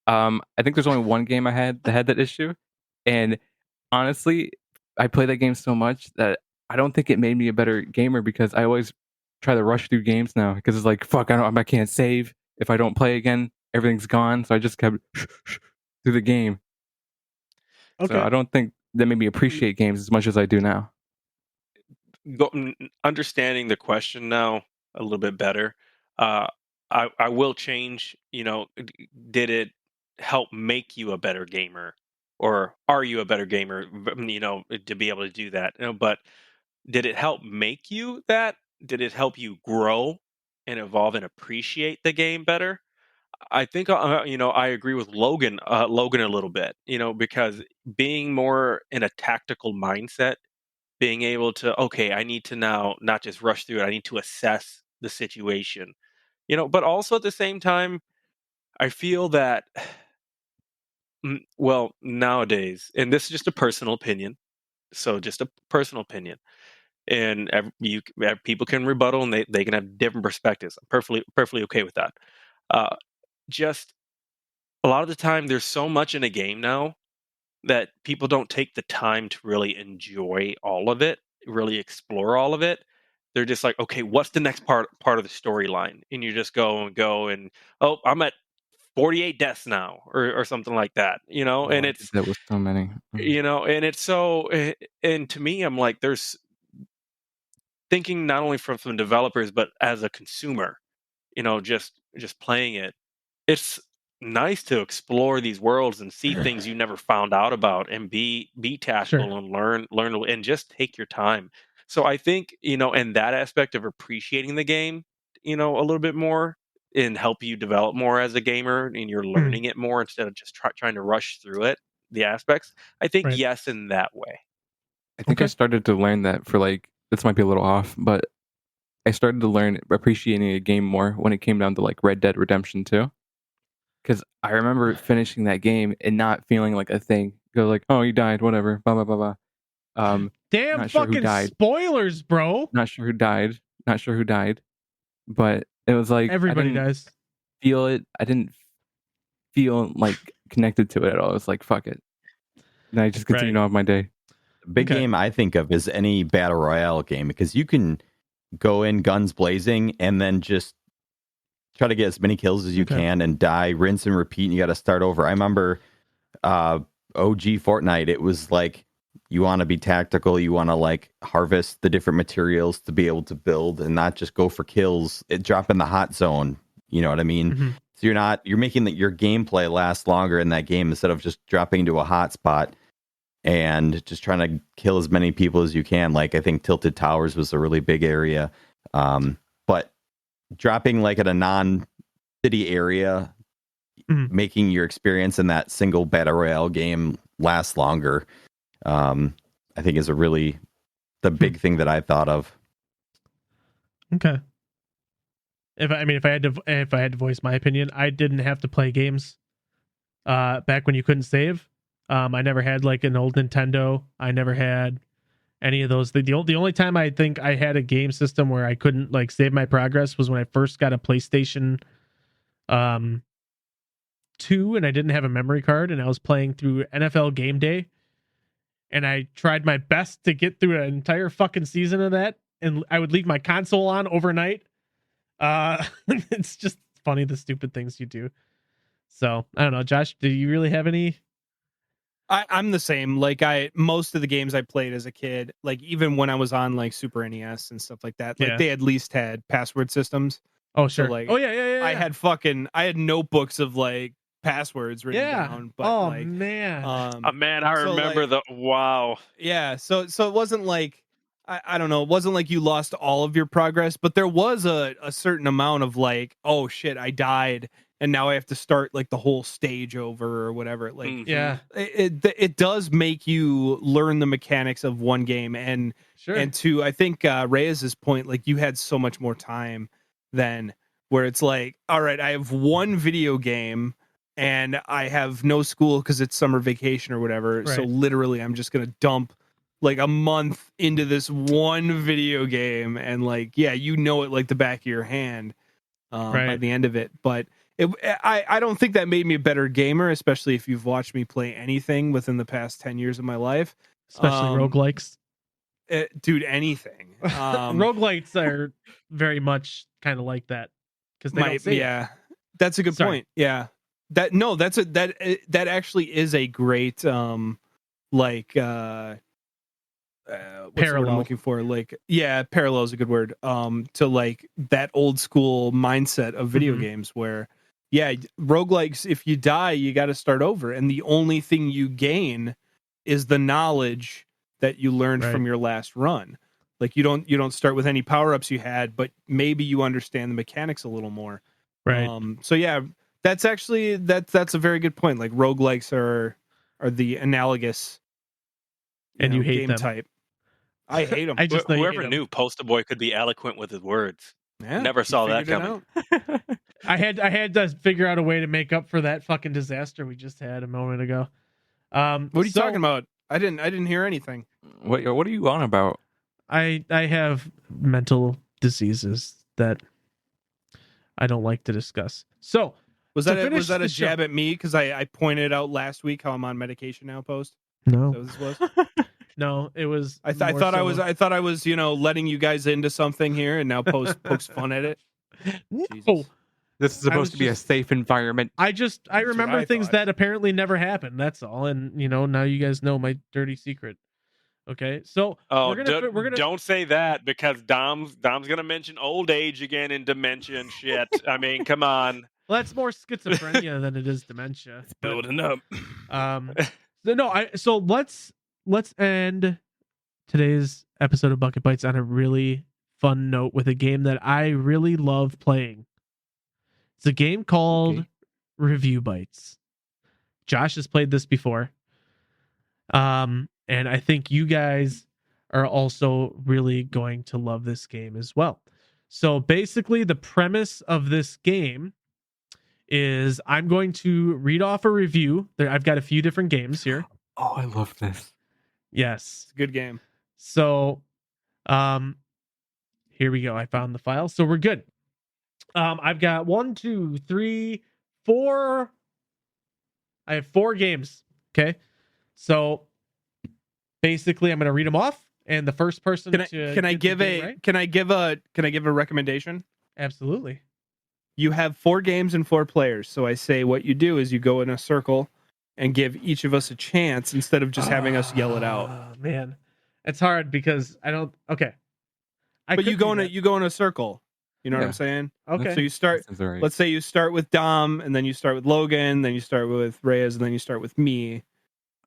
I think there's only one game I had that had that issue, and honestly, I play that game so much that I don't think it made me a better gamer because I always try to rush through games now because it's like fuck, I can't save if I don't play again. Everything's gone, so I just kept through the game. Okay. So I don't think that made me appreciate games as much as I do now. Understanding the question now a little bit better, I will change. Did it help make you a better gamer, or are you a better gamer? To be able to do that. But did it help make you that? Did it help you grow and evolve and appreciate the game better? I think I agree with Logan a little bit. Because being more in a tactical mindset, being able to, okay, I need to now not just rush through it, I need to assess the situation. But also at the same time, I feel that well, nowadays, and this is just a personal opinion, so just a personal opinion, and people can rebuttal and they can have different perspectives. I'm perfectly okay with that. Just a lot of the time there's so much in a game now that people don't take the time to really enjoy all of it, really explore all of it. They're just like, okay, what's the next part of the storyline? And you just go and oh, I'm at 48 deaths now, or something like that. And I did it's that with so many. and it's so, and to me, I'm like, there's thinking not only from developers but as a consumer, just playing it. It's nice to explore these worlds and see things you never found out about and be tactful and learn and just take your time. So I think, in that aspect of appreciating the game, a little bit more and help you develop more as a gamer and you're learning it more instead of just trying to rush through it, the aspects. I think Right. yes in that way. I think I started to learn that this might be a little off, but I started to learn appreciating a game more when it came down to like Red Dead Redemption 2. Because I remember finishing that game and not feeling like a thing. Go like, oh, you died, whatever, blah blah blah blah. Damn not sure who fucking died. spoilers, bro. Not sure who died. Not sure who died. But it was like Everybody I didn't dies. feel it. I didn't feel like connected to it at all. It was like fuck it. And I just continued on with my day. big game I think of is any battle royale game because you can go in guns blazing and then just try to get as many kills as you can and die, rinse and repeat, and you got to start over. I remember OG Fortnite, it was like you want to be tactical, you want to like harvest the different materials to be able to build and not just go for kills, drop in the hot zone, you know what I mean? So you're making your gameplay last longer in that game instead of just dropping into a hot spot and just trying to kill as many people as you can. Like I think Tilted Towers was a really big area. But dropping like at a city area, making your experience in that single battle royale game last longer, I think is the big thing that I thought of. Okay. If I had to voice my opinion, I didn't have to play games back when you couldn't save. I never had like an old Nintendo. I never had any of those. The only time I think I had a game system where I couldn't like save my progress was when I first got a PlayStation 2 and I didn't have a memory card, and I was playing through NFL Game Day, and I tried my best to get through an entire fucking season of that, and I would leave my console on overnight. It's just funny the stupid things you do. So I don't know, Josh, do you really have any? I'm the same. Like most of the games I played as a kid, like even when I was on like Super NES and stuff like that, like they at least had password systems. Oh sure. So, like, Oh yeah. I had notebooks of like passwords written down. But oh like, man. Man, I so, remember like, wow. Yeah. So it wasn't like I don't know. It wasn't like you lost all of your progress, but there was a certain amount of like, oh shit, I died, and now I have to start like the whole stage over or whatever. Like, Yeah. it does make you learn the mechanics of one game, and to I think Reyes's point, like you had so much more time then, where it's like, all right, I have one video game and I have no school because it's summer vacation or whatever. So Right. literally, I'm just gonna dump like a month into this one video game, and like, yeah, you know it like the back of your hand by Right. the end of it. But I don't think that made me a better gamer, especially if you've watched me play anything within the past 10 years of my life. Especially roguelikes. Dude, anything. Roguelites are very much kind of like that because they don't save. Yeah, that's a good point. Yeah, that actually is a great like what's the word I'm Parallel. looking for? Like, yeah, parallel is a good word. To like that old school mindset of video games where, yeah, roguelikes, if you die, you got to start over, and the only thing you gain is the knowledge that you learned from your last run. Like you don't start with any power-ups you had, but maybe you understand the mechanics a little more. Right. So yeah, that's actually that's a very good point. Like roguelikes are the analogous And you hate game them. type. I hate them. I just know you Whoever hate 'em. knew Poster Boy could be eloquent with his words. Yeah, Never he saw that figured it coming. out. I had to figure out a way to make up for that fucking disaster we just had a moment ago. What are you talking about? I didn't hear anything. What are you on about? I have mental diseases that I don't like to discuss. So Was to that finish a the show- jab at me because I pointed out last week how I'm on medication now? Post. No. Is that what this was? No, it was. I thought I was letting you guys into something here, and now Post pokes fun at it. No. This is supposed to be a safe environment. I what remember I things thought. that apparently never happened. That's all. And now you guys know my dirty secret. Okay, so Oh, we're gonna don't say that because Dom's gonna mention old age again and dementia and shit. I mean, come on. Well, that's more schizophrenia than it is dementia. It's building up. So let's end today's episode of Bucket Bites on a really fun note with a game that I really love playing. It's a game called Review Bytes. Josh has played this before. And I think you guys are also really going to love this game as well. So basically, the premise of this game is I'm going to read off a review. I've got a few different games here. Oh, I love this. Yes. It's a good game. So, here we go. I found the file. So we're good. I've got 1, 2, 3, 4. I have 4 games. Okay. So basically I'm going to read them off, and the first person Can I give a recommendation? Absolutely. You have 4 games and 4 players. So I say what you do is you go in a circle and give each of us a chance instead of just having us yell it out. Oh man, it's hard because I don't. Okay. But you go in a circle. You know what I'm saying? Okay. So you start. Sounds all right. Let's say you start with Dom, and then you start with Logan, then you start with Reyes, and then you start with me.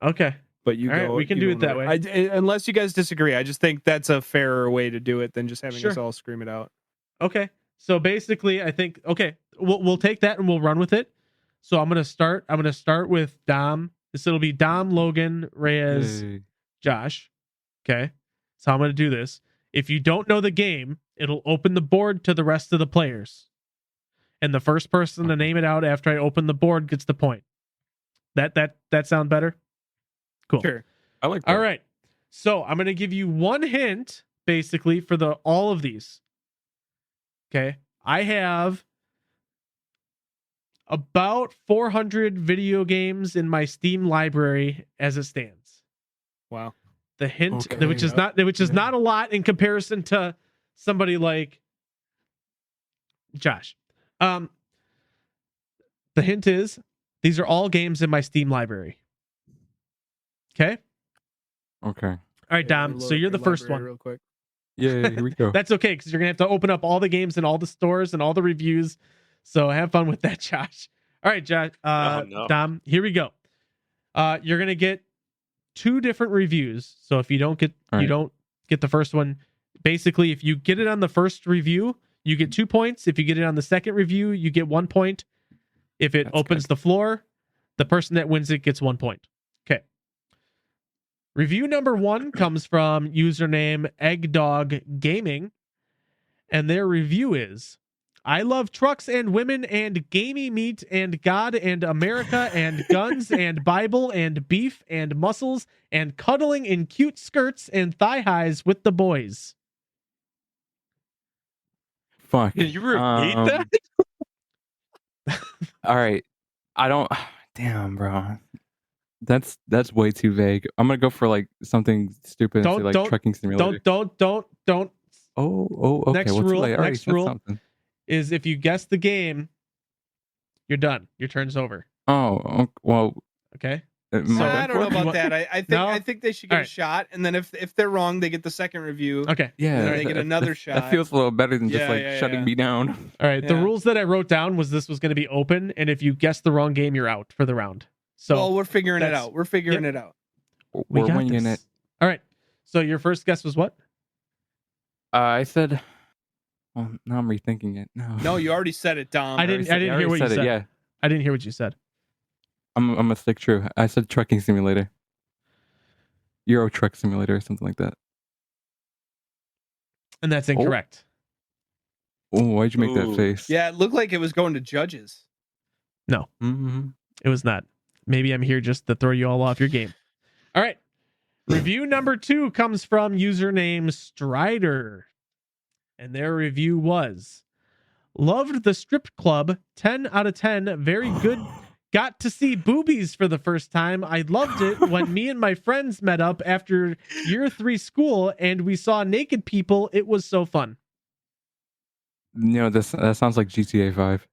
Okay. But you All right, go. we can you do go it that in way. unless you guys disagree, I just think that's a fairer way to do it than just having us all scream it out. Okay. So basically, I think we'll take that and we'll run with it. So I'm gonna start with Dom. It'll be Dom, Logan, Reyes, Yay. Josh. Okay. So I'm gonna do this. If you don't know the game, it'll open the board to the rest of the players. And the first person to name it out after I open the board gets the point. That sound better? Cool. Sure. I like that. All right. So I'm gonna give you one hint basically for all of these. Okay. I have about 400 video games in my Steam library as it stands. Wow. The hint, Okay, which is yeah. not a lot in comparison to somebody like Josh. The hint is these are all games in my Steam library. Okay. Okay. All right, Dom. So you're the first one. Real quick. Yeah, here we go. That's okay because you're gonna have to open up all the games and all the stores and all the reviews. So have fun with that, Josh. All right, Josh. no. Dom, here we go. You're gonna get 2 different reviews. So if you don't get the first one, basically if you get it on the first review, you get 2 points. If you get it on the second review, you get 1 point. If it opens the floor, the person that wins it gets 1 point. Okay. Review number 1 comes from username Eggdog Gaming, and their review is: I love trucks and women and gamey meat and God and America and guns and Bible and beef and muscles and cuddling in cute skirts and thigh highs with the boys. Fuck. Can you repeat that? All right. I don't. Damn, bro. That's way too vague. I'm gonna go for like something stupid and say like trucking simulator. Don't. Oh. Okay. Next well, too rule. late. All right, Next that's rule something. is if you guess the game, you're done. Your turn's over. Oh. Well. Okay. I don't know about that. I think they should get All a right. shot, and then if they're wrong, they get the second review. Okay. Yeah. And then they get another shot. That feels a little better than just Yeah, like yeah, shutting yeah. me down. All right. The Yeah. rules that I wrote down was this was going to be open, and if you guess the wrong game, you're out for the round. So well, we're figuring it that's- out. We're figuring it out. we We're got winging this. it. All right. So your first guess was what? I said. Well, now I'm rethinking it. No, you already said it, Dom. I didn't hear what you said. Yeah. I didn't hear what you said. I'm gonna stick true. I said trucking simulator. Euro truck simulator or something like that. And that's incorrect. Oh, why'd you make that Ooh. face? Yeah, it looked like it was going to judges. No, Mm-hmm. it was not. Maybe I'm here just to throw you all off your game. All right. Review number 2 comes from username Strider. And their review was: loved the strip club, 10 out of 10, very good. Got to see boobies for the first time. I loved it when me and my friends met up after year 3 school and we saw naked people. It was so fun. You know, that sounds like GTA 5.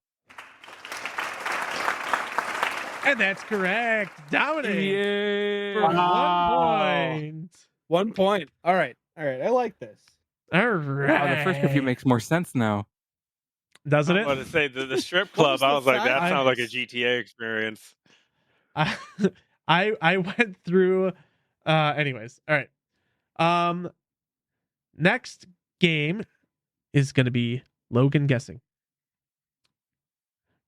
And that's correct. Dominating Yay! for 1 point. 1 point. All right. I like this. All right. Wow, the first review makes more sense now. Doesn't I it? was about to say the strip club. I was like, that sounds like a GTA experience. I went through anyways. All right. Next game is going to be Logan guessing.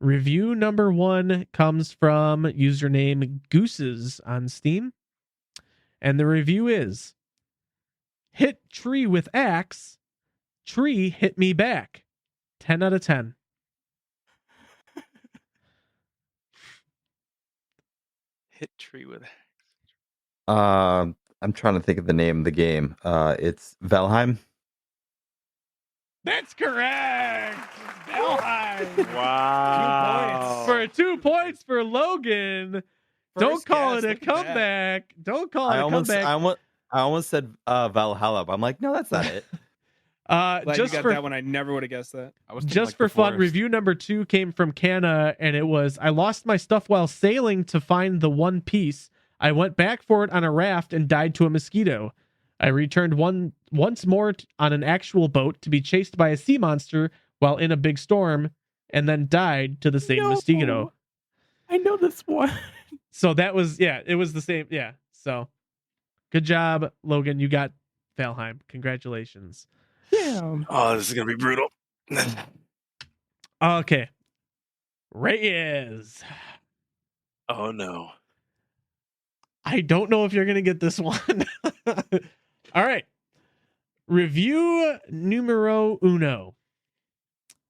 Review number 1 comes from username Gooses on Steam. And the review is: hit tree with axe, tree hit me back. 10 out of 10. Hit tree with. I'm trying to think of the name of the game. It's Valheim. That's correct. Valheim. Wow. 2 points. For 2 points for Logan. Don't First call guess, it a look at that. comeback. Don't call it I a almost comeback. said Valhalla. But I'm like, no, that's not it. Glad Just you got for that one. I never would have guessed that. just for fun, review number 2 came from Canna, and it was: I lost my stuff while sailing to find the one piece. I went back for it on a raft and died to a mosquito. I returned once more on an actual boat to be chased by a sea monster while in a big storm, and then died to the same mosquito. I know this one. So that was, it was the same. Yeah. So good job, Logan. You got Valheim. Congratulations. Damn. Oh, this is gonna be brutal. Okay. Reyes. Oh no. I don't know if you're going to get this one. All right. Review numero uno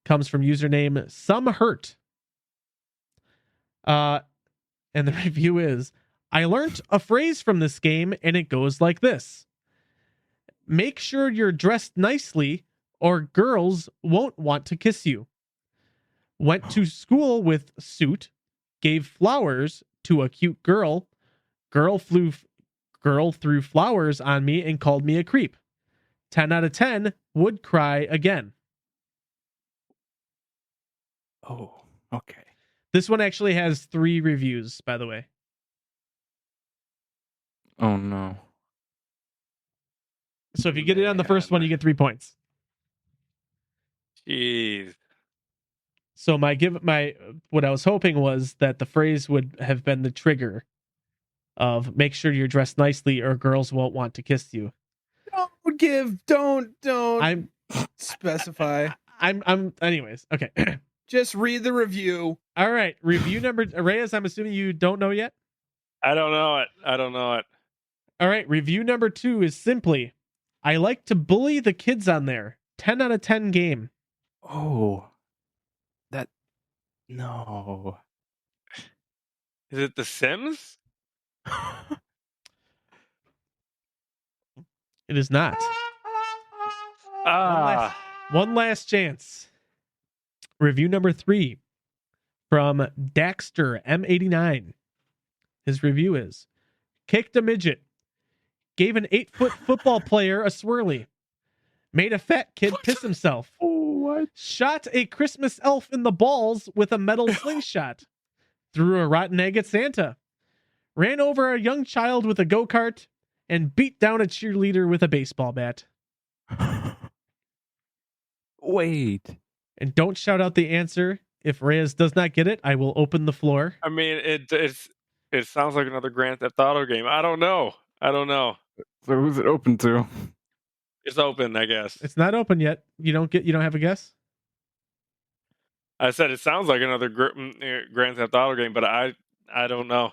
comes from username Some Hurt. And the review is, I learned a phrase from this game and it goes like this. Make sure you're dressed nicely or girls won't want to kiss you. Went to school with suit, gave flowers to a cute girl. Girl threw flowers on me and called me a creep. 10 out of 10 would cry again. Oh, okay. This one actually has 3 reviews, by the way. Oh no. So if you get it on the first one, you get 3 points. Jeez. So what I was hoping was that the phrase would have been the trigger of make sure you're dressed nicely or girls won't want to kiss you. Don't specify. I'm anyways. Okay. Just read the review. All right. Review number Reyes, I'm assuming you don't know yet. I don't know it. All right. Review number 2 is simply, I like to bully the kids on there. 10 out of 10 game. Oh. No. Is it The Sims? It is not. One last chance. Review number 3 from Daxter M89. His review is, kicked a midget, gave an 8-foot football player a swirly, made a fat kid piss himself. What? Shot a Christmas elf in the balls with a metal slingshot. Threw a rotten egg at Santa. Ran over a young child with a go-kart and beat down a cheerleader with a baseball bat. Wait. And don't shout out the answer. If Reyes does not get it, I will open the floor. I mean, it sounds like another Grand Theft Auto game. I don't know. So who's it open to? It's open, I guess. It's not open yet. You don't have a guess? I said it sounds like another Grand Theft Auto game, but I don't know.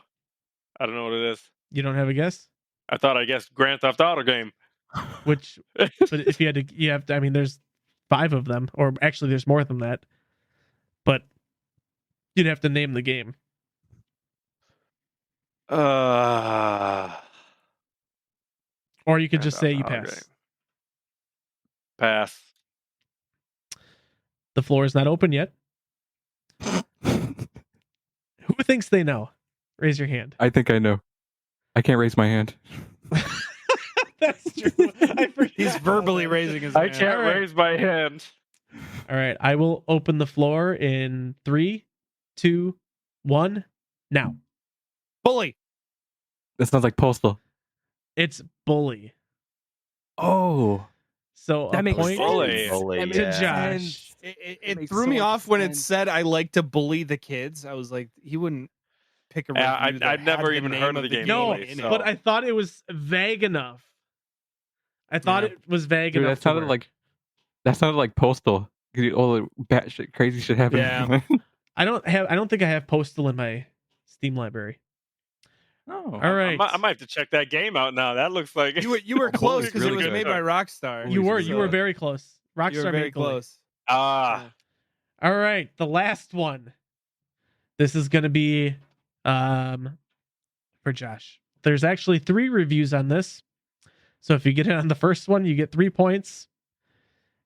I don't know what it is. You don't have a guess? I guessed Grand Theft Auto game. Which, but if you have to, I mean, there's 5 of them, or actually there's more than that. But you'd have to name the game. Or you could just say you pass. Game. Pass. The floor is not open yet. Who thinks they know? Raise your hand. I think I know. I can't raise my hand. That's true. He's verbally raising his hand. I can't raise my hand. All right. I will open the floor in 3, 2, 1. Now. Bully. That sounds like Postal. It's bully. Oh. So that a makes point sense. to Josh. It threw me off when it said I like to bully the kids. I was like, he wouldn't pick a review that I've never had even name heard of the game. No, Bully, so. but I thought it was vague enough. It was vague Dude, enough. That sounded like Postal. All the batshit crazy shit happening. Yeah. I don't think I have Postal in my Steam library. Oh, all right. I might have to check that game out now. That looks like you were close because really it was good. made by Rockstar. You were very close. Rockstar you were very made Bully. close. Ah. All right, the last one. This is going to be for Josh. There's actually 3 reviews on this. So if you get it on the first one, you get 3 points.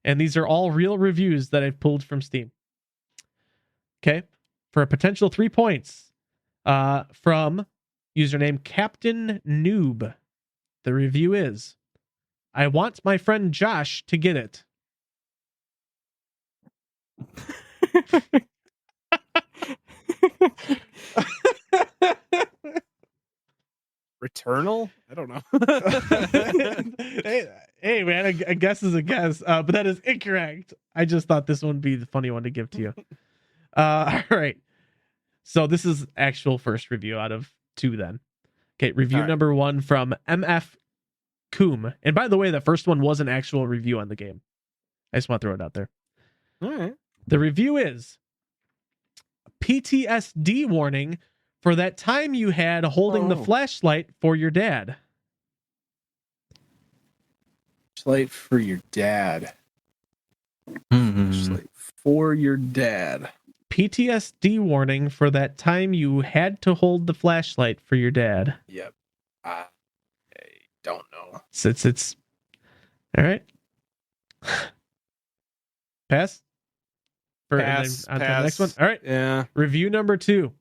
And these are all real reviews that I've pulled from Steam. Okay? For a potential 3 points from username Captain Noob. The review is, I want my friend Josh to get it. Returnal? I don't know. hey man, a guess is a guess, but that is incorrect. I just thought this one would be the funny one to give to you. All right. So this is actual first review out of 2 then. Okay, review number 1 from MF Coom. And by the way, the first one was an actual review on the game. I just want to throw it out there. All right. The review is PTSD warning for that time you had holding the flashlight for your dad. Flashlight for your dad. Flashlight for your dad. PTSD warning for that time you had to hold the flashlight for your dad. Yep. I don't know. It's all right. Pass. Pass. And then on to the next one. All right. Yeah. Review number 2.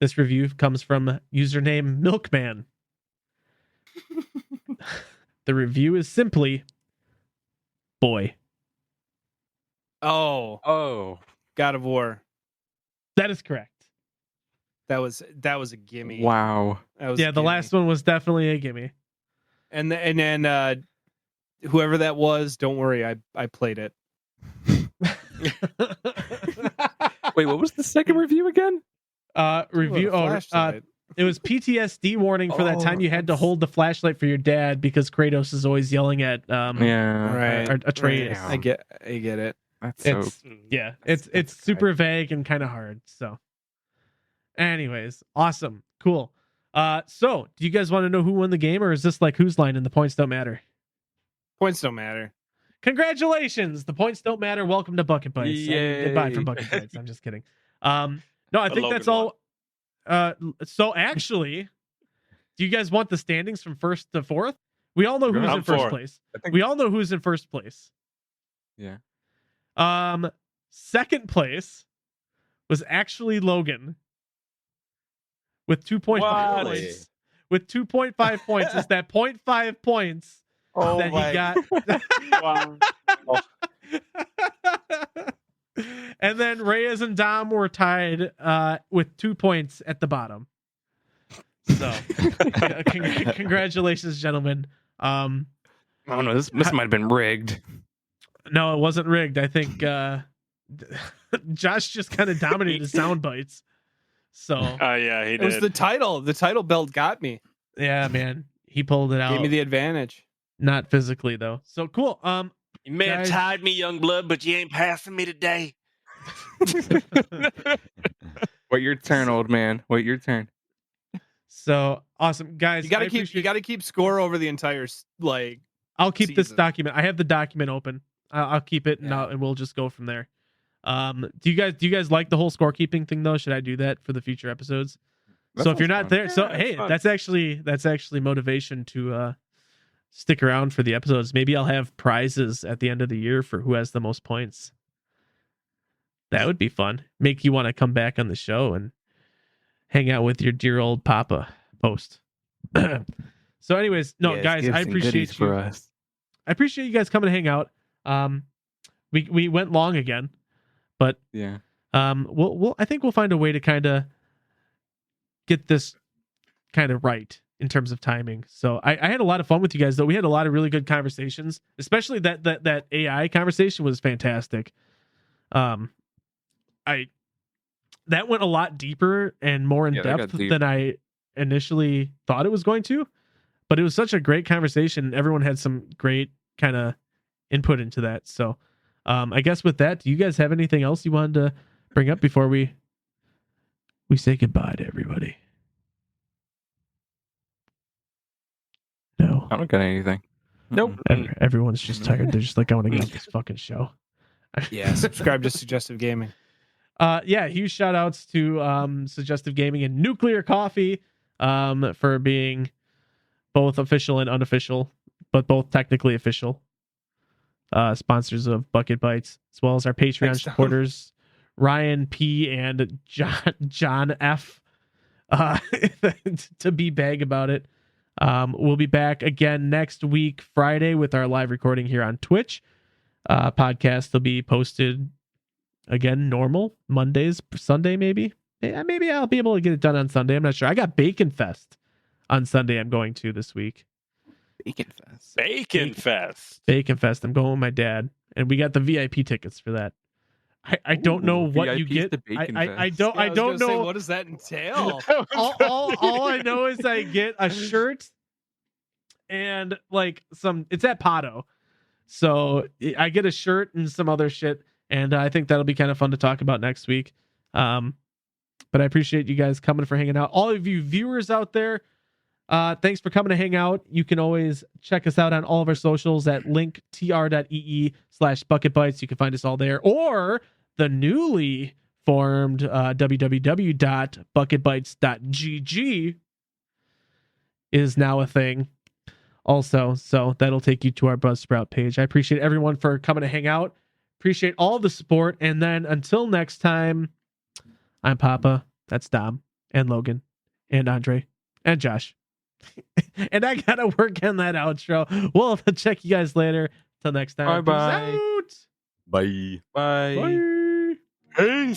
This review comes from username Milkman. The review is simply, boy. Oh. God of War. That is correct. That was a gimme. Wow. That was Yeah, the last one was definitely a gimme. And then whoever that was, don't worry, I played it. Wait, what was the second review again? It was PTSD warning for that time you had to hold the flashlight for your dad because Kratos is always yelling at Atreus. I get it. It's super vague and kind of hard. So, anyways, awesome, cool. So do you guys want to know who won the game, or is this like whose line and the points don't matter? Points don't matter. Congratulations, the points don't matter. Welcome to Bucket Bites. Yay. Goodbye from Bucket Bites. I'm just kidding. No, I think that's all. So actually, do you guys want the standings from first to fourth? We all know who's in first place. We all know who's in first place. Yeah. Second place was actually Logan with 2.5 points. With 2.5 points, it's that 0.5 points that he got. And then Reyes and Dom were tied with 2 points at the bottom. So, congratulations, gentlemen. I don't know. This might have been rigged. No, it wasn't rigged. I think Josh just kind of dominated Sound Bites. So, yeah, he did. It was the title. The title belt got me. Yeah, man, he pulled it out. Gave me the advantage. Not physically though. So cool. You may have tied me, young blood, but you ain't passing me today. Wait your turn, old man. Wait your turn. So awesome, guys. You gotta keep score over the entire I'll keep this document. I have the document open. I'll keep it and we'll just go from there. Do you guys like the whole scorekeeping thing though? Should I do that for the future episodes? So if you're not there, that's actually motivation to stick around for the episodes. Maybe I'll have prizes at the end of the year for who has the most points. That would be fun. Make you want to come back on the show and hang out with your dear old papa post. So anyways, guys, I appreciate you. I appreciate you guys coming to hang out. We went long again, but yeah. I think we'll find a way to kind of get this kind of right in terms of timing. So I had a lot of fun with you guys though. We had a lot of really good conversations, especially that AI conversation was fantastic. That went a lot deeper and more in depth than I initially thought it was going to, but it was such a great conversation. Everyone had some great kind of input into that. So I guess with that, do you guys have anything else you wanted to bring up before we say goodbye to everybody? No. I don't got anything. Nope. Everyone's just tired. They're just like, I want to get off this fucking show. Yeah, subscribe to Suggestive Gaming. Huge shout outs to Suggestive Gaming and Nuclear Coffee for being both official and unofficial, but both technically official sponsors of Bucket Bites, as well as our Patreon supporters, Ryan P and John F. To be bag about it. We'll be back again next week, Friday, with our live recording here on Twitch. Podcast will be posted again normal Mondays, Sunday maybe. Maybe I'll be able to get it done on Sunday. I'm not sure. I got Bacon Fest on Sunday. I'm going to this week. Bacon Fest. I'm going with my dad, and we got the VIP tickets for that. I don't know what VIP's you get. the Bacon I Fest. don't know. Say, what does that entail? all I know is I get a shirt and like it's at Pato. So I get a shirt and some other shit. And I think that'll be kind of fun to talk about next week. But I appreciate you guys coming for hanging out. All of you viewers out there, thanks for coming to hang out. You can always check us out on all of our socials at linktr.ee/bucketbytes. You can find us all there, or the newly formed www.bucketbytes.gg is now a thing also. So that'll take you to our Buzzsprout page. I appreciate everyone for coming to hang out. Appreciate all the support. And then until next time, I'm Papa. That's Dom and Logan and Andre and Josh. And I got to work on that outro. We'll check you guys later. Till next time. Bye-bye. Peace out. Bye. Bye. Bye. Hey.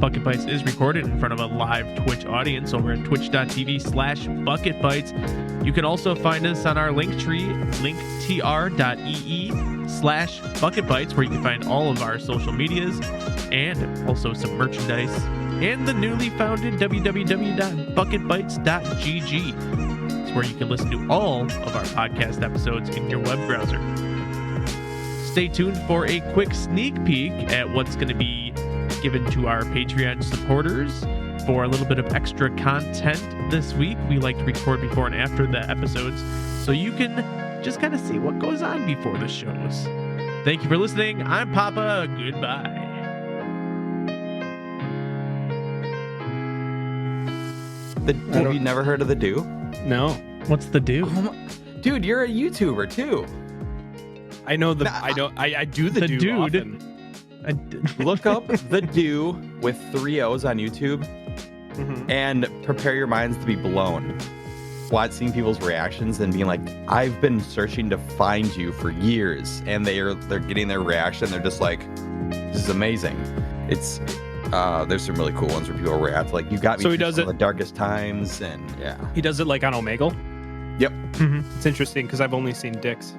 Bucket Bites is recorded in front of a live Twitch audience over at twitch.tv/bucketbytes. You can also find us on our link tree, linktr.ee/bucketbytes, where you can find all of our social medias and also some merchandise, and the newly founded www.bucketbytes.gg. It's where you can listen to all of our podcast episodes in your web browser. Stay tuned for a quick sneak peek at what's going to be given to our Patreon supporters for a little bit of extra content this week. We like to record before and after the episodes, so you can just kind of see what goes on before the shows. Thank you for listening. I'm Papa. Goodbye. Have you never heard of the Do? No. What's the Do? Dude, you're a YouTuber too. I know the. I do the Do dude. often. Look up the Do with 3 O's on YouTube, and prepare your minds to be blown. Seeing people's reactions and being like, I've been searching to find you for years, and they're getting their reaction. They're just like, this is amazing. It's there's some really cool ones where people react like, you got me So he through does some of it- the darkest times, and yeah. He does it like on Omegle. Yep. It's interesting because I've only seen dicks.